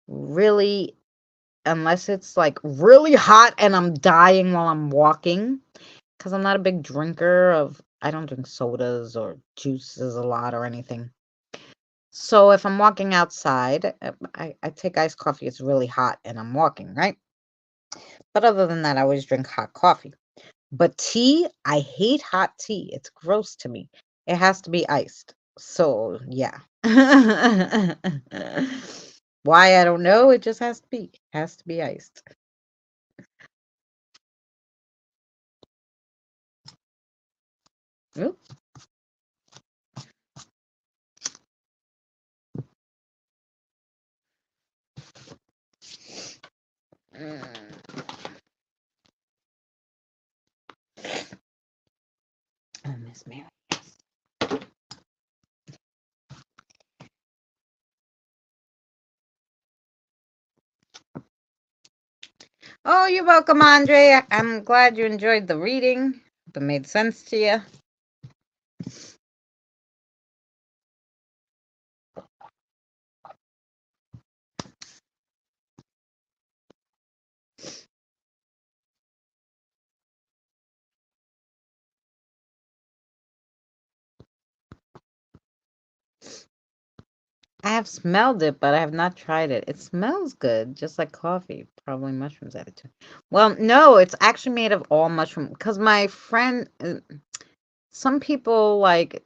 Really, unless it's like really hot and I'm dying while I'm walking, because I'm not a big drinker I don't drink sodas or juices a lot or anything. So if I'm walking outside, I take iced coffee. It's really hot and I'm walking, right? But other than that, I always drink hot coffee. But tea, I hate hot tea. It's gross to me. It has to be iced. So, yeah. Why, I don't know. It just has to be. Has to be iced. Ooh. Oh, Miss Mary. Oh, you're welcome, Andre. I'm glad you enjoyed the reading. That made sense to you. I have smelled it, but I have not tried it. It smells good, just like coffee. Probably mushrooms added to it. Well, no, it's actually made of all mushroom. Because my friend, some people like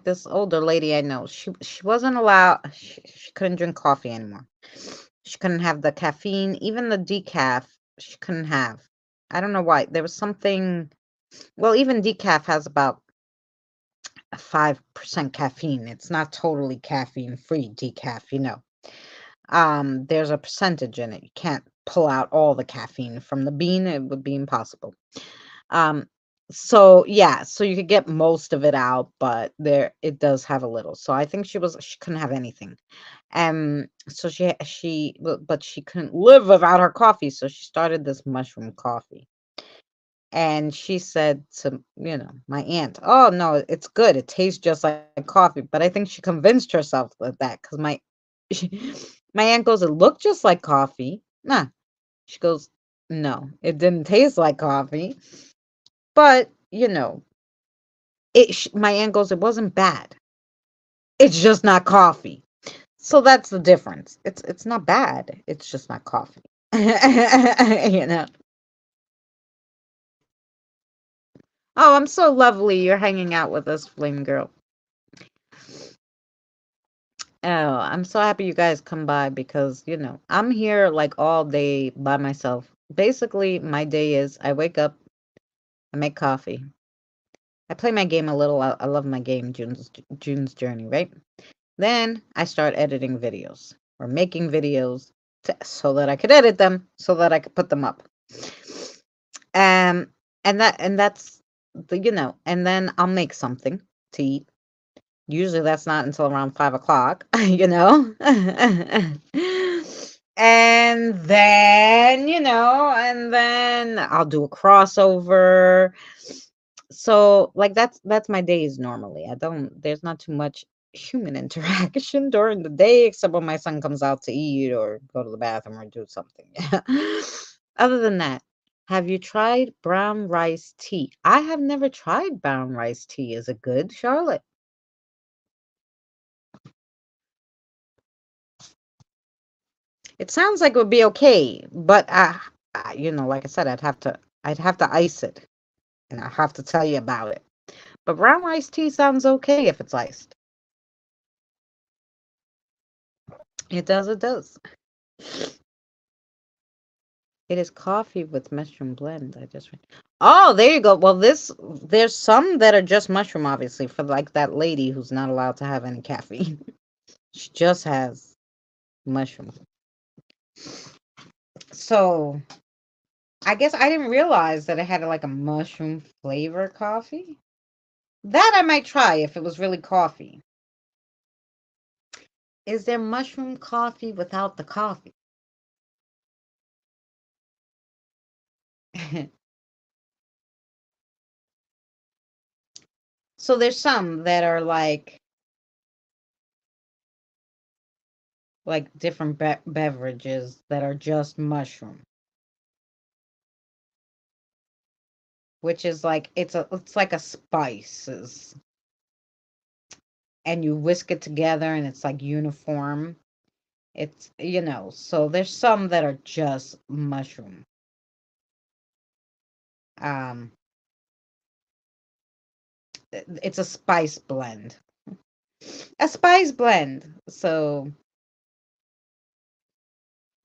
this older lady I know. She wasn't allowed. She couldn't drink coffee anymore. She couldn't have the caffeine, even the decaf. She couldn't have. I don't know why. There was something. Well, even decaf has about 5% caffeine. It's not totally caffeine free decaf, There's a percentage in it. You can't pull out all the caffeine from the bean. It would be impossible. So yeah, so you could get most of it out, but there it does have a little. So I think she couldn't have anything. So but she couldn't live without her coffee, so she started this mushroom coffee. And she said to, my aunt, "Oh no, it's good. It tastes just like coffee." But I think she convinced herself with that because my aunt goes, "It looked just like coffee." Nah. She goes, "No, it didn't taste like coffee." But, my aunt goes, "It wasn't bad. It's just not coffee." So that's the difference. It's not bad. It's just not coffee. you know. Oh, I'm so lovely. You're hanging out with us, Flame Girl. Oh, I'm so happy you guys come by because, I'm here like all day by myself. Basically, my day is I wake up, I make coffee. I play my game a little. I love my game, June's Journey, right? Then I start editing videos or making videos so that I could edit them, so that I could put them up. Um, and that's and then I'll make something to eat. Usually that's not until around 5 o'clock, And then, and then I'll do a crossover. So like that's my days normally. There's not too much human interaction during the day except when my son comes out to eat or go to the bathroom or do something. Other than that, have you tried brown rice tea? I have never tried brown rice tea. Is it good, Charlotte? It sounds like it would be okay, but like I said, I'd have to ice it, and I have to tell you about it. But brown rice tea sounds okay if it's iced. It does. It does. It is coffee with mushroom blend. I just read. Oh, there you go. Well, there's some that are just mushroom, obviously, for like that lady who's not allowed to have any caffeine. She just has mushroom. So I guess I didn't realize that it had like a mushroom flavor coffee. That I might try if it was really coffee. Is there mushroom coffee without the coffee? So there's some that are like different beverages that are just mushroom, which is like it's like a spices, and you whisk it together and it's like uniform. It's so there's some that are just mushroom. Um, it's a spice blend. A spice blend. So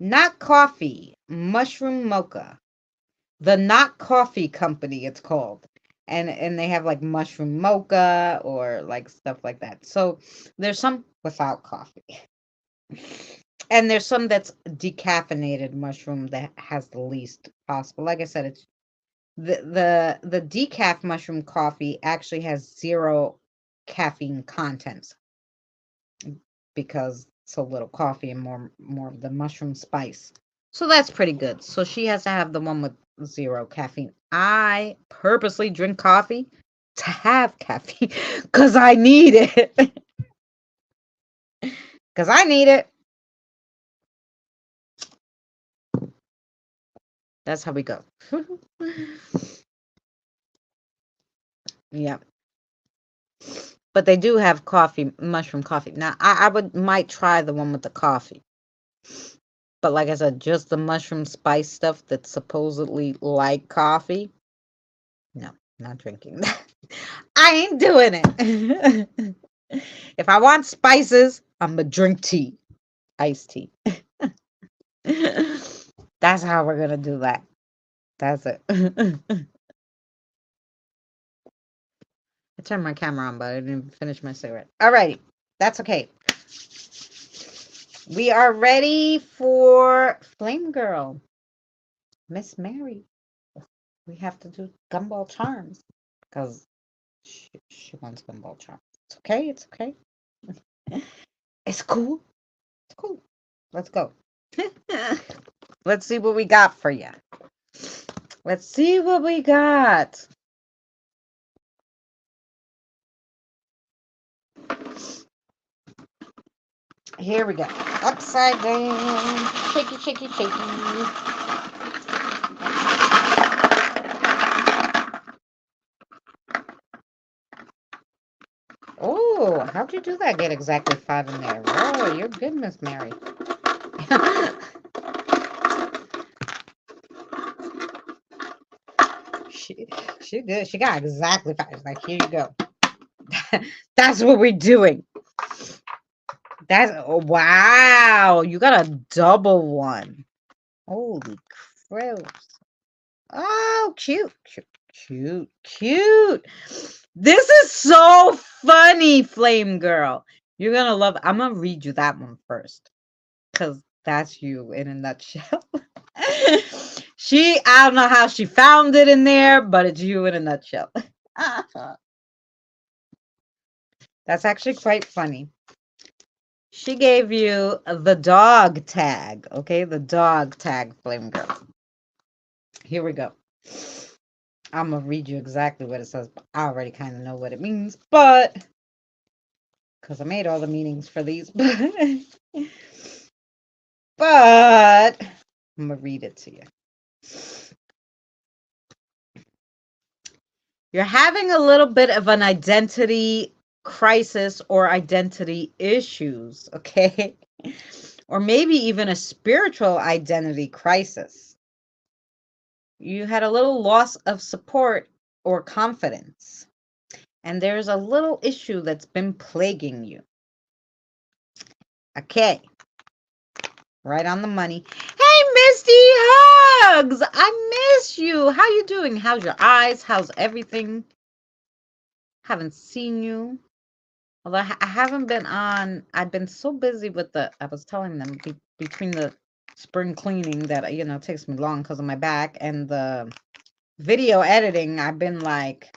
not coffee, mushroom mocha. The Not Coffee Company, it's called. And they have like mushroom mocha or like stuff like that. So there's some without coffee. And there's some that's decaffeinated mushroom that has the least possible. Like I said, it's the decaf mushroom coffee actually has zero caffeine content because so little coffee and more of the mushroom spice. So that's pretty good. So she has to have the one with zero caffeine. I purposely drink coffee to have caffeine because I need it. Because I need it. That's how we go. Yeah. But they do have coffee, mushroom coffee. Now I might try the one with the coffee. But like I said, just the mushroom spice stuff that's supposedly like coffee. No, not drinking that. I ain't doing it. If I want spices, I'm gonna drink tea, iced tea. That's how we're gonna do that. That's it. I turned my camera on, but I didn't even finish my cigarette. Alrighty, that's okay. We are ready for Flame Girl. Miss Mary. We have to do gumball charms because she wants gumball charms. It's okay. It's okay. It's cool. It's cool. Let's go. Let's see what we got for you. Let's see what we got. Here we go. Upside down. Shaky, shaky, shaky. Oh, how'd you do that? Get exactly 5 in there. Oh, you're good, Miss Mary. she did. She got exactly 5. Like, here you go. That's what we're doing. That's wow. You got a double one. Holy crap. Oh, cute, cute, cute, cute. This is so funny, Flame Girl. You're gonna love it. I'm gonna read you that one first. Because that's you in a nutshell. I don't know how she found it in there, but it's you in a nutshell. That's actually quite funny. She gave you the dog tag, okay? The dog tag, Flame Girl. Here we go. I'm going to read you exactly what it says. But I already kind of know what it means, but because I made all the meanings for these. But I'm going to read it to you. You're having a little bit of an identity crisis or identity issues, okay? Or maybe even a spiritual identity crisis. You had a little loss of support or confidence. And there's a little issue that's been plaguing you. Okay. Right on the money. Hey, Misty, hugs! I miss you. How you doing? How's your eyes? How's everything? Haven't seen you. Although I haven't been on. I've been so busy with I was telling them between the spring cleaning that, takes me long because of my back and the video editing, I've been like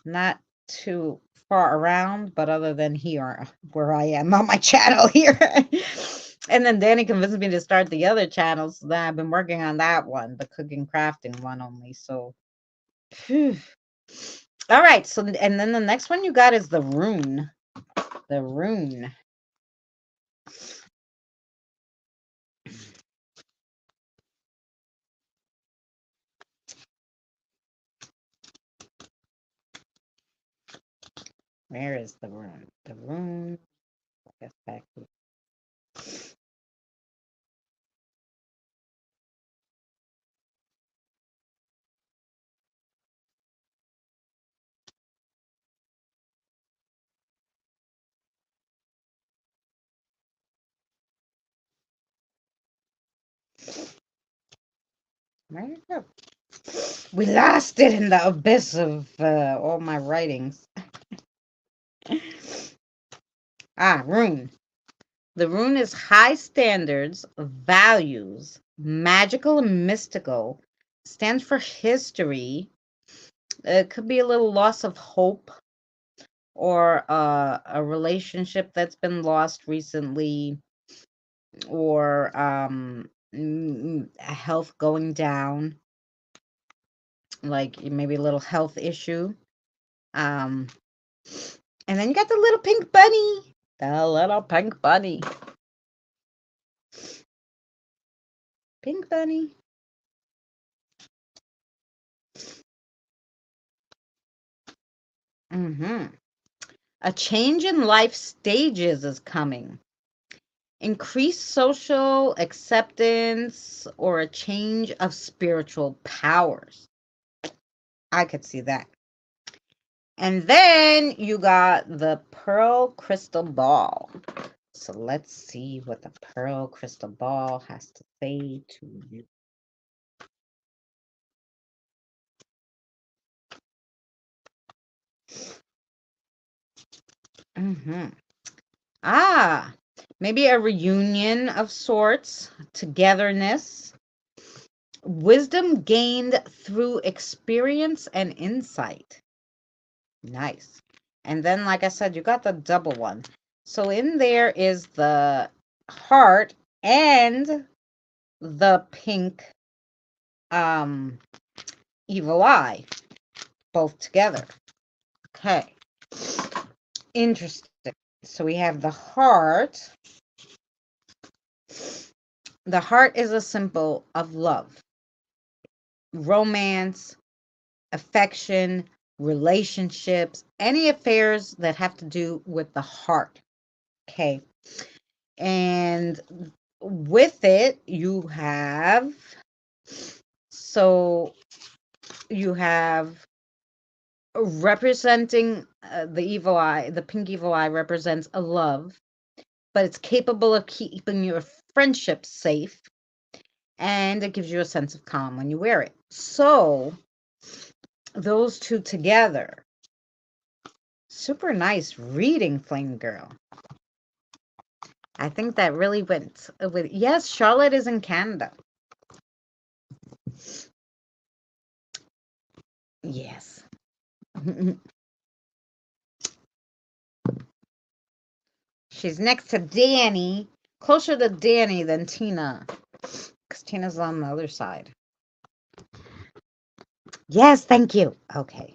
not too far around, but other than here where I am on my channel here. And then Danny convinced me to start the other channels. So then I've been working on that one, the cooking crafting one only. So phew. All right, so and then the next one you got is the rune. The rune. Where is the rune? The rune. I guess back here. Where it go? We lost it in the abyss of all my writings. Rune. The rune is high standards, values, magical and mystical, stands for history. It could be a little loss of hope or a relationship that's been lost recently, or health going down, like maybe a little health issue. And then you got the little pink bunny. The little pink bunny. Pink bunny. A change in life stages is coming. Increased social acceptance or a change of spiritual powers. I could see that. And then you got the pearl crystal ball. So let's see what the pearl crystal ball has to say to you. Maybe a reunion of sorts, togetherness, Wisdom gained through experience and insight. Nice. And then, like I said, you got the double one. So in there is the heart and the pink evil eye, both together. Okay. Interesting. So we have the heart. The heart is a symbol of love, romance, affection, relationships, any affairs that have to do with the heart. Okay. And with it, you have representing the evil eye. The pink evil eye represents a love, but it's capable of keeping your friendship safe, and it gives you a sense of calm when you wear it. So those two together, super nice reading, Flame Girl. I think that really went with, yes, Charlotte is in Canada. Yes. She's next to Danny, closer to Danny than Tina, because Tina's on the other side. Yes, thank you. Okay.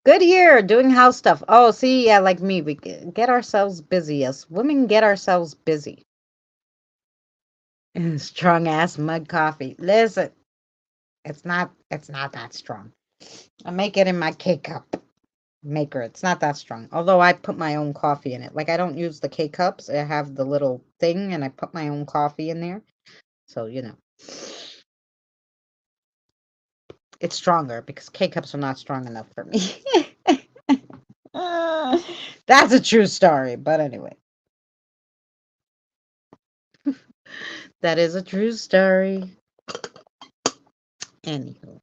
Good year doing house stuff. Oh, see, yeah, like me, we get ourselves busy. Us women get ourselves busy. Strong ass mug coffee. Listen, it's not that strong. I make it in my K-cup maker. It's not that strong. Although I put my own coffee in it. Like I don't use the K-cups. I have the little thing and I put my own coffee in there. So, you know. It's stronger because K-cups are not strong enough for me. That's a true story, but anyway. That is a true story. Anywho.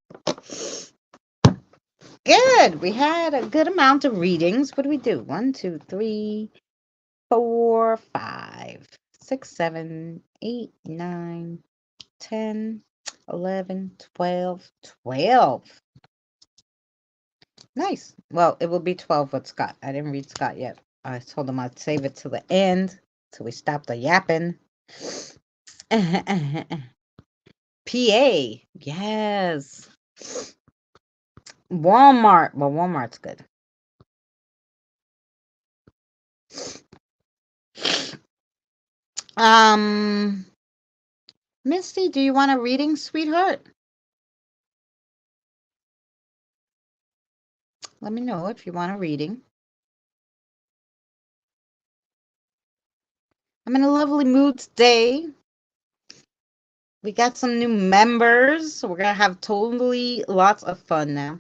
Good. We had a good amount of readings. What do we do? 1, 2, 3, 4, 5, 6, 7, 8, 9, 10, 11, 12, 12. Nice. Well, it will be 12 with Scott. I didn't read Scott yet. I told him I'd save it to the end till we stop the yapping. PA. Yes. Walmart. Well, Walmart's good. Misty, do you want a reading, sweetheart? Let me know if you want a reading. I'm in a lovely mood today. We got some new members, so we're gonna have totally lots of fun now.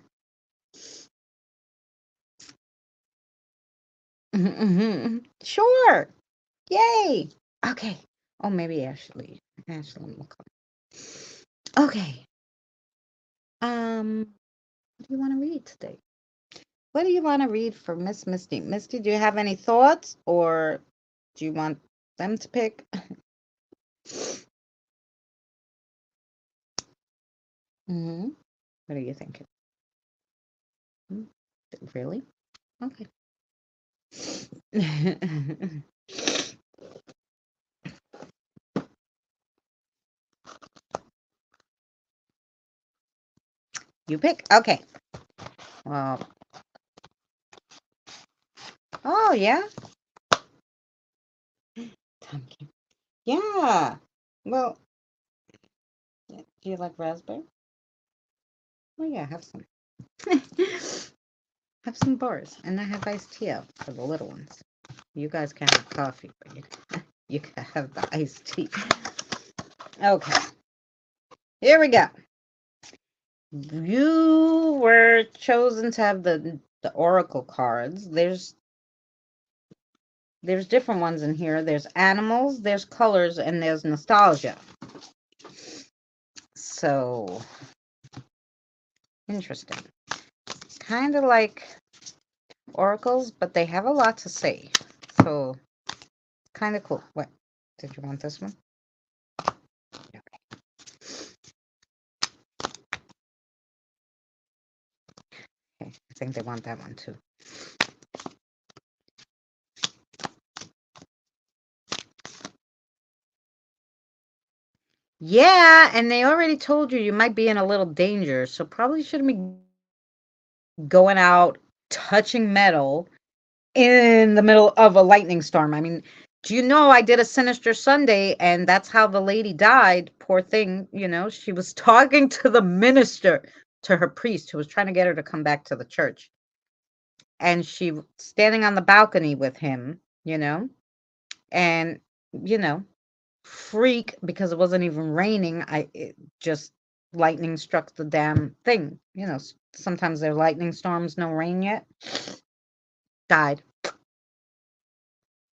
Sure. Yay. Okay. Oh, maybe Ashley. Ashley will come. Okay. What do you want to read today? What do you want to read for Miss Misty? Misty, do you have any thoughts, or do you want them to pick? What are you thinking? Really? Okay. You pick? Okay. Well. Oh, yeah? Yeah. Well, do you like raspberry? Oh, yeah, have some. Have some bars. And I have iced tea out for the little ones. You guys can't have coffee, but you can have the iced tea. Okay. Here we go. You were chosen to have the oracle cards. There's different ones in here. There's animals, there's colors, and there's nostalgia. So interesting. Kind of like oracles, but they have a lot to say. So kind of cool. What? Did you want this one? Okay. Okay, I think they want that one too. Yeah, and they already told you might be in a little danger, so probably shouldn't be going out touching metal in the middle of a lightning storm. I mean, do you know I did a Sinister Sunday and that's how the lady died? Poor thing, she was talking to the minister, to her priest who was trying to get her to come back to the church. And she was standing on the balcony with him, and, freak because it wasn't even raining. It just lightning struck the damn thing. Sometimes there are lightning storms, no rain yet. Died.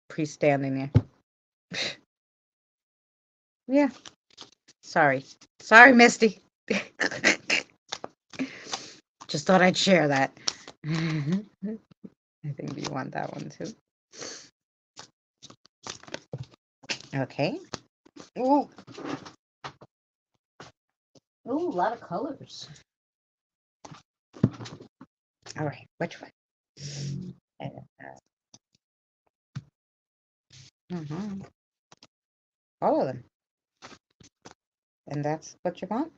Priest standing there. Yeah. Sorry, Misty. Just thought I'd share that. I think you want that one too. Okay. Ooh. Ooh, a lot of colors. All right, which one? All of them. And that's what you want?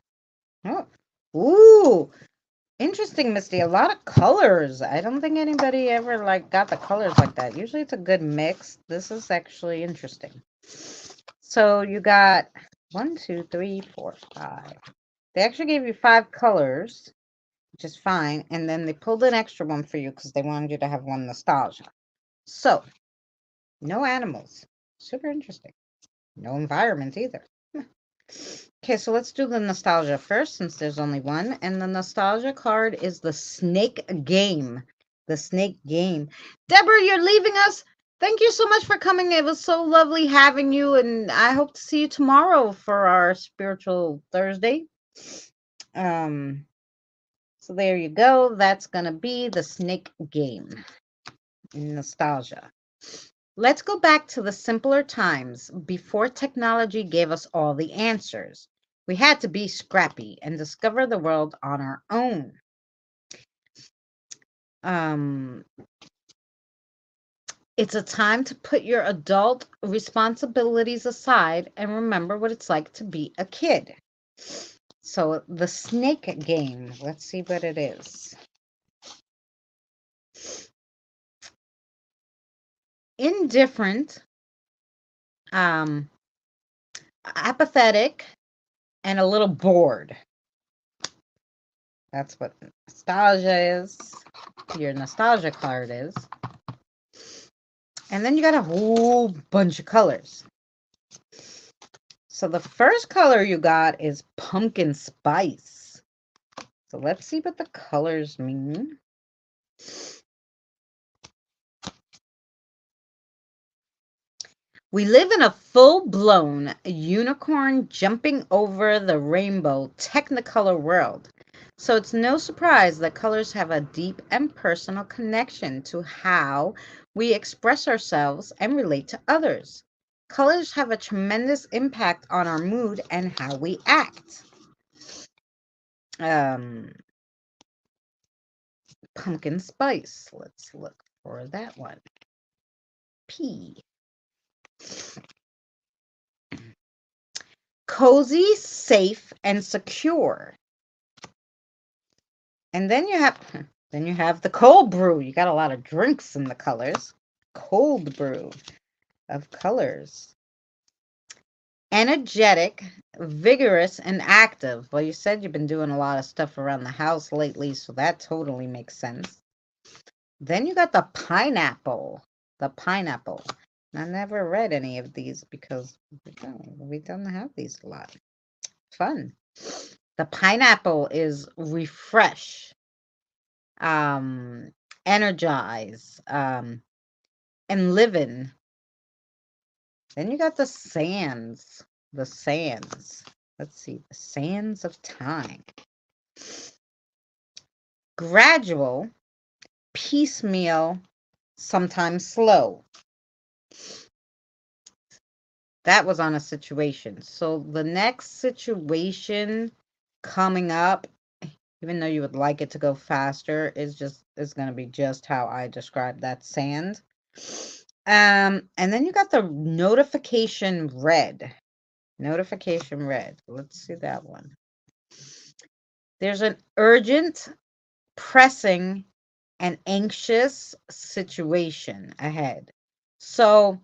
Oh. Ooh. Interesting, Misty. A lot of colors. I don't think anybody ever got the colors like that. Usually it's a good mix. This is actually interesting. So you got 1, 2, 3, 4, 5. They actually gave you 5 colors, which is fine. And then they pulled an extra one for you because they wanted you to have one nostalgia. So, no animals. Super interesting. No environment either. Okay, so let's do the nostalgia first since there's only one. And the nostalgia card is the snake game. The snake game. Deborah, you're leaving us. Thank you so much for coming. It was so lovely having you. And I hope to see you tomorrow for our spiritual Thursday. So there you go. That's going to be the snake game. Nostalgia. Let's go back to the simpler times before technology gave us all the answers. We had to be scrappy and discover the world on our own. It's a time to put your adult responsibilities aside and remember what it's like to be a kid. So the snake game, let's see what it is. Indifferent, apathetic, and a little bored. That's what nostalgia is. Your nostalgia card is. And then you got a whole bunch of colors. So the first color you got is pumpkin spice. So let's see what the colors mean. We live in a full-blown unicorn jumping over the rainbow technicolor world. So it's no surprise that colors have a deep and personal connection to how we express ourselves and relate to others. Colors have a tremendous impact on our mood and how we act. Pumpkin spice. Let's look for that one. P. Cozy, safe, and secure. And then you have the cold brew. You got a lot of drinks in the colors. Cold brew of colors. Energetic, vigorous, and active. Well, you said you've been doing a lot of stuff around the house lately, so that totally makes sense. Then you got the pineapple. The pineapple. I never read any of these because we don't have these a lot. Fun. The pineapple is refresh, energize, and living. Then you got the sands. The sands. Let's see. The sands of time. Gradual, piecemeal, sometimes slow. That was on a situation. So the next situation coming up, even though you would like it to go faster, is going to be just how I described that sand. And then you got the notification red. Notification red. Let's see that one. There's an urgent, pressing, and anxious situation ahead. So,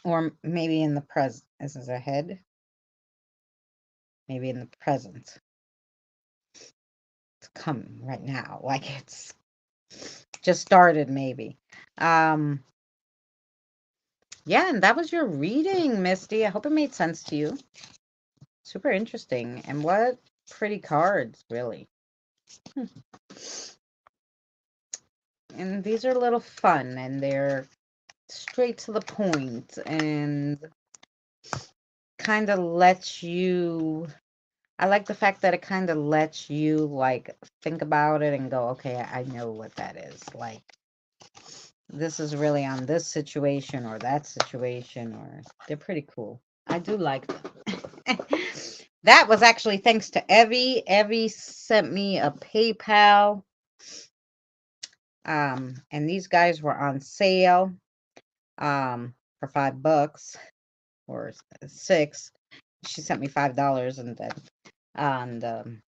or maybe in the present. This is ahead. Maybe in the present. It's coming right now. Like it's just started, maybe. Yeah, and that was your reading, Misty. I hope it made sense to you. Super interesting. And what pretty cards, really. And these are a little fun, and they're straight to the point, and kind of lets you... I like the fact that it kind of lets you, like, think about it and go, okay, I know what that is. Like, this is really on this situation or that situation, or they're pretty cool. I do like them. That was actually thanks to Evie. Evie sent me a PayPal. And these guys were on sale for $5 or $6. She sent me $5 and then on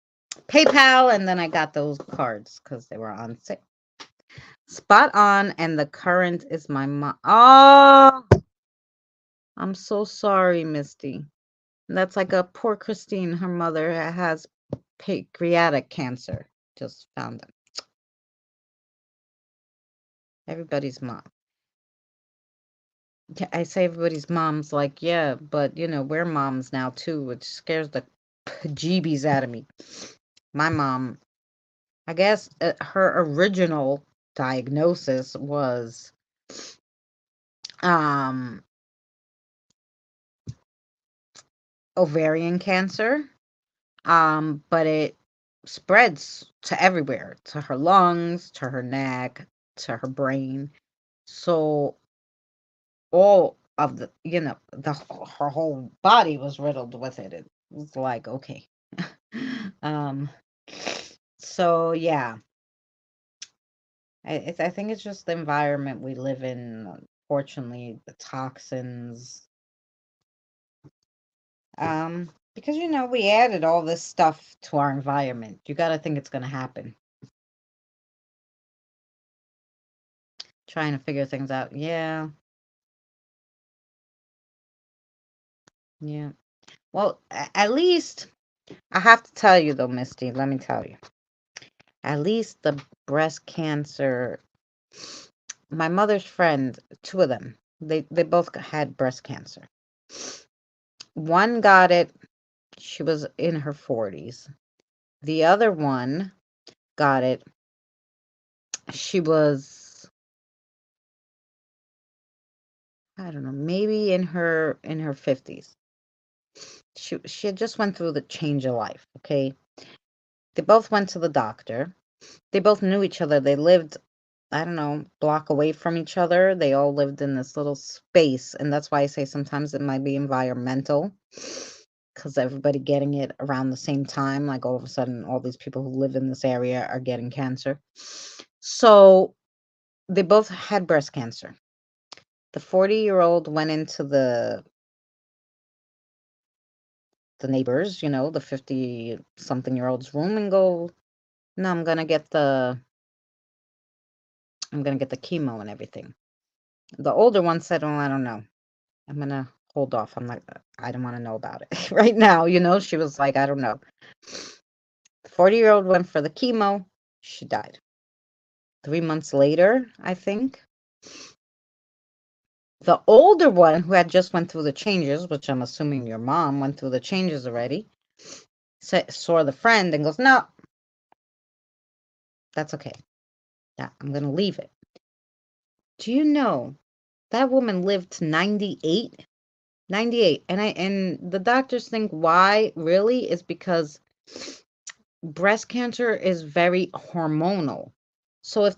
PayPal, and then I got those cards because they were on sale. Spot on, and the current is my mom. Oh, I'm so sorry, Misty. That's like a poor Christine. Her mother has pancreatic cancer. Just found it. Everybody's mom. I say everybody's mom's like, yeah, but we're moms now too, which scares the jeebies out of me. My mom, I guess her original diagnosis was ovarian cancer, but it spreads to everywhere, to her lungs, to her neck, to her brain. So all of the her whole body was riddled with it. It was like, okay. So yeah, I think it's just the environment we live in, unfortunately, the toxins. Because we added all this stuff to our environment. You got to think it's going to happen. Trying to figure things out. Yeah. Yeah. Well, at least I have to tell you though, Misty, let me tell you. At least the breast cancer, my mother's friend, two of them, they both had breast cancer. One got it, she was in her 40s. The other one got it, she was, I don't know, maybe in her 50s. She had just went through the change of life, okay? They both went to the doctor. They both knew each other. They lived, I don't know, block away from each other. They all lived in this little space, and that's why I say sometimes it might be environmental, because everybody getting it around the same time, like all of a sudden all these people who live in this area are getting cancer. So they both had breast cancer. The 40-year-old went into the neighbors, the 50-something-year-old's room and go, no, I'm gonna get the chemo and everything. The older one said, well, I don't know. I'm gonna hold off. I don't want to know about it right now. She was like, I don't know. The 40-year-old went for the chemo. She died. 3 months later, I think. The older one, who had just went through the changes, which I'm assuming your mom went through the changes already, saw the friend and goes, no, that's okay. Yeah, I'm going to leave it. Do you know that woman lived to 98? 98. And the doctors think why really is because breast cancer is very hormonal. So if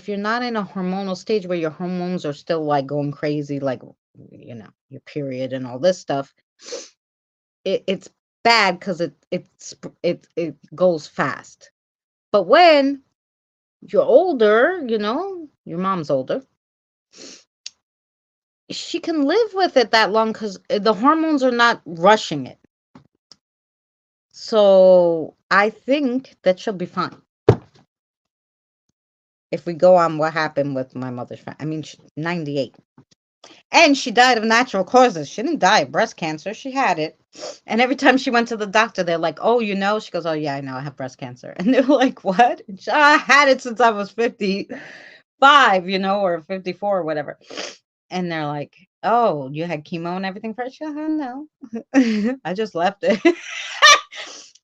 you're not in a hormonal stage where your hormones are still like going crazy, like your period and all this stuff, it's bad because it goes fast. But when you're older, your mom's older, she can live with it that long because the hormones are not rushing it. So I think that she'll be fine. If we go on what happened with my mother's friend, I mean, 98. And she died of natural causes. She didn't die of breast cancer. She had it. And every time she went to the doctor, they're like, oh, She goes, oh, yeah, I know. I have breast cancer. And they're like, what? I had it since I was 55, or 54 or whatever. And they're like, oh, you had chemo and everything first? She goes, no. I just left it.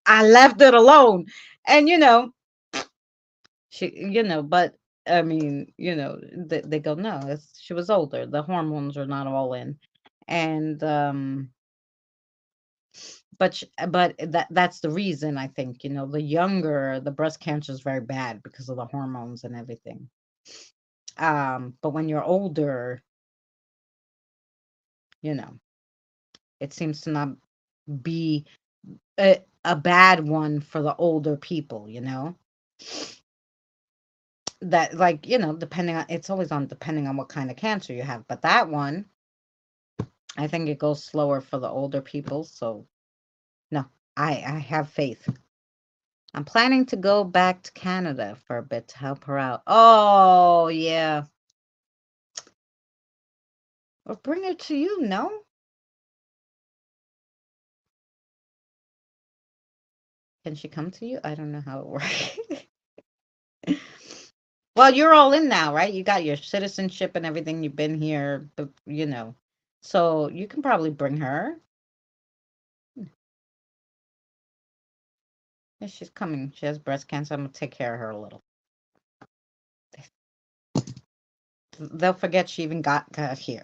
I left it alone. And, but I mean, they go, no, she was older. The hormones are not all in. And, but that's the reason I think, the younger, the breast cancer is very bad because of the hormones and everything. But when you're older, it seems to not be a bad one for the older people, that like, it's always depending on what kind of cancer you have. But that one, I think it goes slower for the older people. So no, I have faith. I'm planning to go back to Canada for a bit to help her out. Oh, yeah. Or bring her to you, no? Can she come to you? I don't know how it works. Well, you're all in now, right? You got your citizenship and everything. You've been here, but so you can probably bring her. Yeah, she's coming. She has breast cancer. I'm gonna take care of her a little. They'll forget she even got here.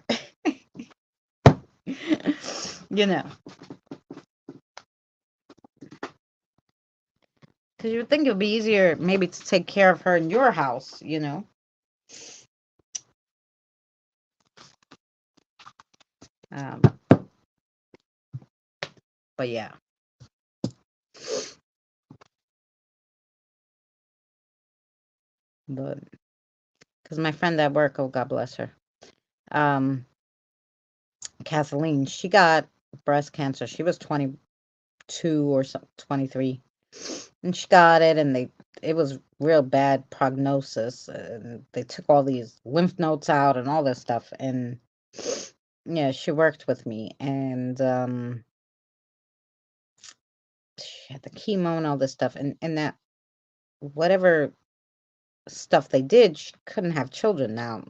Because you would think it would be easier maybe to take care of her in your house, But yeah. But because my friend at work, oh God bless her, Kathleen, she got breast cancer. She was 22 or 23, and she got it, and it was real bad prognosis. And they took all these lymph nodes out and all this stuff, and yeah, she worked with me, and she had the chemo and all this stuff, and that whatever stuff they did, she couldn't have children. Now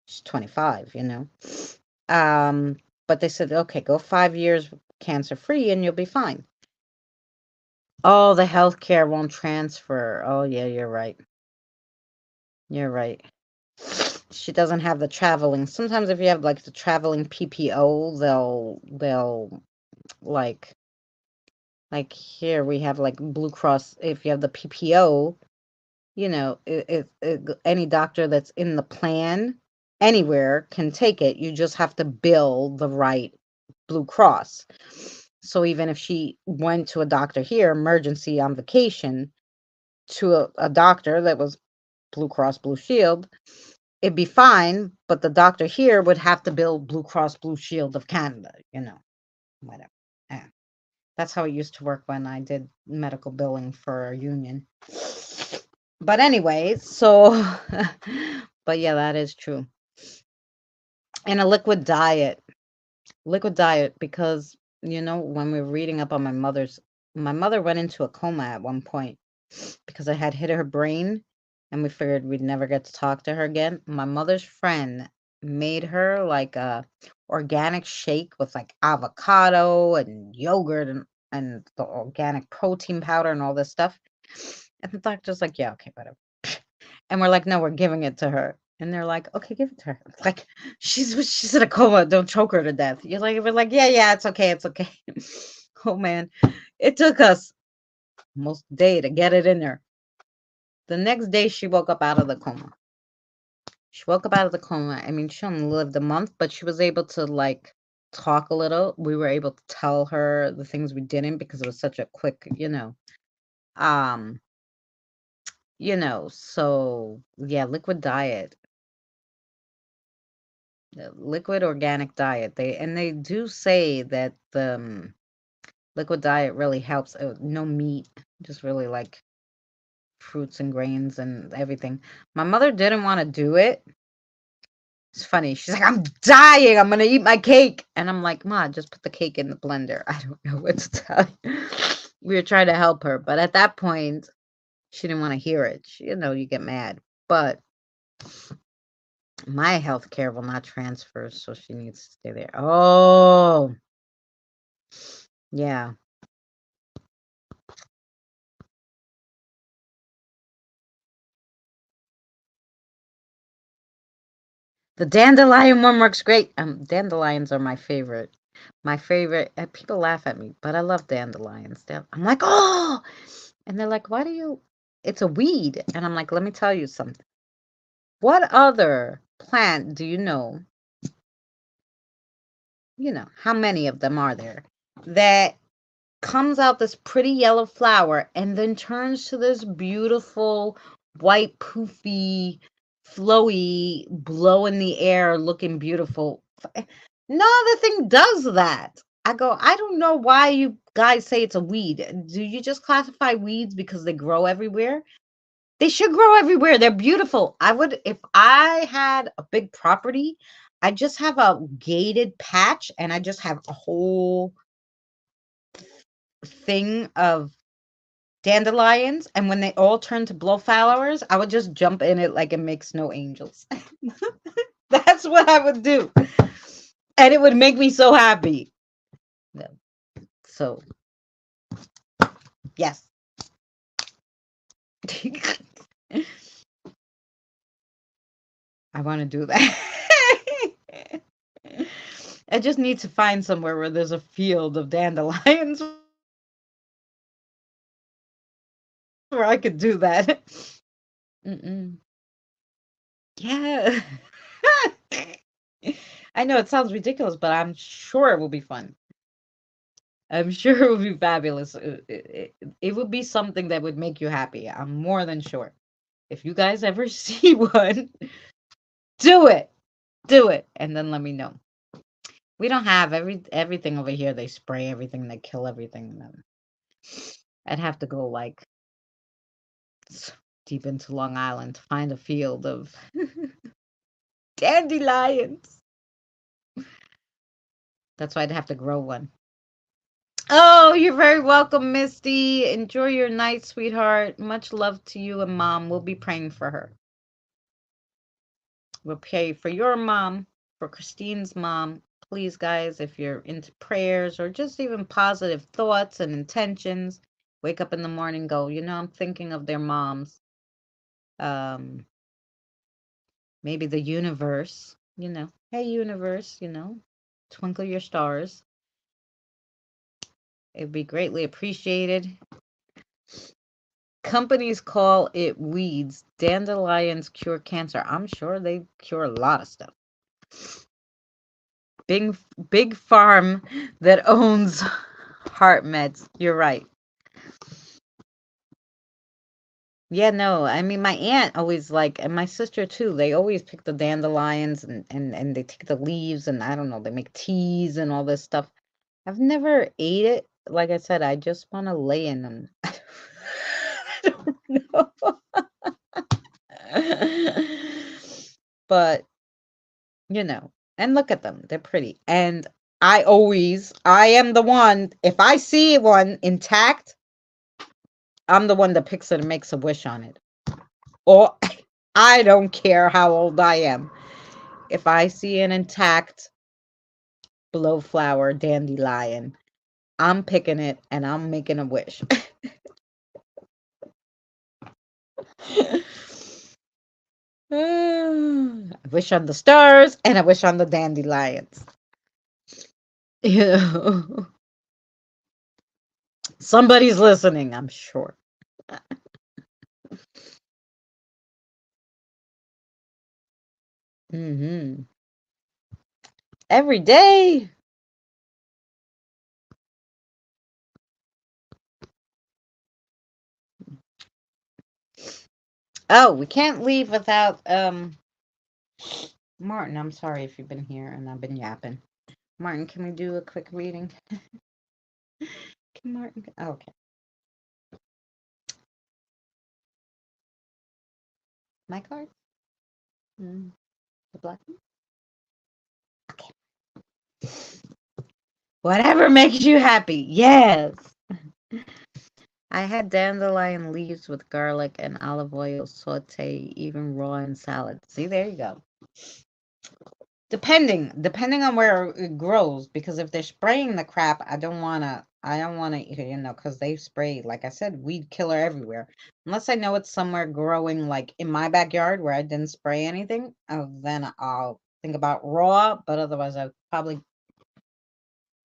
she's 25, but they said, okay, go 5 years cancer free and you'll be fine. Oh, the healthcare won't transfer. Oh yeah, you're right. You're right. She doesn't have the traveling. Sometimes if you have like the traveling PPO, they'll like here we have like Blue Cross. If you have the PPO, any doctor that's in the plan anywhere can take it. You just have to bill the right Blue Cross. So even if she went to a doctor here, emergency on vacation, to a doctor that was Blue Cross Blue Shield, it'd be fine, but the doctor here would have to bill Blue Cross Blue Shield of Canada, whatever. Yeah. That's how it used to work when I did medical billing for a union. But anyway, so, but yeah, that is true. And a liquid diet, because, when we were reading up on my mother went into a coma at one point because I had hit her brain and we figured we'd never get to talk to her again. My mother's friend made her like a organic shake with like avocado and yogurt and the organic protein powder and all this stuff. And the doctor's like, yeah, okay, whatever. And we're like, no, we're giving it to her. And they're like, okay, give it to her. It's like, she's in a coma. Don't choke her to death. We're like, yeah, it's okay. It's okay. Oh man. It took us almost a day to get it in her. The next day she woke up out of the coma. She woke up out of the coma. I mean, she only lived a month, but she was able to like talk a little. We were able to tell her the things we didn't because it was such a quick, um, so yeah, liquid diet, liquid organic diet. They do say that the liquid diet really helps. No meat, just really like fruits and grains and everything. My mother didn't want to do it. It's funny. She's like, I'm dying. I'm gonna eat my cake. And I'm like, Ma, just put the cake in the blender. I don't know what to tell you. We were trying to help her, but at that point, she didn't want to hear it. You get mad. But my health care will not transfer, so she needs to stay there. Oh, yeah. The dandelion one works great. Dandelions are my favorite. My favorite. People laugh at me, but I love dandelions. I'm like, oh, and they're like, why do you? It's a weed, and I'm like, let me tell you something. What other plant do you know? How many of them are there that comes out this pretty yellow flower and then turns to this beautiful white poofy flowy blow in the air looking beautiful. No other thing does that. I go, I don't know why you guys say it's a weed. Do you just classify weeds because they grow everywhere? They should grow everywhere. They're beautiful. I would, if I had a big property, I just have a gated patch and I just have a whole thing of dandelions, and when they all turn to blow flowers, I would just jump in it like it makes no angels. That's what I would do. And it would make me so happy. Yeah. So, yes. I want to do that. I just need to find somewhere where there's a field of dandelions where I could do that. Mm-mm. Yeah. I know it sounds ridiculous, but I'm sure it will be fun. I'm sure it would be fabulous. It would be something that would make you happy. I'm more than sure. If you guys ever see one, do it. Do it. And then let me know. We don't have everything over here. They spray everything, they kill everything. I'd have to go like deep into Long Island to find a field of dandelions. That's why I'd have to grow one. Oh, you're very welcome, Misty. Enjoy your night, sweetheart. Much love to you and Mom. We'll be praying for her. We'll pray for your mom, for Christine's mom. Please, guys, if you're into prayers or just even positive thoughts and intentions, wake up in the morning, go, I'm thinking of their moms. Um, Maybe the universe, hey, universe, twinkle your stars. It'd be greatly appreciated. Companies call it weeds. Dandelions cure cancer. I'm sure they cure a lot of stuff. Big farm that owns heart meds. You're right. Yeah, no, I mean my aunt always and my sister too, they always pick the dandelions and they take the leaves and I don't know, they make teas and all this stuff. I've never ate it. Like I said, I just want to lay in them. I don't know. But, and look at them. They're pretty. And I am the one, if I see one intact, I'm the one that picks it and makes a wish on it. Or I don't care how old I am. If I see an intact blowflower dandelion, I'm picking it and I'm making a wish. I wish on the stars and I wish on the dandelions. Somebody's listening, I'm sure. Every day. Oh, we can't leave without Martin. I'm sorry if you've been here and I've been yapping. Martin, can we do a quick reading? Can Martin? Okay. My card? The black one? Okay. Whatever makes you happy. Yes. I had dandelion leaves with garlic and olive oil saute, even raw in salad. See, there you go. Depending on where it grows, because if they're spraying the crap, I don't wanna, because they spray, like I said, weed killer everywhere. Unless I know it's somewhere growing, like in my backyard where I didn't spray anything, then I'll think about raw. But otherwise, I'd probably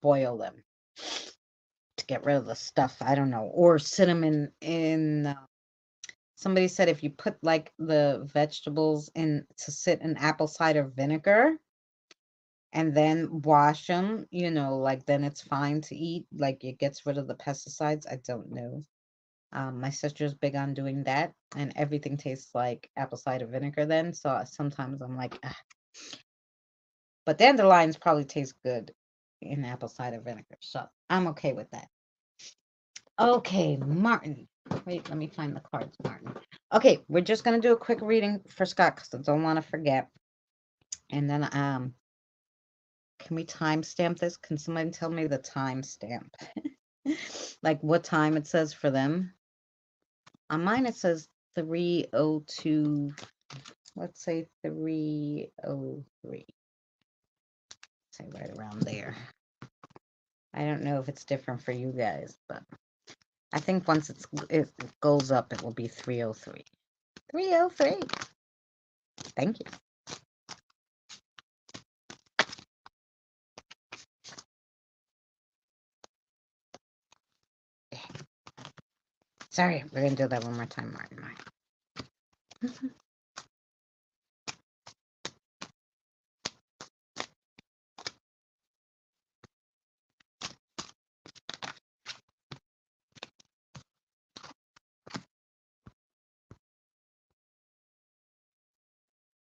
boil them to get rid of the stuff. I don't know, or cinnamon in. Somebody said if you put like the vegetables in to sit in apple cider vinegar and then wash them, like then it's fine to eat. Like it gets rid of the pesticides. I don't know. My sister's big on doing that, and everything tastes like apple cider vinegar then. So sometimes I'm like, ah. But dandelions probably taste good in apple cider vinegar. So I'm okay with that. Okay, Martin. Wait, let me find the cards, Martin. Okay, we're just gonna do a quick reading for Scott because I don't want to forget. And then can we timestamp this? Can somebody tell me the timestamp? Like what time it says for them? On mine it says 3:02. Let's say 3:03. Say right around there. I don't know if it's different for you guys, but I think once it goes up, it will be 3:03. 3:03. Thank you. Sorry, we're going to do that one more time, Martin.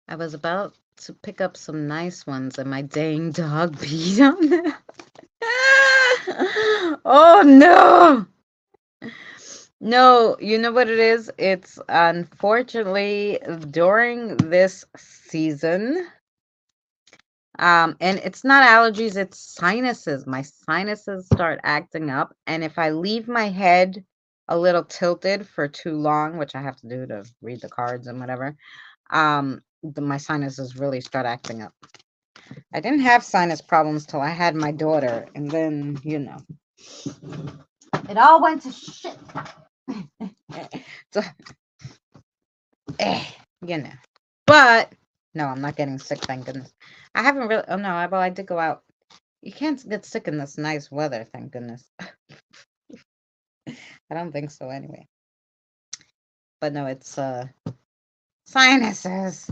I was about to pick up some nice ones, and my dang dog peed on them. Oh, no! No, you know what it is? It's unfortunately during this season, and it's not allergies, it's sinuses. My sinuses start acting up, and if I leave my head a little tilted for too long, which I have to do to read the cards and whatever, my sinuses really start acting up. I didn't have sinus problems till I had my daughter, and then, it all went to shit. So, you know. But no, I'm not getting sick, thank goodness. I haven't really. Oh no, I did go out. You can't get sick in this nice weather, thank goodness. I don't think so anyway. But no, it's sinuses.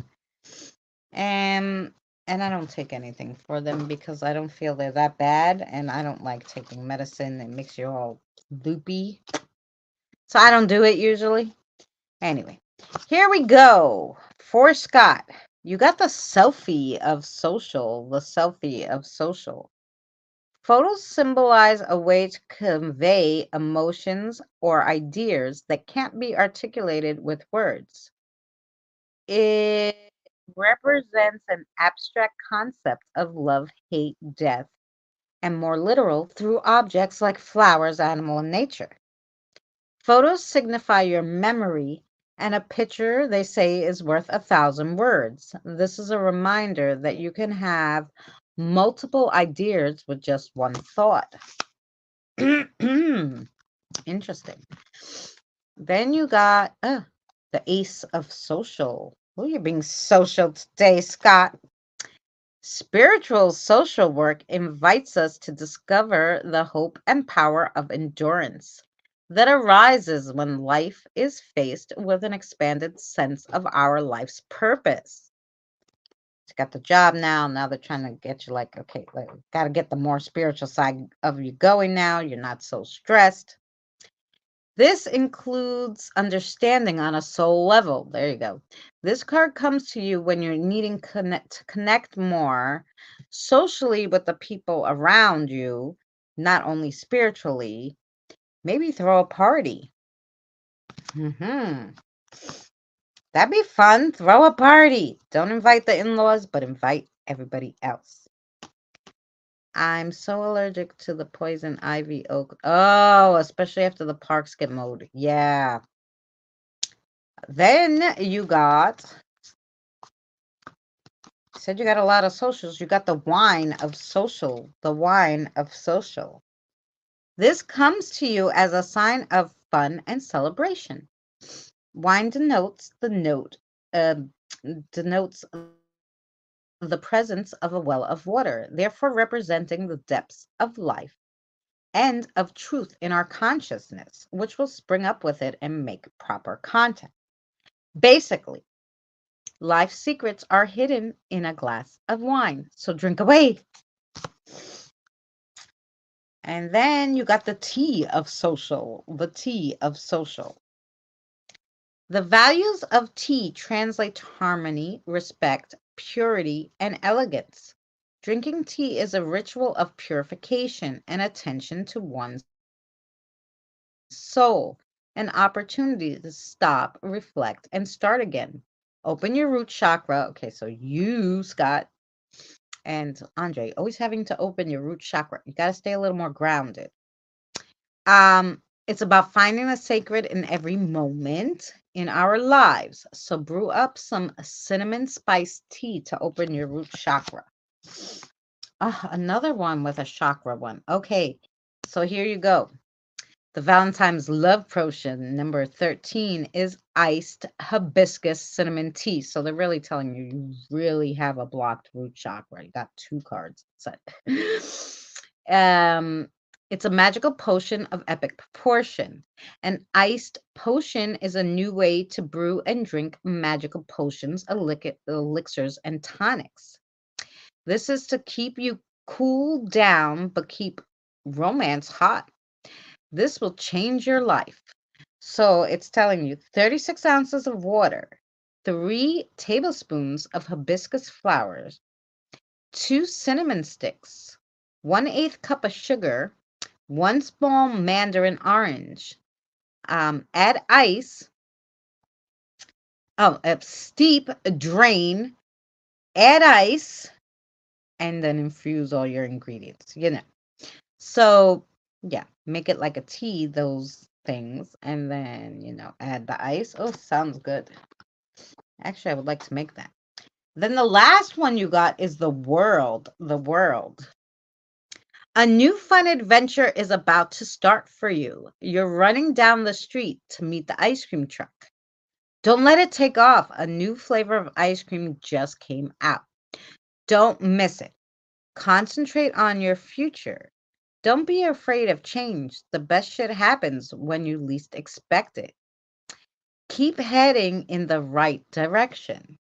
And I don't take anything for them because I don't feel they're that bad, and I don't like taking medicine that makes you all loopy. So I don't do it usually. Anyway, here we go. For Scott, you got the selfie of social. The selfie of social. Photos symbolize a way to convey emotions or ideas that can't be articulated with words. It represents an abstract concept of love, hate, death, and more literal through objects like flowers, animal, and nature. Photos signify your memory, and a picture, they say, is worth 1,000 words. This is a reminder that you can have multiple ideas with just one thought. Interesting. Then you got the Ace of Social. Oh, you're being social today, Scott. Spiritual social work invites us to discover the hope and power of endurance that arises when life is faced with an expanded sense of our life's purpose. got the job now. Now they're trying to get you like, okay, like, got to get the more spiritual side of you going now. You're not so stressed. This includes understanding on a soul level. There you go. This card comes to you when you're needing to connect more socially with the people around you, not only spiritually. Maybe throw a party. That'd be fun. Throw a party. Don't invite the in-laws, but invite everybody else. I'm so allergic to the poison ivy oak. Oh, especially after the parks get mowed. Yeah. Then you said you got a lot of socials. You got the wine of social. The wine of social. This comes to you as a sign of fun and celebration. Wine denotes denotes the presence of a well of water, therefore representing the depths of life and of truth in our consciousness, which will spring up with it and make proper contact. Basically, life secrets are hidden in a glass of wine. So drink away. And then you got the tea of social, the tea of social. The values of tea translate to harmony, respect, purity, and elegance. Drinking tea is a ritual of purification and attention to one's soul, an opportunity to stop, reflect, and start again. Open your root chakra. Okay, so you, Scott, and Andre, always having to open your root chakra. You got to stay a little more grounded. It's about finding the sacred in every moment in our lives. So brew up some cinnamon spice tea to open your root chakra. Another one with a chakra one. Okay, so here you go. The Valentine's Love Potion, number 13, is iced hibiscus cinnamon tea. So they're really telling you you really have a blocked root chakra. You got 2 cards. It's a magical potion of epic proportion. An iced potion is a new way to brew and drink magical potions, elixirs, and tonics. This is to keep you cool down, but keep romance hot. This will change your life. So it's telling you 36 ounces of water, 3 tablespoons of hibiscus flowers, 2 cinnamon sticks, 1/8 cup of sugar, 1 small mandarin orange. Add ice. Steep, drain, add ice, and then infuse all your ingredients. So yeah, make it like a tea, those things, and then add the ice. Oh, sounds good. Actually, I would like to make that. Then the last one you got is the world. A new fun adventure is about to start for you. You're running down the street to meet the ice cream truck. Don't let it take off. A new flavor of ice cream just came out. Don't miss it. Concentrate on your future. Don't be afraid of change. The best shit happens when you least expect it. Keep heading in the right direction.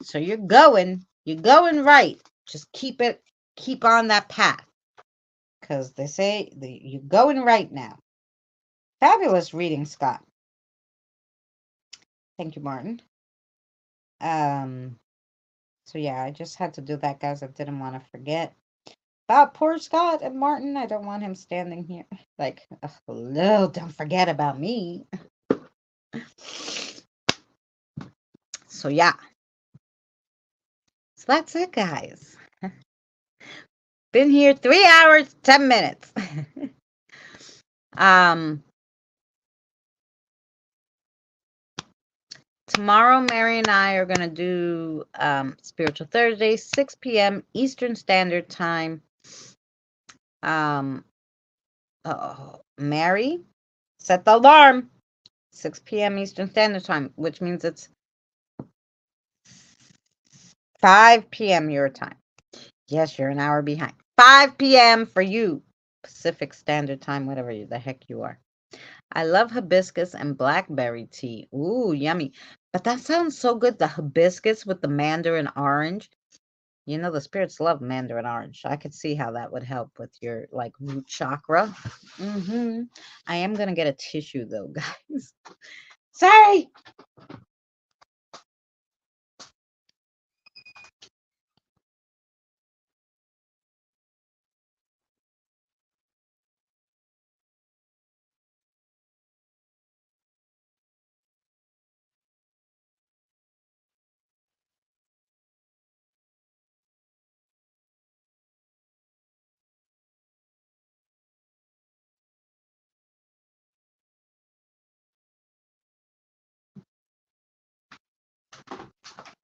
So you're going right. Just keep on that path. Because they say you're going right now. Fabulous reading, Scott. Thank you, Martin. So yeah, I just had to do that, guys. I didn't want to forget about poor Scott and Martin. I don't want him standing here like, no, don't forget about me. So yeah. So that's it, guys. Been here 3 hours, 10 minutes. Tomorrow, Mary and I are going to do Spiritual Thursday, 6 p.m. Eastern Standard Time. Mary, set the alarm. 6 p.m. Eastern Standard Time, which means it's 5 p.m. your time. Yes, you're an hour behind. 5 p.m. for you, Pacific Standard Time, whatever the heck you are. I love hibiscus and blackberry tea. Ooh, yummy. But that sounds so good. The hibiscus with the mandarin orange. You know, the spirits love mandarin orange. I could see how that would help with your like root chakra. I am gonna get a tissue though, guys. Sorry.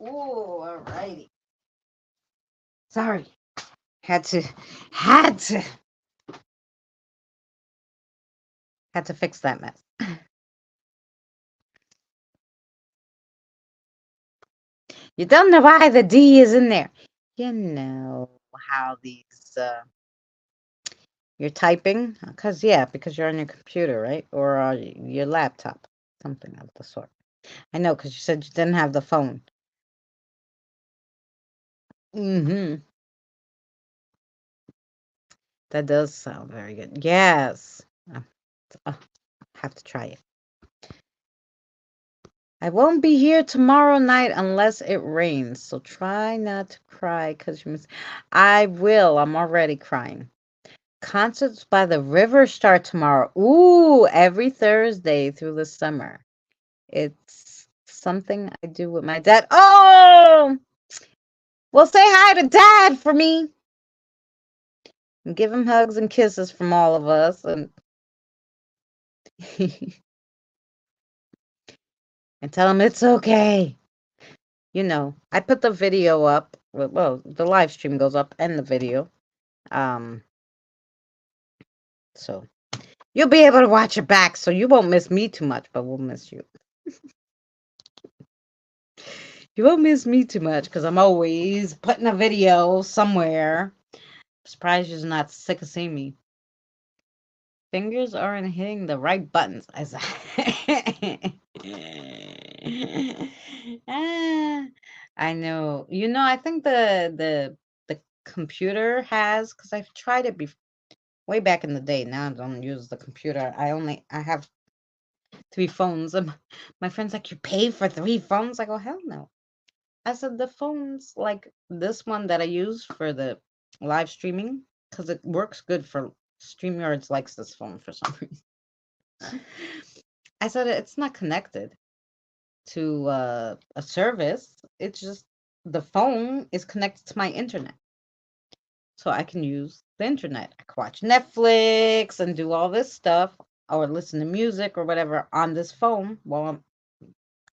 Ooh, alrighty. Sorry. Had to had to had to fix that mess. You don't know why the D is in there. You know how these you're typing? Because yeah, because you're on your computer, right? Or your laptop. Something of the sort. I know, because you said you didn't have the phone. That does sound very good. Yes. Uh, have to try it. I won't be here tomorrow night unless it rains. So try not to cry because you miss. I will. I'm already crying. Concerts by the river start tomorrow. Ooh, every Thursday through the summer. It's something I do with my dad. Oh, well, say hi to Dad for me. And give him hugs and kisses from all of us. And and tell him it's okay. You know, I put the video up. Well, the live stream goes up and the video. Um, so you'll be able to watch it back, so you won't miss me too much, but we'll miss you. You won't miss me too much because I'm always putting a video somewhere. I'm surprised you're not sick of seeing me. Fingers aren't hitting the right buttons. Ah, I know. You know, I think the computer has, because I've tried it before way back in the day. Now I don't use the computer. I have 3 phones. And my friend's like, you pay for 3 phones? I go, hell no. I said the phones like this one that I use for the live streaming, because it works good for StreamYards likes this phone for some reason. I said it's not connected to a service. It's just the phone is connected to my internet. So I can use the internet. I can watch Netflix and do all this stuff or listen to music or whatever on this phone. Well,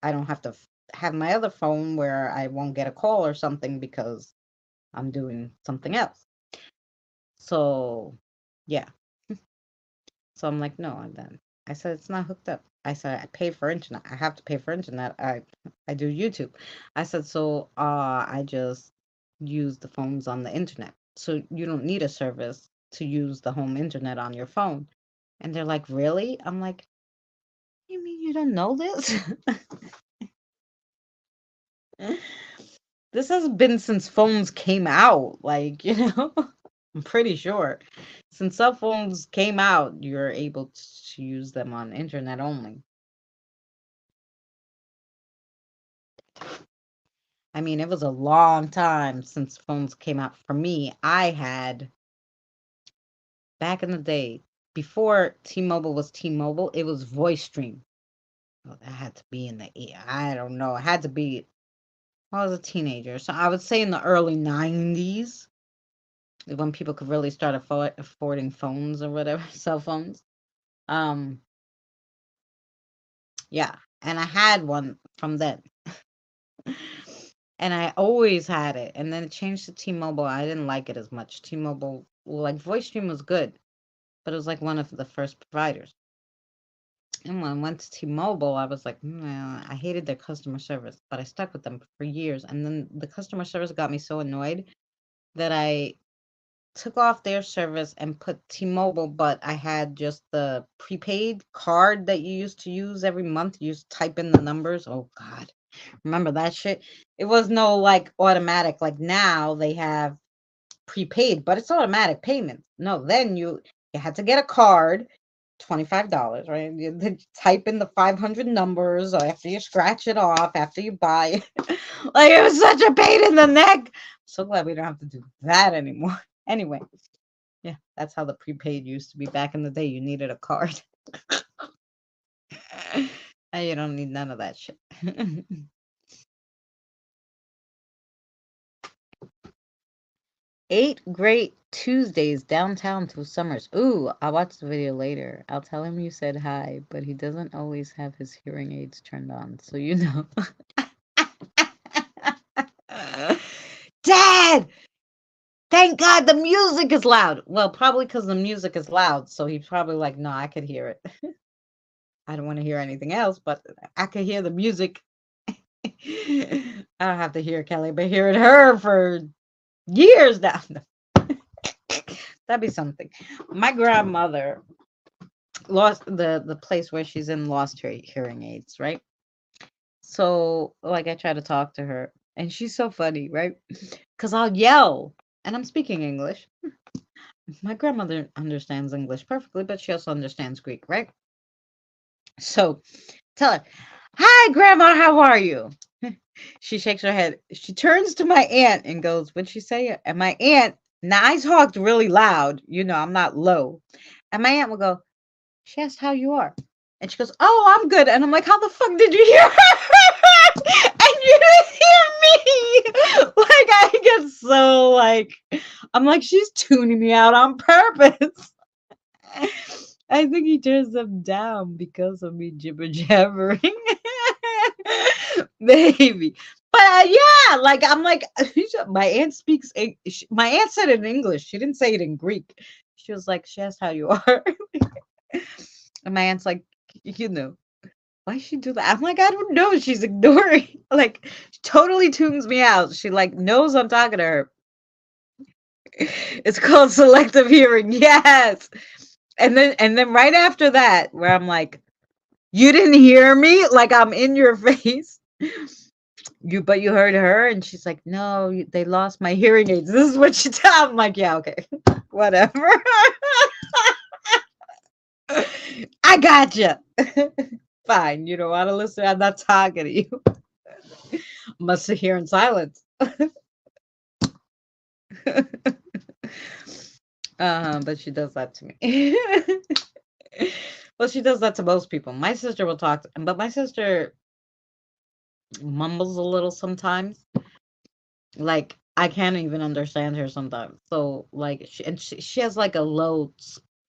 I don't have to have my other phone where I won't get a call or something because I'm doing something else. So, yeah. So I'm like, no, and then I said it's not hooked up. I said I pay for internet. I have to pay for internet. I do YouTube. I said so I just use the phones on the internet. So you don't need a service to use the home internet on your phone. And they're like, "Really?" I'm like, "You mean you don't know this?" This has been since phones came out, like, I'm pretty sure. Since cell phones came out, you're able to use them on internet only. I mean, it was a long time since phones came out for me. I had back in the day, before T-Mobile was T-Mobile, it was Voice Stream. Well, that had to be in the I don't know. It had to be I was a teenager, so I would say in the early 90s when people could really start affording phones or whatever, cell phones. Um, yeah, and I had one from then. And I always had it, and then it changed to T-Mobile. I didn't like it as much. T-Mobile, like VoiceStream was good, but it was like one of the first providers. And when I went to T-Mobile, I was like, I hated their customer service, but I stuck with them for years. And then the customer service got me so annoyed that I took off their service and put T-Mobile, but I had just the prepaid card that you used to use every month. You just type in the numbers. Oh God, remember that shit? It was no like automatic. Like now they have prepaid, but it's automatic payments. No, then you had to get a card, $25, right? You type in the 500 numbers after you scratch it off, after you buy it. Like it was such a pain in the neck. So glad we don't have to do that anymore. Anyway, yeah, that's how the prepaid used to be back in the day. You needed a card. Now you don't need none of that shit. 8 great Tuesdays downtown to Summers. Ooh, I'll watch the video later. I'll tell him you said hi, but he doesn't always have his hearing aids turned on, so you know. Dad! Thank God the music is loud. Well, probably because the music is loud, so he's probably like, no, I could hear it. I don't want to hear anything else, but I could hear the music. I don't have to hear Kelly, but hearing her for years now. That'd be something. My grandmother lost the place where she's in, lost her hearing aids, right? So like I try to talk to her and she's so funny, right? Because I'll yell and I'm speaking English. My grandmother understands English perfectly, but she also understands Greek, right? So tell her, hi grandma, how are you? She shakes her head. She turns to my aunt and goes, what'd she say? And my aunt, now I talked really loud, I'm not low. And my aunt will go, she asked how you are. And she goes, oh, I'm good. And I'm like, how the fuck did you hear her? And you didn't hear me. Like, I get so like, I'm like, she's tuning me out on purpose. I think he turns them down because of me jibber jabbering. Maybe. But yeah, like, I'm like, my aunt speaks, my aunt said it in English. She didn't say it in Greek. She was like, she asked how you are. And my aunt's like, why she do that? I'm like, I don't know. She's ignoring. Like, she totally tunes me out. She like knows I'm talking to her. It's called selective hearing. Yes. And then right after that, where I'm like, you didn't hear me? Like I'm in your face. But you heard her, and she's like, no, they lost my hearing aids. This is what she tell. I'm like, yeah, okay, whatever. I gotcha. Fine, you don't want to listen. I'm not talking to you. Must sit here in silence. But she does that to me. Well, she does that to most people. My sister will talk, but my sister mumbles a little sometimes. Like I can't even understand her sometimes. So like, she has like a low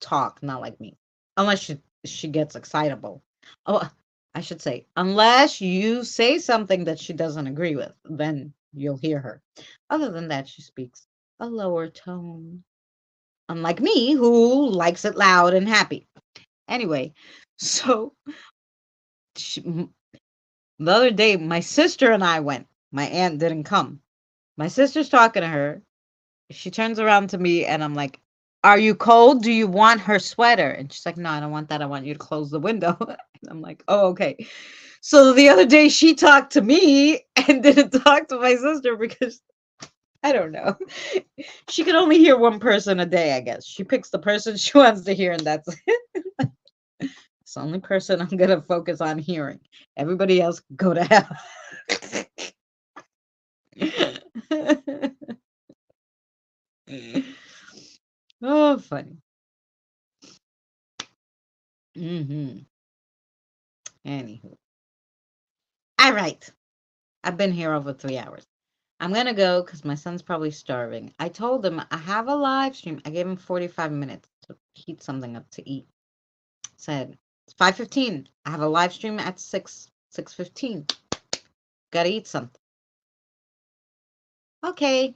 talk, not like me, unless she gets excitable. Oh, I should say, unless you say something that she doesn't agree with, then you'll hear her. Other than that, she speaks a lower tone. Unlike me, who likes it loud and happy. Anyway, so the other day, my sister and I went. My aunt didn't come. My sister's talking to her. She turns around to me and I'm like, are you cold? Do you want her sweater? And she's like, no, I don't want that. I want you to close the window. And I'm like, oh, okay. So the other day she talked to me and didn't talk to my sister because I don't know. She can only hear one person a day, I guess. She picks the person she wants to hear and that's it. It's the only person I'm going to focus on hearing. Everybody else go to hell. Oh, funny. Anywho. All right. I've been here over 3 hours. I'm going to go because my son's probably starving. I told him I have a live stream. I gave him 45 minutes to heat something up to eat. Said, it's 5:15. I have a live stream at 6:15. Gotta eat something. Okay.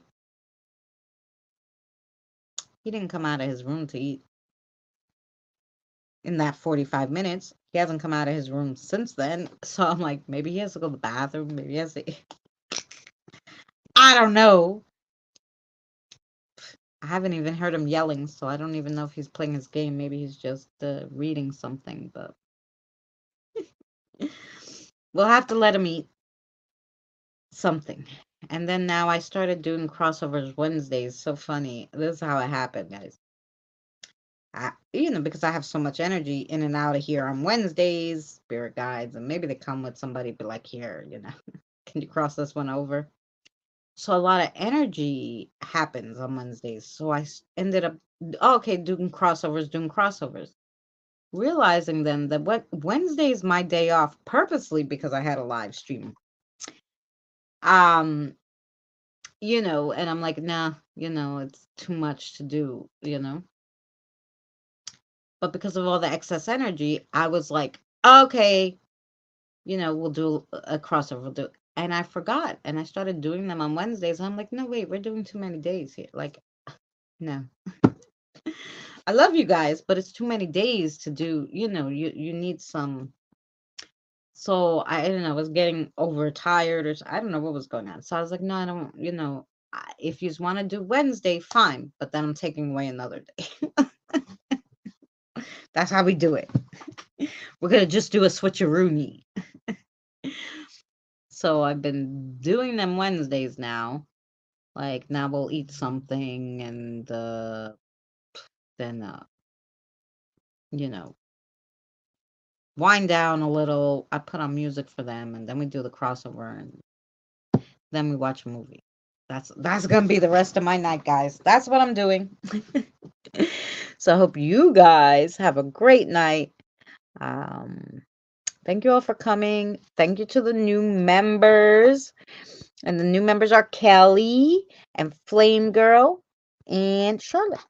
He didn't come out of his room to eat in that 45 minutes. He hasn't come out of his room since then. So I'm like, maybe he has to go to the bathroom. Maybe he has to. I don't know. I haven't even heard him yelling, so I don't even know if he's playing his game. Maybe he's just reading something, but we'll have to let him eat something. And then now I started doing crossovers Wednesdays. So funny. This is how it happened, guys. Because I have so much energy in and out of here on Wednesdays, spirit guides, and maybe they come with somebody, be like, here, can you cross this one over? So a lot of energy happens on Wednesdays. So I ended up, doing crossovers. Realizing then that Wednesday is my day off purposely because I had a live stream. And I'm like, nah, it's too much to do, But because of all the excess energy, I was like, okay, we'll do a crossover. And I forgot. And I started doing them on Wednesdays. And I'm like, no, wait, we're doing too many days here. Like, no. I love you guys, but it's too many days to do, you need some. So I don't know, I was getting overtired or I don't know what was going on. So I was like, no, I don't, if you just want to do Wednesday, fine. But then I'm taking away another day. That's how we do it. We're going to just do a switcheroo. So I've been doing them Wednesdays now. Like now we'll eat something and then, wind down a little. I put on music for them and then we do the crossover and then we watch a movie. That's gonna be the rest of my night, guys. That's what I'm doing. So I hope you guys have a great night. Thank you all for coming. Thank you to the new members. And the new members are Kelly and Flame Girl and Charlotte.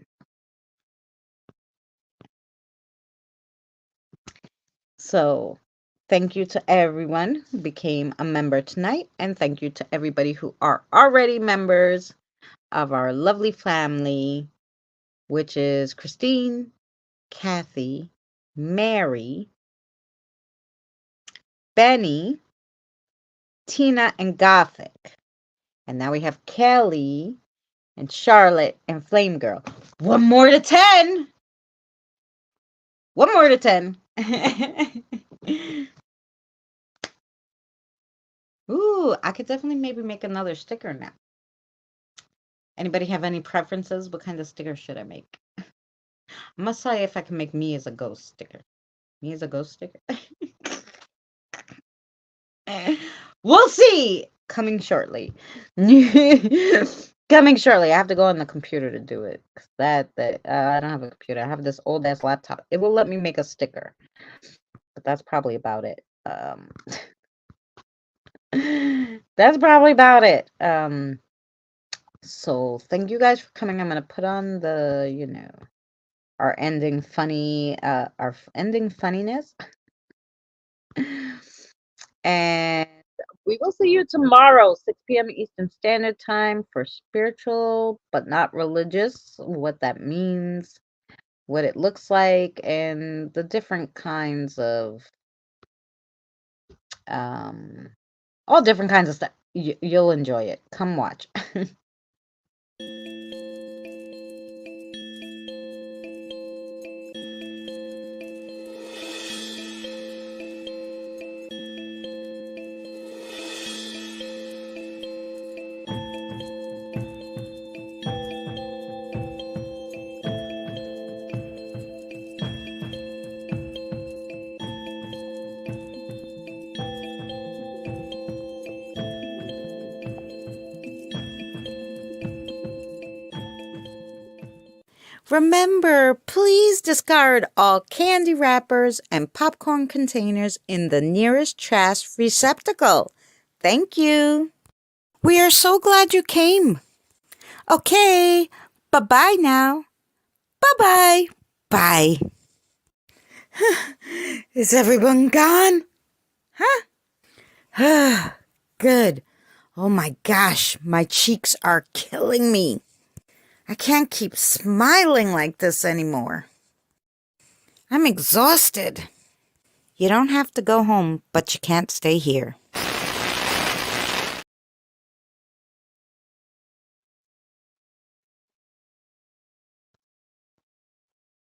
So thank you to everyone who became a member tonight. And thank you to everybody who are already members of our lovely family, which is Christine, Kathy, Mary, Benny, Tina, and Gothic. And now we have Kelly and Charlotte and Flame Girl. 1 more to 10. 1 more to 10. Ooh, I could definitely maybe make another sticker now. Anybody have any preferences? What kind of sticker should I make? I must say if I can make me as a ghost sticker. Me as a ghost sticker? We'll see. Coming shortly. Coming shortly. I have to go on the computer to do it. I don't have a computer. I have this old ass laptop. It will let me make a sticker, but that's probably about it. That's probably about it. So thank you guys for coming. I'm gonna put on the, our ending funniness. And we will see you tomorrow, 6 p.m. Eastern Standard Time for spiritual, but not religious, what that means, what it looks like, and the different kinds of, all different kinds of stuff. You'll enjoy it. Come watch. Remember, please discard all candy wrappers and popcorn containers in the nearest trash receptacle. Thank you. We are so glad you came. Okay, bye-bye now. Bye-bye. Bye. Is everyone gone? Huh? Good. Oh my gosh, my cheeks are killing me. I can't keep smiling like this anymore. I'm exhausted. You don't have to go home, but you can't stay here.